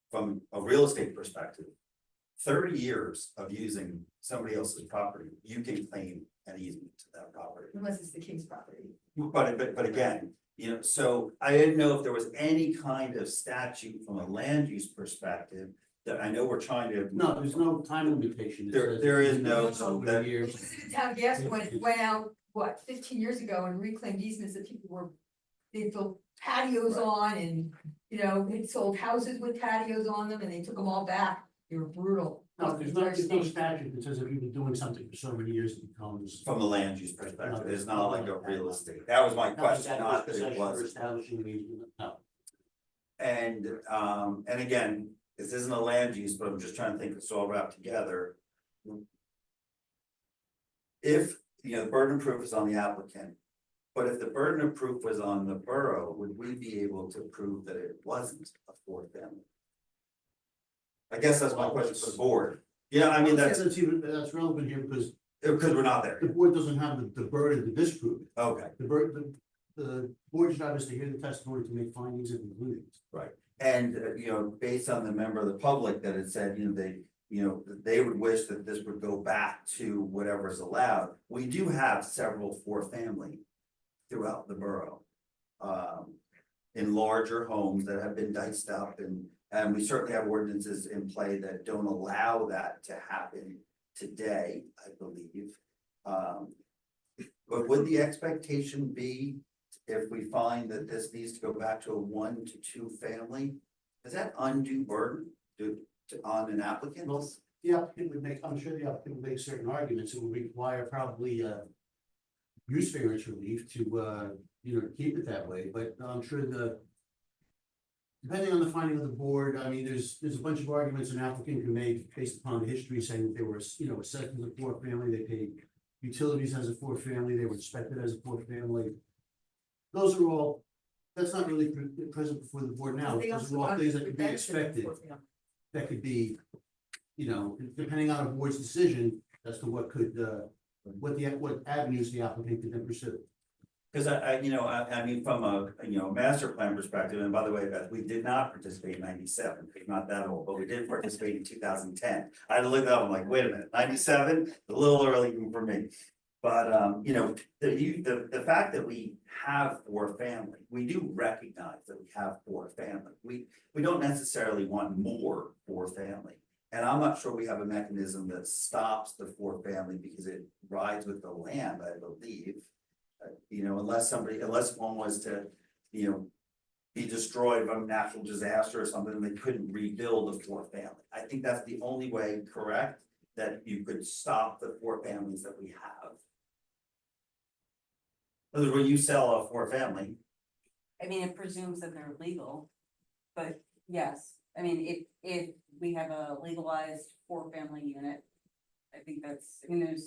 from a real estate perspective, 30 years of using somebody else's property, you can claim an easement to that property. Unless it's the king's property. But again, you know, so I didn't know if there was any kind of statute from a land use perspective that I know we're trying to. No, there's no time limitation. There is no. Over years. Town gas went out, what, 15 years ago and reclaimed easements that people were, they built patios on and, you know, they sold houses with patios on them and they took them all back. They were brutal. No, there's no statute that says if you've been doing something for so many years, it becomes. From the land use perspective, it's not like a real estate. That was my question, not that it was. Establishing an easement, no. And again, this isn't a land use, but I'm just trying to think it's all wrapped together. If, you know, the burden of proof is on the applicant, but if the burden of proof was on the borough, would we be able to prove that it wasn't a fourth family? I guess that's my question for the board. Yeah, I mean, that's relevant here because we're not there. The board doesn't have the burden to disprove it. Okay. The board's job is to hear the testimony to make findings and conclusions. Right. And, you know, based on the member of the public that had said, they would wish that this would go back to whatever is allowed. We do have several four family throughout the borough. In larger homes that have been diced up and we certainly have ordinances in play that don't allow that to happen today, I believe. But would the expectation be, if we find that this needs to go back to a 1 to 2 family, is that undue burden on an applicant? Well, the applicant would make, I'm sure the applicant would make certain arguments. It would require probably use variance relief to keep it that way, but I'm sure depending on the finding of the board, I mean, there's a bunch of arguments an applicant can make based upon the history, saying that they were, assessed as a four family, they paid utilities as a four family, they were inspected as a four family. Those are all, that's not really present before the board now. Those are all things that could be expected. That could be, depending on a board's decision as to what what avenues the applicant could then pursue. Because I mean, from a, master plan perspective, and by the way, Beth, we did not participate in 97, we're not that old, but we did participate in 2010. I had to look it up, I'm like, wait a minute, 97, a little early for me. But, the fact that we have four family, we do recognize that we have four family. We don't necessarily want more four family. And I'm not sure we have a mechanism that stops the four family because it rides with the land, I believe. You know, unless one was to, you know, be destroyed by a natural disaster or something, they couldn't rebuild the four family. I think that's the only way, correct, that you could stop the four families that we have. In other words, when you sell a four family, I mean, it presumes that they're legal, but yes, I mean, if we have a legalized four-family unit, I think that's, I mean,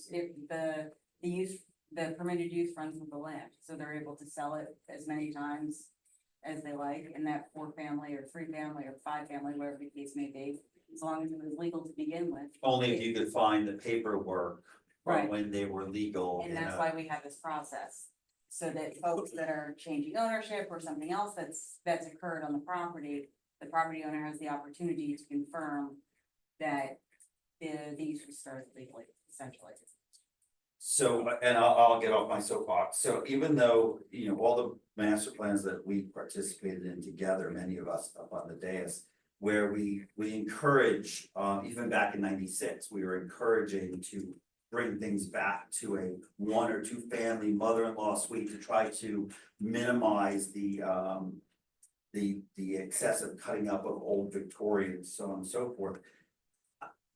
the permitted use runs with the land, so they're able to sell it as many times as they like, and that four-family or three-family or five-family, whatever the case may be, as long as it was legal to begin with. only if you could find the paperwork from Right. when they were legal. And in that's a- why we have this process, so that folks that are changing ownership or something else that's occurred on the property owner has the opportunity to confirm that the use was started legally, essentially. So, and I'll get off my soapbox. So even though, you know, all the master plans that we participated in together, many of us up on the dais, where we encourage, even back in '96, we were encouraging to bring things back to a one or two family mother-in-law suite to try to minimize the excessive cutting up of old Victorians, so on and so forth.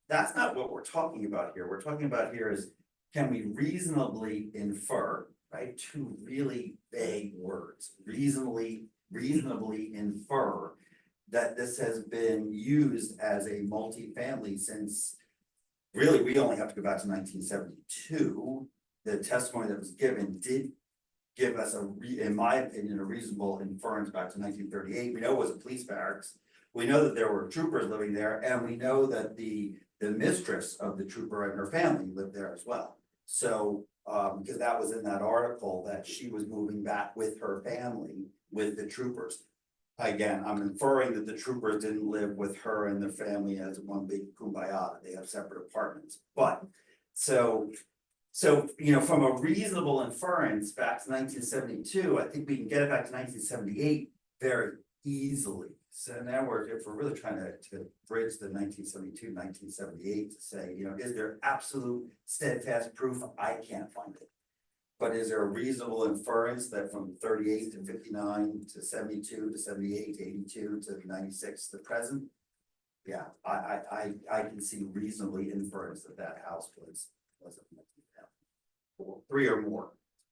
That's not what we're talking about here. We're talking about here is, can we reasonably infer, right? Two really vague words, reasonably infer that this has been used as a multifamily since, really, we only have to go back to 1972. The testimony that was given did give us in my opinion, a reasonable inference back to 1938. We know it was a police barracks. We know that there were troopers living there, and we know that the mistress of the trooper and her family lived there as well. So, because that was in that article that she was moving back with her family, with the troopers. Again, I'm inferring that the troopers didn't live with her and their family as one big kumbaya. They have separate apartments, but so, you know, from a reasonable inference back to 1972, I think we can get it back to 1978 very easily. So now if we're really trying to bridge the 1972, 1978 to say, you know, is there absolute steadfast proof? I can't find it. But is there a reasonable inference that from 38 to 59 to 72 to 78 to 82 to 96 to present? Yeah, I can see reasonably inference that house was a multi-family. Three or more.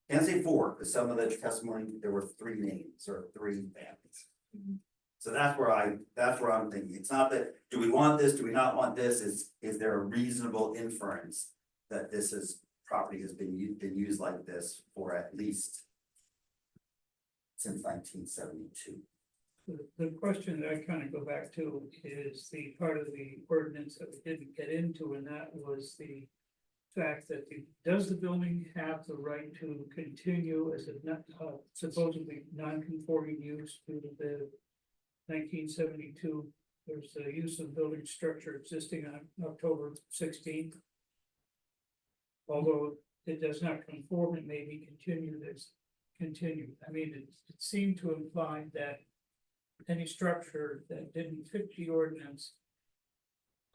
Can't say four, because some of the testimony, there were three names or three families. So that's where I'm thinking. It's not that, do we want this, do we not want this? Is there a reasonable inference that property has been used like this for at least since 1972? The question that I kind of go back to is the part of the ordinance that we didn't get into, and that was the fact that does the building have the right to continue as a supposedly non-conforming use due to the 1972? There's a use of building structure existing on October 16th. Although it does not conform, it may be continued. I mean, it seemed to imply that any structure that didn't fit the ordinance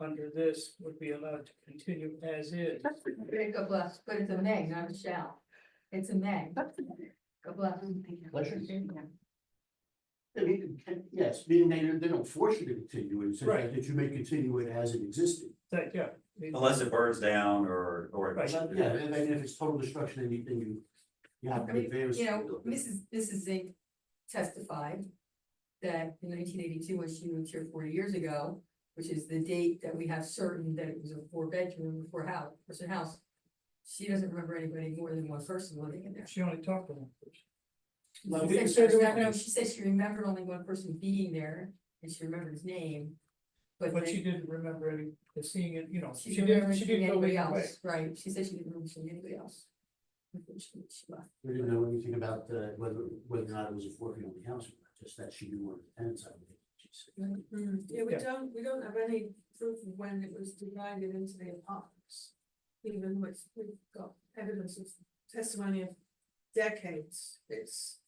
under this would be allowed to continue as is. God bless, but it's a may, not a shall. It's a may. God bless. Pleasure. I mean, yes, meaning they don't force you to continue it, so Right. that you may continue it as it existed. Yeah. Unless it burns down or. Yeah, and then if it's total destruction, then you have I to mean, advance. you know, Mrs. Zink testified that in 1982, when she moved here 40 years ago, which is the date that we have certain that it was a four-bedroom, person house, she doesn't remember anybody more than one person living in there. She only talked to one person. She said she remembered only one person being there, and she remembered his name. But she didn't remember seeing it, you know, She didn't remember seeing go anybody either way. else, right? She said she didn't remember seeing anybody else. She left. We didn't know anything about whether or not it was a four-family house, or not, just that she knew one of the tenants. I believe she said. Yeah, we don't have any proof of when it was divided into the apartments. Even with, we've got evidence of testimony of decades, it's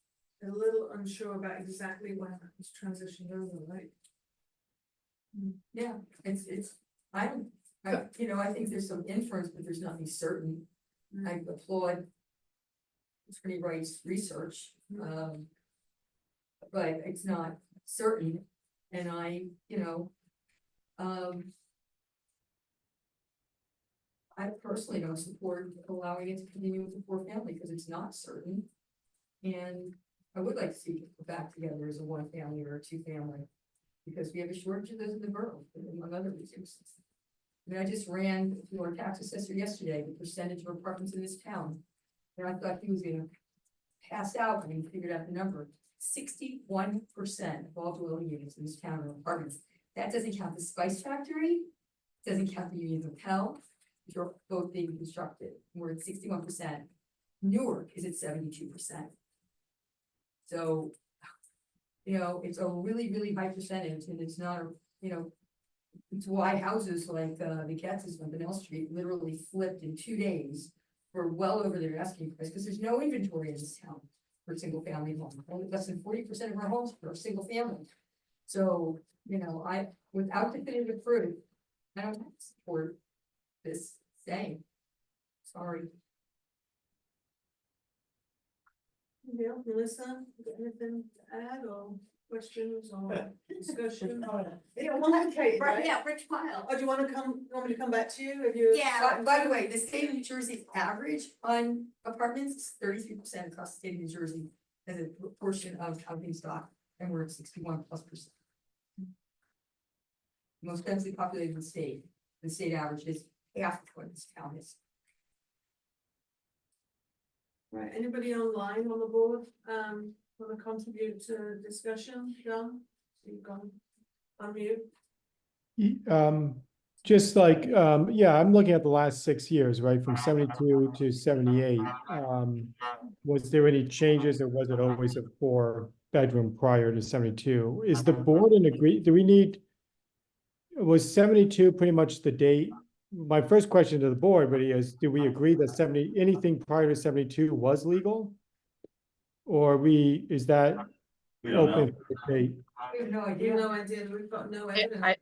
a little unsure about exactly when it was transitioned over, right? Yeah, it's, I think there's some inference, but there's nothing certain. I applaud Attorney Wright's research, but it's not certain, and I personally don't support allowing it to continue with the four family, because it's not certain. And I would like to see it go back together as a one family or a two family, because we have a shortage of those in the borough, among other reasons. I mean, I just ran through our tax assessor yesterday, the percentage of apartments in this town. And I thought he was gonna pass out when he figured out the number. 61% of all dwelling units in this town are apartments. That doesn't count the Spice Factory, doesn't count the Union Hotel, which are both being constructed. We're at 61%. Newark is at 72%. So, it's a really, really high percentage, and it's not, it's why houses like the Katz's on Benell Street literally flipped in 2 days for well over their asking price, because there's no inventory in this town for a single family home. Only less than 40% of our homes are single family. So, without definitive proof, I don't support this saying. Sorry. Yeah, Melissa, you got anything to add or questions or discussion? Yeah, well, okay, right? Yeah, Rich Pile. Oh, do you want me to come back to you? Have you? By the way, the state of New Jersey's average on apartments is 33% across the state of New Jersey as a proportion of housing stock, and we're at 61+%. Most densely populated the state average is half of what this town is. Right, anybody online on the board, want to contribute to discussion, John? You've gone on mute. Just like, yeah, I'm looking at the last 6 years, right, from 72 to 78. Was there any changes, or was it always a 4-bedroom prior to 72? Is the board in agree, was 72 pretty much the date? My first question to the board, but do we agree that anything prior to 72 was legal? Or is that We don't open know. for debate? We have no We idea. have no idea, we've got no evidence.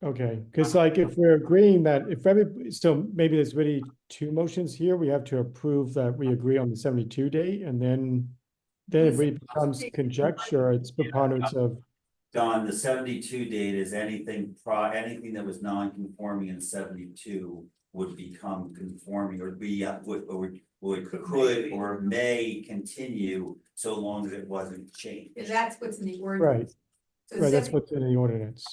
Okay, because like if we're agreeing that so maybe there's really 2 motions here, we have to approve that we agree on the 72 date, and then it really becomes conjecture, it's preponderance of. Don, the 72 date is anything that was non-conforming in 72 would become conforming, or could or may continue so long as it wasn't changed. And that's what's in the Right, ordinance. So right, that's 70 what's in the ordinance.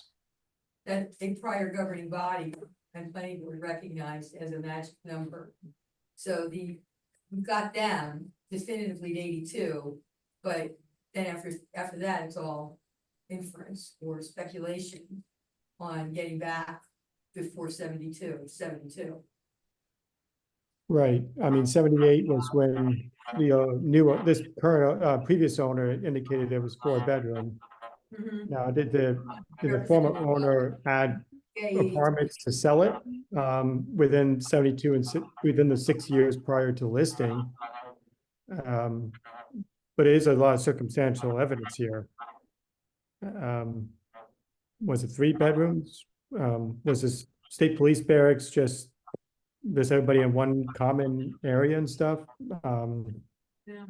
that a prior governing body and planning board recognized as a magic number. So we got them definitively to 82, but then after that, it's all inference or speculation on getting back before 72. Right, I mean, 78 was when the this current, previous owner indicated it was 4-bedroom. Mhm. Now, did the former owner add apartments to sell it within 72 and within the 6 years prior to listing? But it is a lot of circumstantial evidence here. Was it 3 bedrooms? Was this state police barracks just, there's everybody in one common area and stuff? Yeah.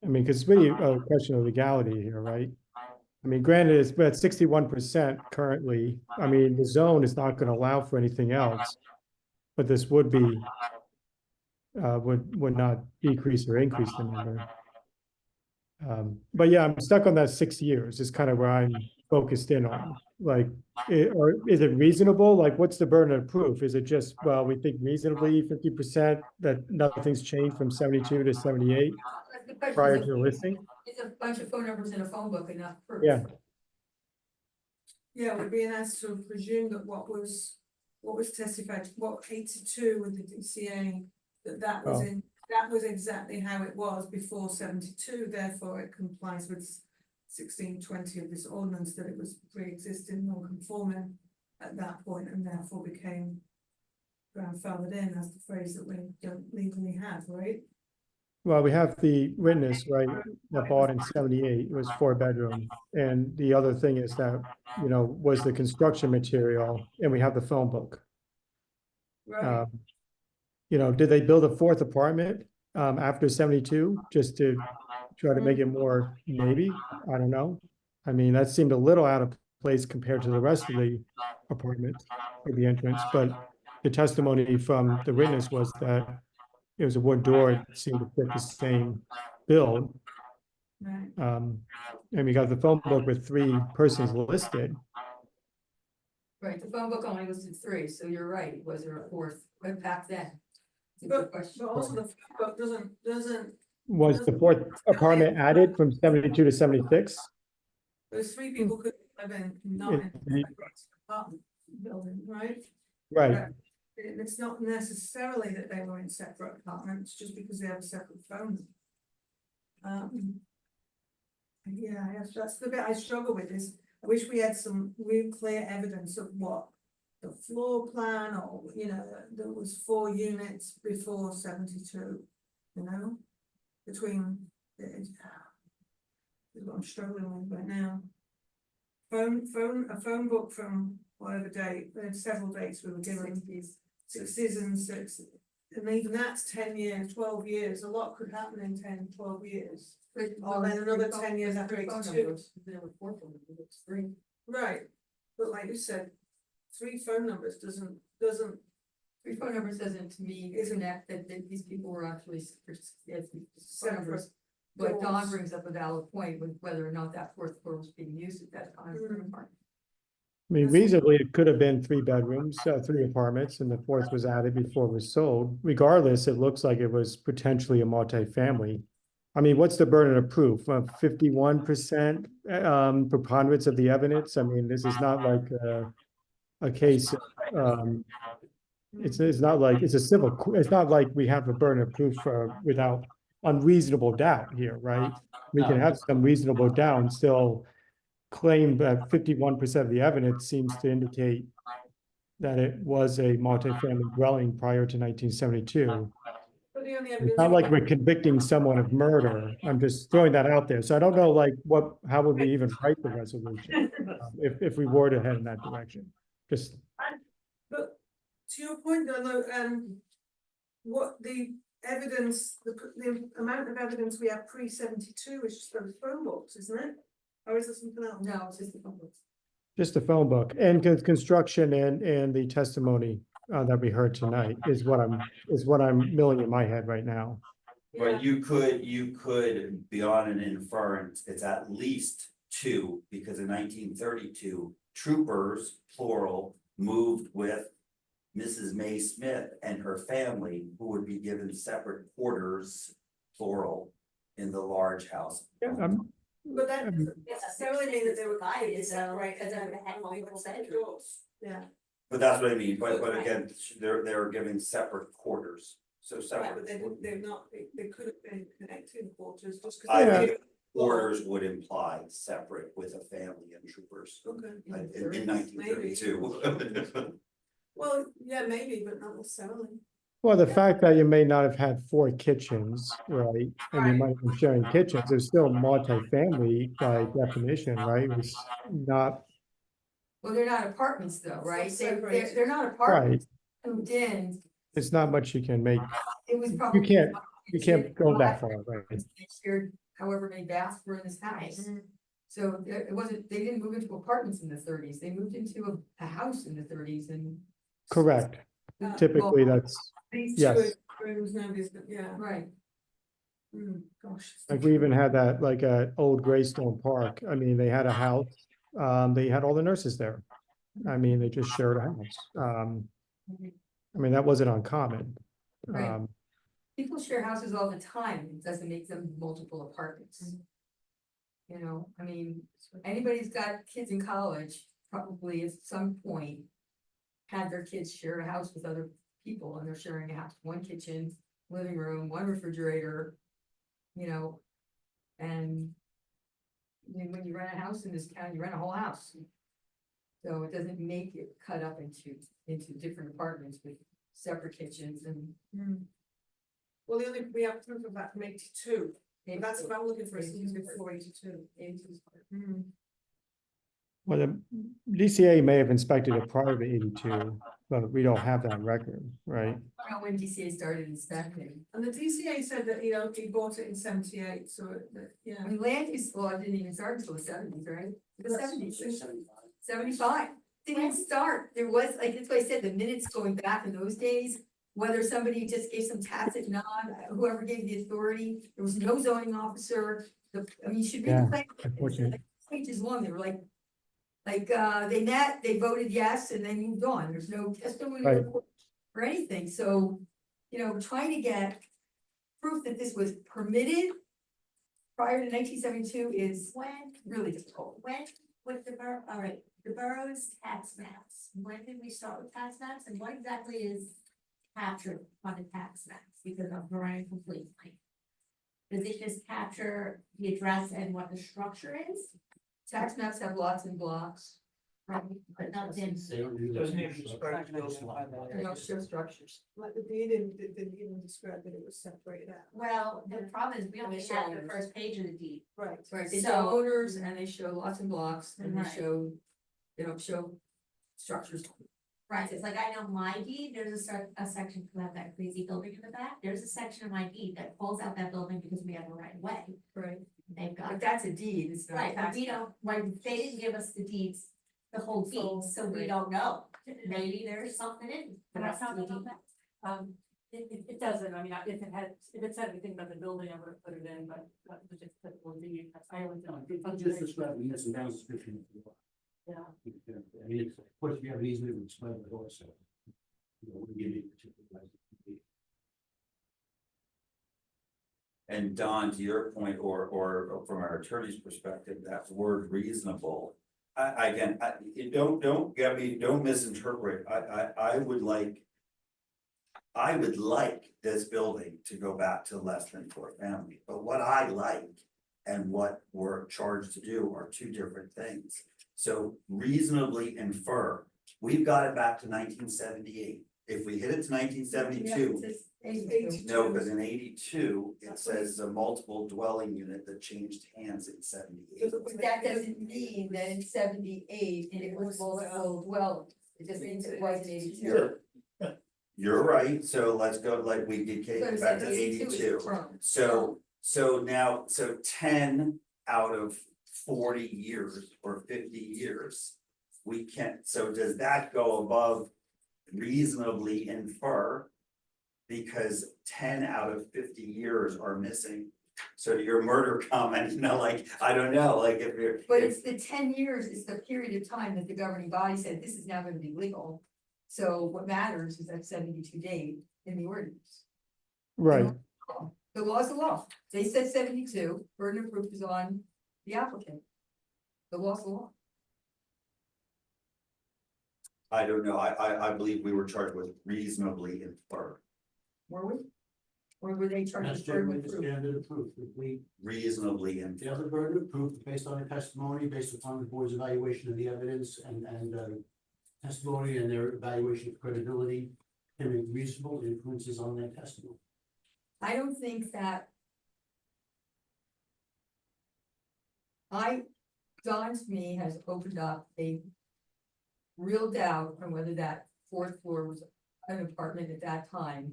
I mean, because it's really a question of legality here, right? I mean, granted, it's at 61% currently. I mean, the zone is not going to allow for anything else, but this would be would not decrease or increase the number. But yeah, I'm stuck on that 6 years is kind of where I'm focused in on. Like, or is it reasonable? Like, what's the burden of proof? Is it just, well, we think reasonably 50% that nothing's changed from 72 to 78 prior to the listing? It's a bunch of phone numbers in a phone book, enough proof. Yeah. Yeah, we're being asked to presume that what was testified, what 82 with the DCA, that was exactly how it was before 72, therefore it complies with 1620 of this ordinance, that it was pre-existing non-conforming at that point, and therefore became grandfathered in, as the phrase that we don't legally have, right? Well, we have the witness, right, that bought in 78, it was 4-bedroom. And the other thing is that, you know, was the construction material, and we have the phone book. Right, You know, did they build a fourth apartment after 72 just to try to make it more, maybe? I don't know. I mean, that seemed a little out of place compared to the rest of the apartment or the entrance, but the testimony from the witness was that it was a wood door, it seemed to fit the same build. right. And we got the phone book with 3 persons listed. Right, the phone book only listed 3, so you're right, was there a fourth, but back then? It's a But, good question. but also the phone book doesn't, Was the fourth apartment added from 72 to 76? those 3 people could live in not in a separate apartment building, right? Right. It's not necessarily that they were in separate apartments, just because they have a separate phone. Yeah, that's the bit I struggle with is, I wish we had some real clear evidence of what the floor plan or, you know, there was 4 units before 72, you know? Between, is what I'm struggling with right now. A phone book from whatever date, there are several dates we were given, 60s and 60s. And even that's 10 years, 12 years, a lot could happen in 10, 12 years. Or then another 10 years after 82. There were 4 phone numbers, 3. Right, but like you said, 3 phone numbers doesn't. 3 phone numbers doesn't to me connect that these people were actually phone numbers. But Don brings up a valid point with whether or not that fourth floor was being used at that time. I mean, reasonably, it could have been 3 bedrooms, 3 apartments, and the fourth was added before it was sold. Regardless, it looks like it was potentially a multifamily. I mean, what's the burden of proof? 51% preponderance of the evidence? I mean, this is not like a case, it's not like, it's a civil, it's not like we have a burden of proof without unreasonable doubt here, right? We can have some reasonable doubt and still claim that 51% of the evidence seems to indicate that it was a multifamily dwelling prior to 1972. But the only It's evidence. not like we're convicting someone of murder. I'm just throwing that out there. So I don't know, like, how would we even write the resolution if we were to head in that direction? Just. But to your point, though, what the evidence, the amount of evidence we have pre-72 is just those phone books, isn't it? Or is there something else? No, it's just the phone books. Just the phone book and construction and the testimony that we heard tonight is what I'm milling in my head right now. But you could, beyond an inference, it's at least 2, because in 1932, troopers, plural, moved with Mrs. May Smith and her family, who would be given separate quarters, plural, in the large house. Yeah, But that doesn't necessarily mean that they were divided, right? And then they had multiple bedrooms. Yeah. But that's what I mean, but again, they're giving separate quarters, so Right, separate. but they could have been connected quarters just I because. think quarters would imply separate with a family and troopers. Okay. In 1932. Well, yeah, maybe, but not necessarily. Well, the fact that you may not have had 4 kitchens, right? And you might have been sharing kitchens, it's still multifamily by definition, right? It's not. Well, they're not apartments though, right? Separate. They're not apartments. Moved in, It's not much you can make. it was probably. You can't go that far, right? They shared however many baths were in this house. So it wasn't, they didn't move into apartments in the 30s, they moved into a house in the 30s and. Correct. Typically, that's, These yes. 2 rooms, nobody's, yeah. Right. Gosh. Like we even had that, like at Old Greystone Park. I mean, they had a house. They had all the nurses there. I mean, they just shared a house. I mean, that wasn't uncommon. Right. People share houses all the time, it doesn't make them multiple apartments. You know, I mean, anybody's got kids in college, probably at some point. Had their kids share a house with other people and they're sharing a house, 1 kitchen, living room, 1 refrigerator. You know, and when you rent a house in this town, you rent a whole house. So it doesn't make it cut up into different apartments with separate kitchens and. Well, we have proof of that from 82. And that's if I'm looking for something before 82. Well, the DCA may have inspected it prior to 82, but we don't have that record, right? I don't know when DCA started inspecting. And the DCA said that, he bought it in 78, so, yeah. I mean, land use law didn't even start until the seventies, right? The That's- seventies, 75. Didn't even start. There was, like, that's why I said the minutes going back in those days, whether somebody just gave some tacit nod, whoever gave the authority, there was no zoning officer. You should read Yeah, the plan. unfortunately. Pages long, they were like, they met, they voted yes, and then moved on. There's no testimony Right. report or anything. So, trying to get proof that this was permitted prior to 1972 is really difficult. When, with the borough, all right, the borough's tax maps, when did we start with tax maps and what exactly is captured on the tax maps? Because I'm very completely. Does it just capture the address and what the structure is? Tax maps have lots and blocks. Right, but nothing. Doesn't even describe the building. They don't show structures. Like the deed didn't even describe that it was separated out. Well, the problem is we only have the first page of the deed. Right. Right, they So- show owners and they show lots and blocks and Right. they don't show structures. Right, it's like I know my deed, there's a section about that crazy building in the back, there's a section of my deed that pulls out that building because we have a right of way. Right. They've got. But that's a deed, it's not a Right, but tax we map. don't, when they didn't give us the deeds, the whole deed, so we right. don't know. Maybe there's something in. the Can I rest of the comment on deed. that? It doesn't, I mean, if it said anything about the building, I would have put it in, but it just put it will be, I always don't. Just describe the yes and no description if you want. Yeah. I mean, of course, if you have an easement, we explain it also. We give you particular. And Don, to your point, or from our attorney's perspective, that word reasonable. Again, don't get me, don't misinterpret, I would like. I would like this building to go back to less than 4 family, but what I like and what we're charged to do are two different things. So reasonably infer, we've got it back to 1978. If we hit it to 1972. No, because in 82, it says a multiple dwelling unit that changed hands in 78. But that doesn't mean that in 78, it was multiple dwellings. It just means it was in 82. You're right, so let's go, like we did, So it's back to 82 is 82. firm. So now, 10 out of 40 years or 50 years, we can't, so does that go above reasonably infer? Because 10 out of 50 years are missing. So to your murder comment, like, I don't know, like if you're. But it's the 10 years is the period of time that the governing body said this is now gonna be legal. So what matters is that 72 date in the ordinance. Right. The law's the law. They said 72, burden of proof is on the applicant. The law's the law. I don't know, I believe we were charged with reasonably infer. Were we? Or were they charged That's with burden generally of the proof? standard of proof. If we Reasonably have infer. the burden of proof based on the testimony, based upon the board's evaluation of the evidence and testimony and their evaluation of credibility, can make reasonable inferences on that testimony. I don't think that. Don to me has opened up a real doubt on whether that 4th floor was an apartment at that time.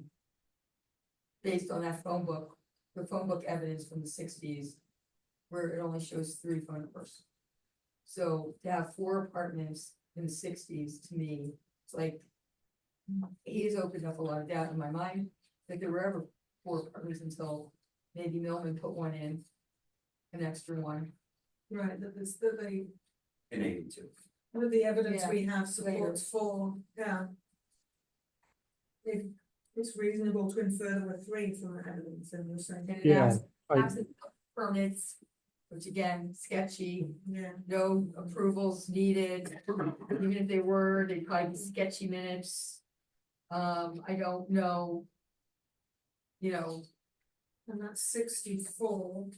Based on that phone book, the phone book evidence from the 60s, where it only shows 3 phone numbers. So to have 4 apartments in the 60s, to me, it's like. He has opened up a lot of doubt in my mind, that there were ever 4 apartments until maybe Millman put one in. An extra one. Right, that is In 82. one of the evidence Yeah, we have supports for, yeah. It's reasonable to infer there were 3 from the evidence, and you're saying. And it Yeah, has I- absent permits, which again, sketchy, Yeah. no approvals needed. Even if they were, they'd probably be sketchy minutes. I don't know. And that's 64.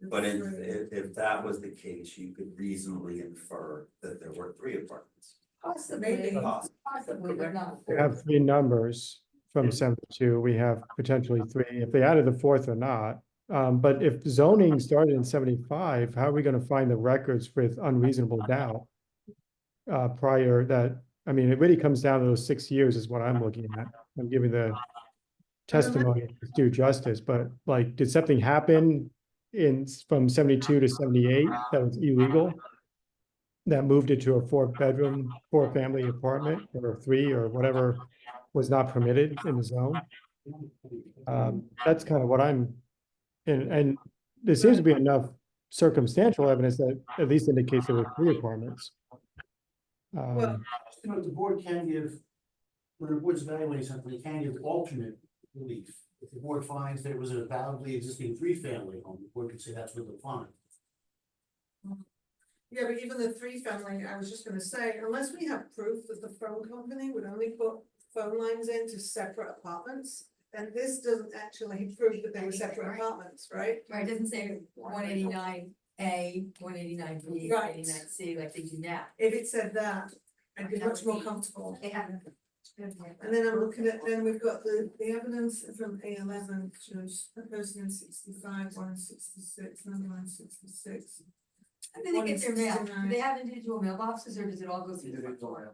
But if that was the case, you could reasonably infer that there were 3 apartments. Possibly, Possible. possibly, but not. They have 3 numbers. from 72, we have potentially 3, if they added the 4th or not. But if zoning started in 75, how are we gonna find the records with unreasonable doubt? Prior that, I mean, it really comes down to those 6 years is what I'm looking at. I'm giving the testimony to do justice, but like, did something happen from 72 to 78 that was illegal? That moved it to a 4-bedroom, 4-family apartment, or 3, or whatever was not permitted in the zone. That's kind of what and there seems to be enough circumstantial evidence that at least indicates there were 3 apartments. Well, You know, the board can give, when the board's evaluating something, it can give alternate relief. If the board finds there was a validly existing 3-family home, the board could say that's what they're fine. yeah, but even the 3-family, I was just gonna say, unless we have proof that the phone company would only put phone lines into separate apartments, then this doesn't actually prove that they were separate apartments, right? Right, it doesn't say 189A, 189B, Right. 189C like they do now. If it said that, I'd be much more comfortable. And then I'm looking at, then we've got the evidence from A11 shows a person in 65, one in 66, another one in 66. How do they get their mail? Do 169. they have individual mailboxes or does it all go through the front door?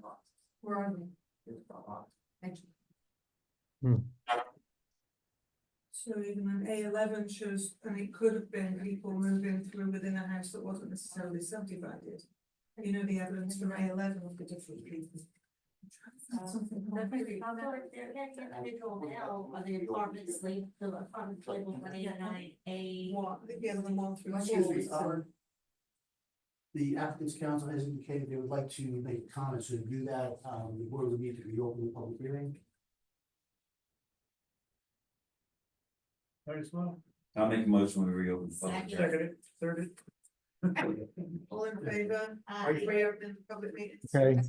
Where are they? Thank you. So even an A11 shows, and it could have been people moving through within a house that wasn't necessarily subdivided. And you know, the evidence from A11 of the different people. They're getting individual mail on the apartments, the apartment label 189A. Yeah, the one through. Excuse me, the applicant's counsel has indicated they would like to make comments, so to do that, the board would need to reopen the public hearing. Might as well. I'll make a motion when we reopen. the public Second. hearing. Second it, third it. All in favor? Aye. Reopen the public meetings. Okay,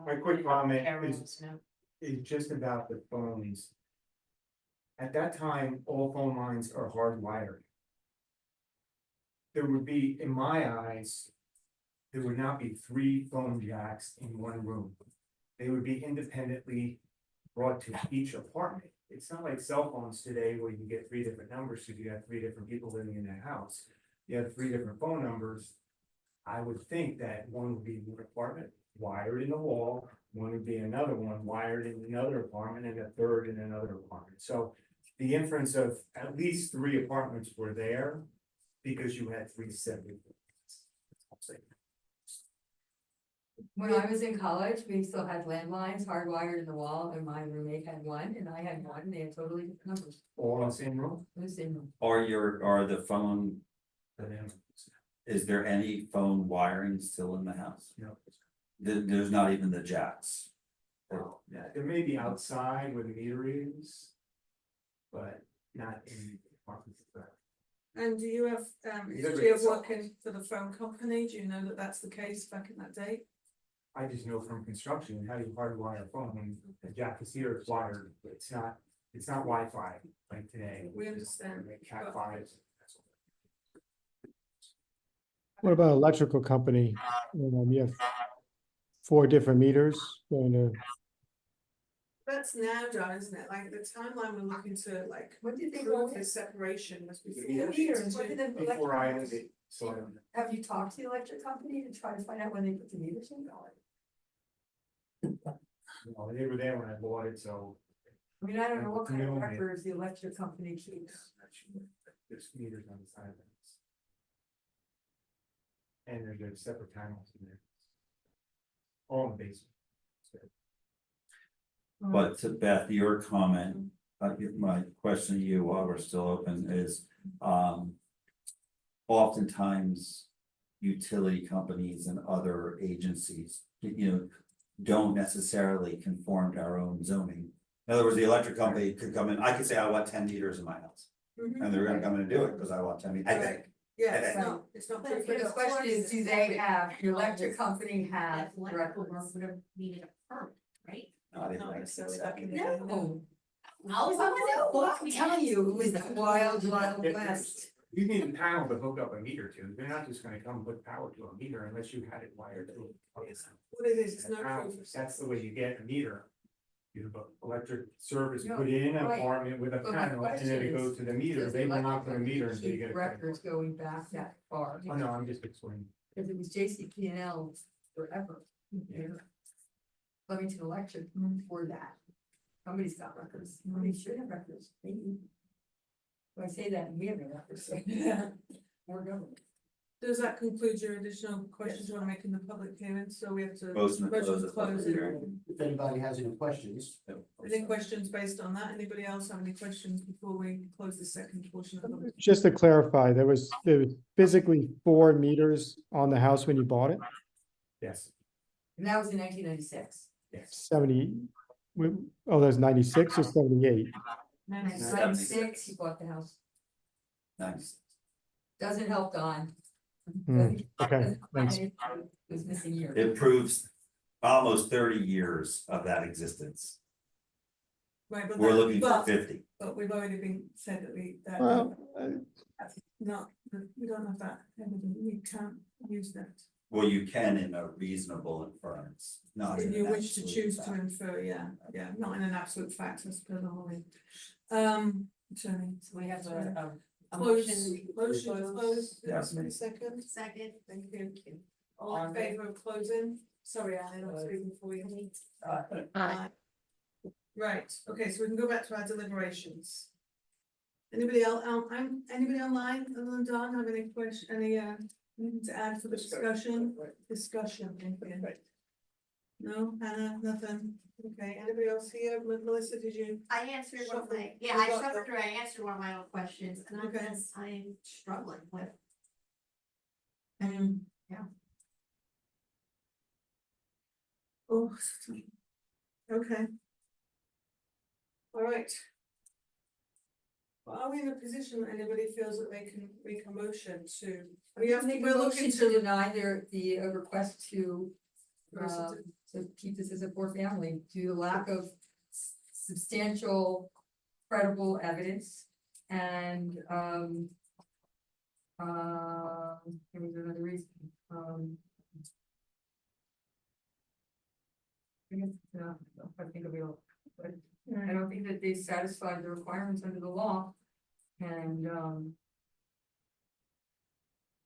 My quick comment Carol's is, no. is just about the phones. At that time, all phone lines are hardwired. There would be, in my eyes, there would not be 3 phone jacks in one room. They would be independently brought to each apartment. It's not like cell phones today where you get 3 different numbers because you have 3 different people living in that house. You have 3 different phone numbers. I would think that one would be one apartment wired in the wall, one would be another one wired in another apartment, and a third in another apartment. So the inference of at least 3 apartments were there because you had 3 separate. When I was in college, we still had landlines hardwired in the wall and my roommate had one and I had one. They had totally different numbers. All in the same room? It was in. Are the phone, is there any phone wiring still in the house? No. There's not even the jacks. Yeah, it may be outside where the meter is, but not in the apartment. And do you have, history of working for the phone company? Do you know that that's the case back in that day? I just know from construction, how you hardwire a phone, when the jack is here, it's wired, but it's not Wi-Fi like today. We understand. Like Cat 5. what about electrical company? You have 4 different meters going to, That's now done, isn't it? Like the timeline we're looking to like, What did they prove go this separation was before. Yeah. Meters, what did the Before I electric- ended, so I don't know. Have you talked to the electric company to try to find out when they put the meters in? No, they were there when I bought it, so. I mean, I don't know what kind of No, man. records the electric company keeps. There's meters on the side of the house. And there's separate panels in there. All in the basement. But to Beth, your comment, my question to you while we're still open is, oftentimes utility companies and other agencies, don't necessarily conform to our own zoning. In other words, the electric company could come in, I could say I want 10 meters in my house, and they're gonna come in and do it because I want 10 meters, I think. Yeah, I think. it's not. But the question is, do they have, the electric company have Electrical records? would have needed a permit, right? No, I didn't Not think necessarily so. back in the day. No. Oh, I'm telling you, it was the wild, wild west. You need a panel to hook up a meter to. They're not just gonna come put power to a meter unless you had it wired to it. What it is, it's no Panel, proof. that's the way you get a meter. electric service No, put in an right. apartment with a But my panel and then it question goes is, to the meter, does they the will not put a electric meter until you keep get a. records going back that far? Oh, no, I'm just explaining. Because it was JCP&L forever. Flemington Electric for that. Somebody's got records, somebody should have records, maybe. When I say that, we have no records, so. More government. Does that conclude your additional questions you want to make in the public hearing? So we have to. Motion to close the close public it. hearing. If anybody has any questions. Any questions based on that? Anybody else have any questions before we close the second portion of the? Just to clarify, there was physically 4 meters on the house when you bought it? Yes. And that was in 1996. 70, oh, that's 96 or 78? 96, he bought the house. Nice. Doesn't help Don. Okay, thanks. It was missing years. It proves almost 30 years of that existence. Right, but We're that- looking for but- 50. But we've already been said that that. Well, That's not, we don't have that evidence, we can't use that. Well, you can in a reasonable inference, not in If you an wish to absolute choose to fact. infer, yeah, not in an absolute fact, I suppose, only. Attorney. So we have Sorry. a Close, motion. motion to close, Yes. second, Second. thank you. All in favor of closing? Sorry, Alan, I'm speaking for you. Aye. Right, okay, so we can go back to our deliberations. Anybody else, anybody online other than Don have any question, anything to add for the discussion? Discussion, thank you. No, Hannah, nothing, okay, anybody else here? Melissa, did you? I answered one of Shuffle. my, You yeah, I got shuffled the- through, I answered one of my own questions, and I Okay. guess I'm struggling with. Yeah. Oh, okay. All right. Well, are we in a position that anybody feels that they can make a motion to? We have to, Make a we're motion looking to to. deny the request to keep this as a poor family due to lack of substantial credible evidence and there was another reason, I guess, I think of it all, but I don't think that they satisfied the requirements under the law and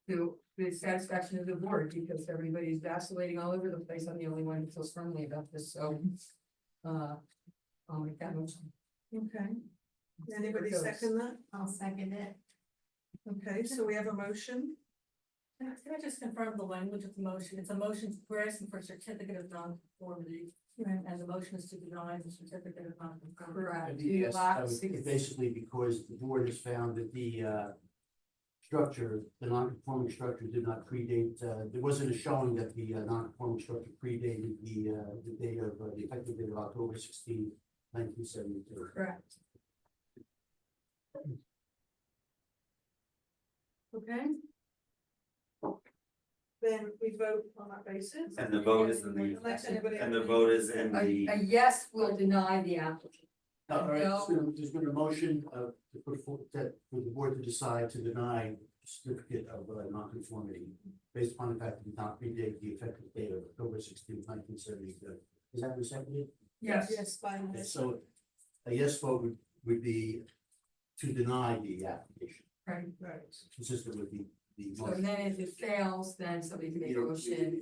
the satisfaction of the board, because everybody's vacillating all over the place. I'm the only one who feels firmly about this, so I'll make that motion. Okay. Anybody second that? I'll second it. Okay, so we have a motion. Can I just confirm the language of the motion? It's a motion, we're asking for a certificate of non-conformity. And the motion is to deny the certificate of non-conformity. Correct. Yes, I would think basically because the board has found that the structure, the non-conforming structure did not predate, there wasn't a showing that the non-conforming structure predated the date of, the effective date of October 16, 1972. Correct. Okay. Then we vote on that basis. And the vote is in Unless anybody and the has vote is in A the, yes will deny the application. All right, there's been a motion to put forth that for the board to decide to deny certificate of non-conformity based upon the fact that it did not predate the effective date of October 16, 1972. Is that seconded? Yes. Yes, fine. Okay, so a yes vote would be to deny the application, Right. consistent with the So motion. then if it fails, then somebody can make a motion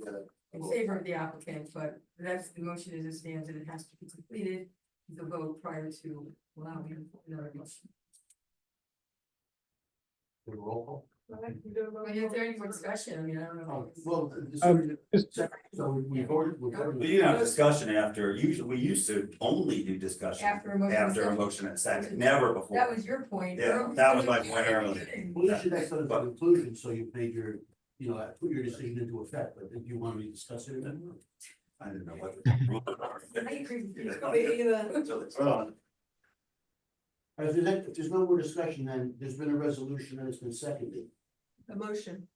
in favor of the applicant, but that's the motion as it stands and it has to be completed. The vote prior to allowing another motion. The roll call. Well, is there any more discussion? I mean, I don't know. Well, so we voted. we didn't have discussion after, usually, we used to only do discussion After a motion. after a motion and second, never before. That was your point. Yeah, that was my point earlier. Well, you should have done the conclusion, so you've made your, put your decision into effect, but if you want to discuss it, then. I didn't know what. I agree with you. If there's no more discussion, then there's been a resolution and it's been seconded. A motion.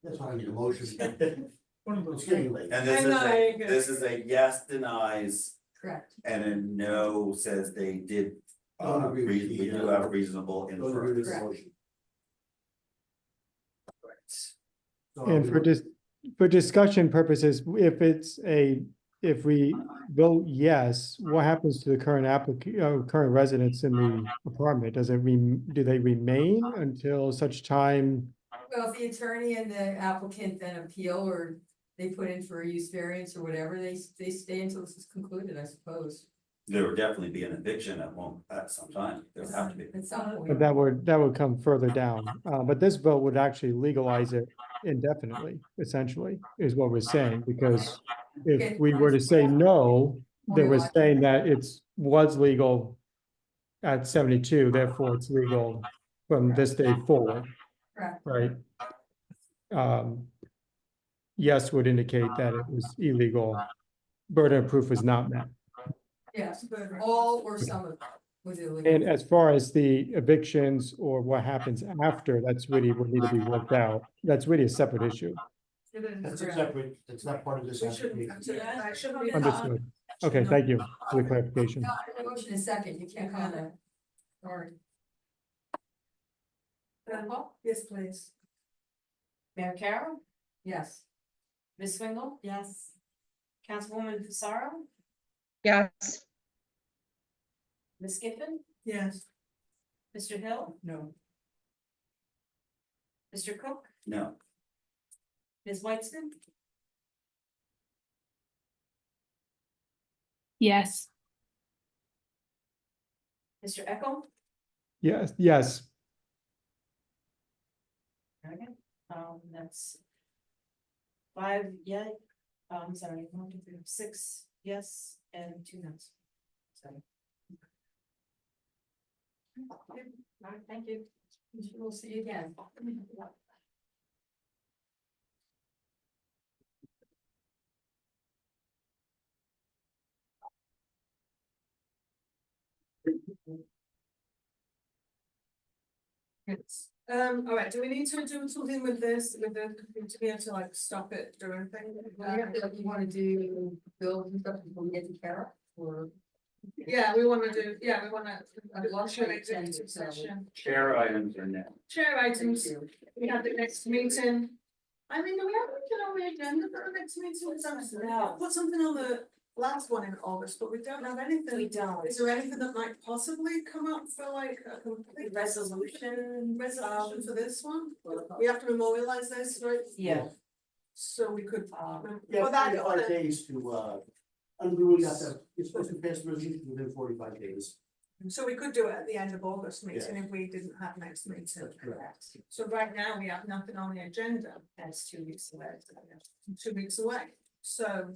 That's why I need a motion. It's getting late. And this I is know, I agree. this is a yes denies Correct. and a no says they did. Don't agree with We the, do have reasonable Don't agree with inference. the motion. So And for discussion purposes, if it's a if we vote yes, what happens to the current current residents in the apartment? Does it do they remain until such time? Well, if the attorney and the applicant then appeal or they put in for a use variance or whatever, they stay until this is concluded, I suppose. There would definitely be an eviction at some time, there would have to be. At some But point. that would come further down. But this vote would actually legalize it indefinitely, essentially, is what we're saying, because if we were to say no, then we're saying that was legal at 72, therefore it's legal from this day forward, Correct. right? Yes would indicate that it was illegal. Burden of proof was not met. Yes, but all or some of it was illegal. And as far as the evictions or what happens after, that's really would need to be worked out. That's really a separate issue. That's a separate, it's not part of this We shouldn't, application. I shouldn't be. Understood. Okay, thank you for the clarification. Motion is second, you can't comment. Sorry. Yes, please. Mayor Carroll, Yes. Ms. Swingle, Yes. Councilwoman Pissarro, Yes. Ms. Giffen, Yes. Mr. Hill, No. Mr. Cook, No, Ms. Weitzman, Yes. Mr. Eckel. Yes, yes. Okay, that's 5, yeah, sorry, 1, 2, 3, 6, yes, and 2 no's. Sorry. All right, thank you. We'll see you again. All right, do we need to do something with this, with the, to be able to like stop it, do anything? You wanna do bills and stuff before we get to Kara, or? Yeah, we wanna do, we wanna, Lunch an break, executive so- session. chair items are next. Chair items, we have the next meeting. I mean, do we have anything on the agenda for the next meeting? No. Put something on the last one in August, but we don't have anything. We don't. Is there anything that might possibly come up for like a complete Resolution, resolution for this one? We have to memorialize this, right? Yeah. So we could, Yeah, well, that, 45 days to, and we got the, it's supposed to pass the resolution within 45 days. so we could do it at the end of August meeting if we didn't have next meeting. That's correct. So right now, we have nothing on the agenda, That's 2 weeks away. 2 weeks away, so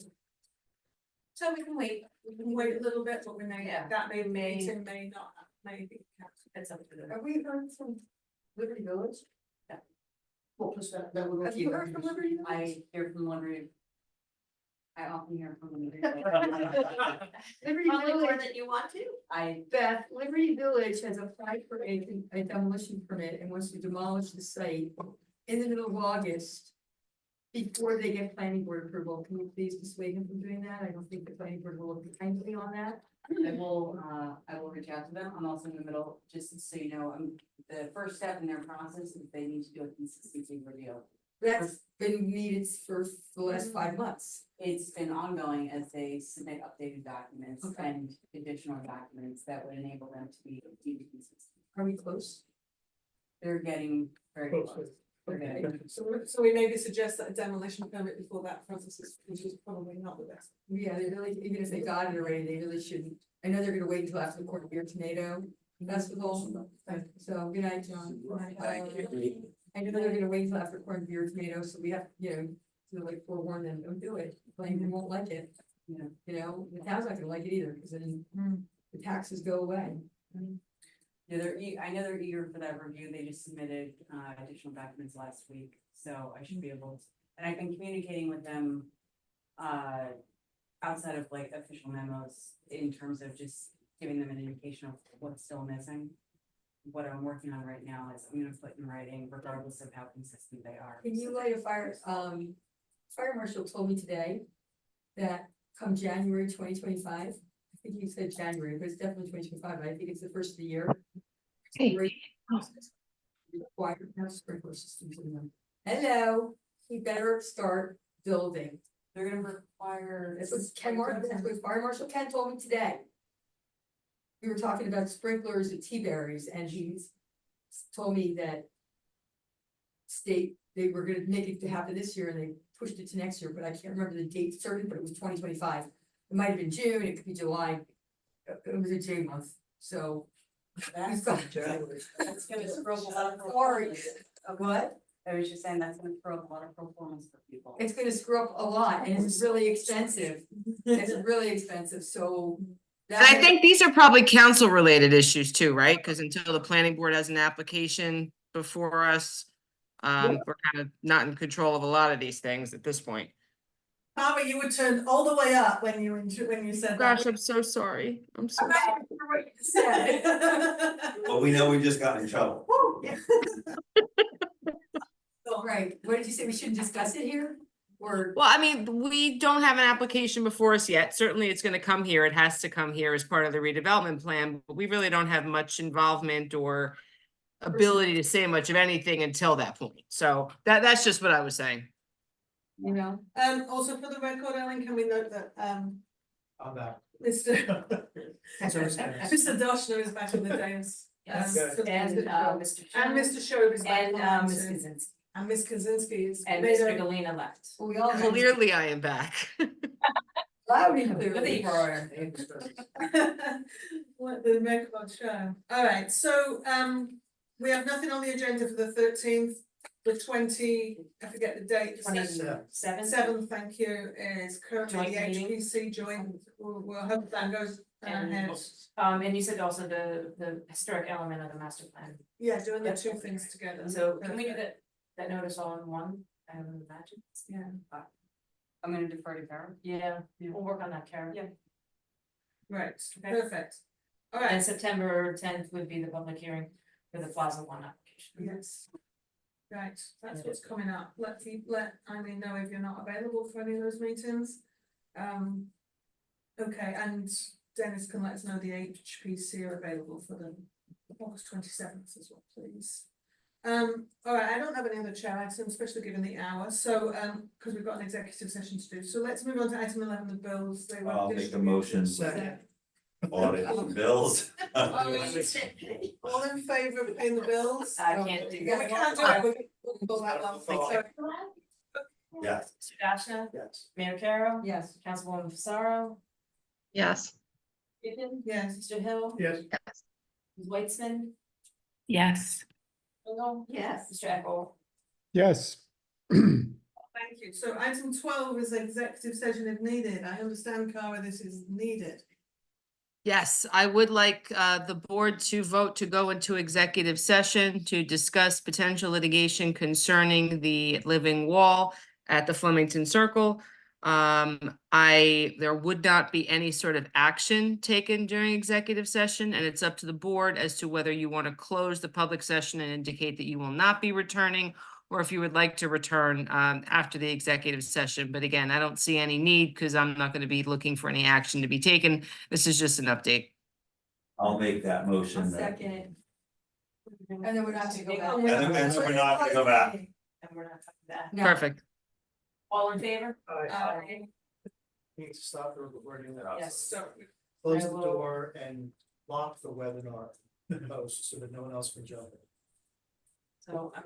So we can wait. we can wait a little bit, but we may, Yeah, that may, may- meeting may not, maybe. It's up to them. Have we heard from Liberty Village? Well, plus that would. Have you heard from Liberty Village? I hear from Liberty. I often hear from Liberty. Liberty Probably more Village, than you want to. Beth, Liberty Village has applied for a demolition permit and wants to demolish the site in the middle of August. Before they get planning board approval, can you please dissuade them from doing that? I don't think the planning board will look kindly on that. I will reach out to them. I'm also in the middle, just so you know, the first step in their process is they need to do a consistency review. That's been needed for the last 5 months. It's been ongoing as they submit updated documents Okay. and additional documents that would enable them to be deemed consistent. Are we close? They're getting very Close. close. They're Okay, getting, so we maybe suggest that a demolition permit before that process is, which is probably not the best. Yeah, they really, even if they got it already, they really shouldn't. I know they're gonna wait until after the Corn Beer Tornado Festival. So, good night, John. Thank you. I know they're gonna wait until after Corn Beer Tomato, so we have, to like forewarn them, don't do it. Blame won't like it. You know, the town's not gonna like it either, because then the taxes go away. yeah, I know they're eager for that review. They just submitted additional documents last week, so I should be able to. And I've been communicating with them outside of like official memos in terms of just giving them an indication of what's still missing. What I'm working on right now is I'm gonna put in writing regardless of how consistent they are. Can you light a fire, fire marshal told me today that come January 2025, I think you said January, but it's definitely 2025, but I think it's the first of the year. Hey. Required to have sprinkler systems in them. Hello, we better start building. They're gonna require. That's what that's what Fire Marshal Ken told me today. We were talking about sprinklers at T-Berries and he's told me that they were gonna make it to happen this year and they pushed it to next year, but I can't remember the date certain, but it was 2025. It might have been June, it could be July. It was a J month, so. That's That's gonna scroll a lot of. Sorry. What? I was just saying that's gonna throw a lot of performance for people. It's gonna screw up a lot and it's really expensive. It's really expensive, so. And I think these are probably council related issues too, right? Because until the planning board has an application before us, we're kind of not in control of a lot of these things at this point. Barbara, you were turned all the way up when you said that. Gosh, I'm so sorry. I'm so I'm sorry. ready for what you said. Well, we know we just got in trouble. Woo, yeah. All right, what did you say? We shouldn't discuss it here? Or? Well, I mean, we don't have an application before us yet. Certainly it's gonna come here. It has to come here as part of the redevelopment plan, but we really don't have much involvement or ability to say much of anything until that point. So that's just what I was saying. You know, Also for the record, Ellen, can we note that, I'm back. Mr. So is Dennis. Mr. Doshner is back in the dais. Yes, So and Mr. Mr. And Mr. Shobe is back. And on Ms. too. Kaczynski. And Ms. Kaczynski is. And made Mr. a- Galena left. we all. Clearly I am back. Loud and Good clear. evening. What the record show. All right, so we have nothing on the agenda for the 13th, the 20, I forget the date. 27th. 7th, thank you, is currently Joint the meeting. HPC joint, we'll hope that goes And, ahead. and you said also the historic element of the master plan. Yeah, doing the two things together. So can we do that notice all in one? I would imagine. Yeah. I'm gonna defer to Karen. Yeah, we'll work on that, Karen. Yeah. Right, Okay. perfect. All And right, September 10th would be the public hearing for the Plaza One application. yes. Right, that's what's coming up. Let Eileen know if you're not available for any of those meetings. Okay, and Dennis can let us know the HPC are available for the August 27th as well, please. All right, I don't have any other chair items, especially given the hour, so because we've got an executive session to do, so let's move on to item 11, the bills. They were I'll make a distributed. motion. Second. Audit the bills. All in favor of paying the bills? I can't do Yeah, we that. can't do it, we can pull that one, so. Yes. Mr. Dashna? Yes. Mayor Carroll? Yes. Councilwoman Fasaro? Yes. Pippin? Yes. Mr. Hill? Yes. Ms. Weitzman? Yes. Bingo? Yes. Mr. Eckel? Yes. Thank you. So item 12 is executive session if needed. I understand, Cara, this is needed. Yes, I would like the board to vote to go into executive session to discuss potential litigation concerning the living wall at the Flemington Circle. There would not be any sort of action taken during executive session, and it's up to the board as to whether you want to close the public session and indicate that you will not be returning, or if you would like to return after the executive session. But again, I don't see any need because I'm not going to be looking for any action to be taken. This is just an update. I'll make that motion. I'll then. second it. And then we're not gonna go back. And then we're not gonna go back. And we're not talking that. No. Perfect. All in favor? Aye. Need to stop the recording. Yes. So Close I the will- door and lock the webinar host so that no one else can jump in. So I'm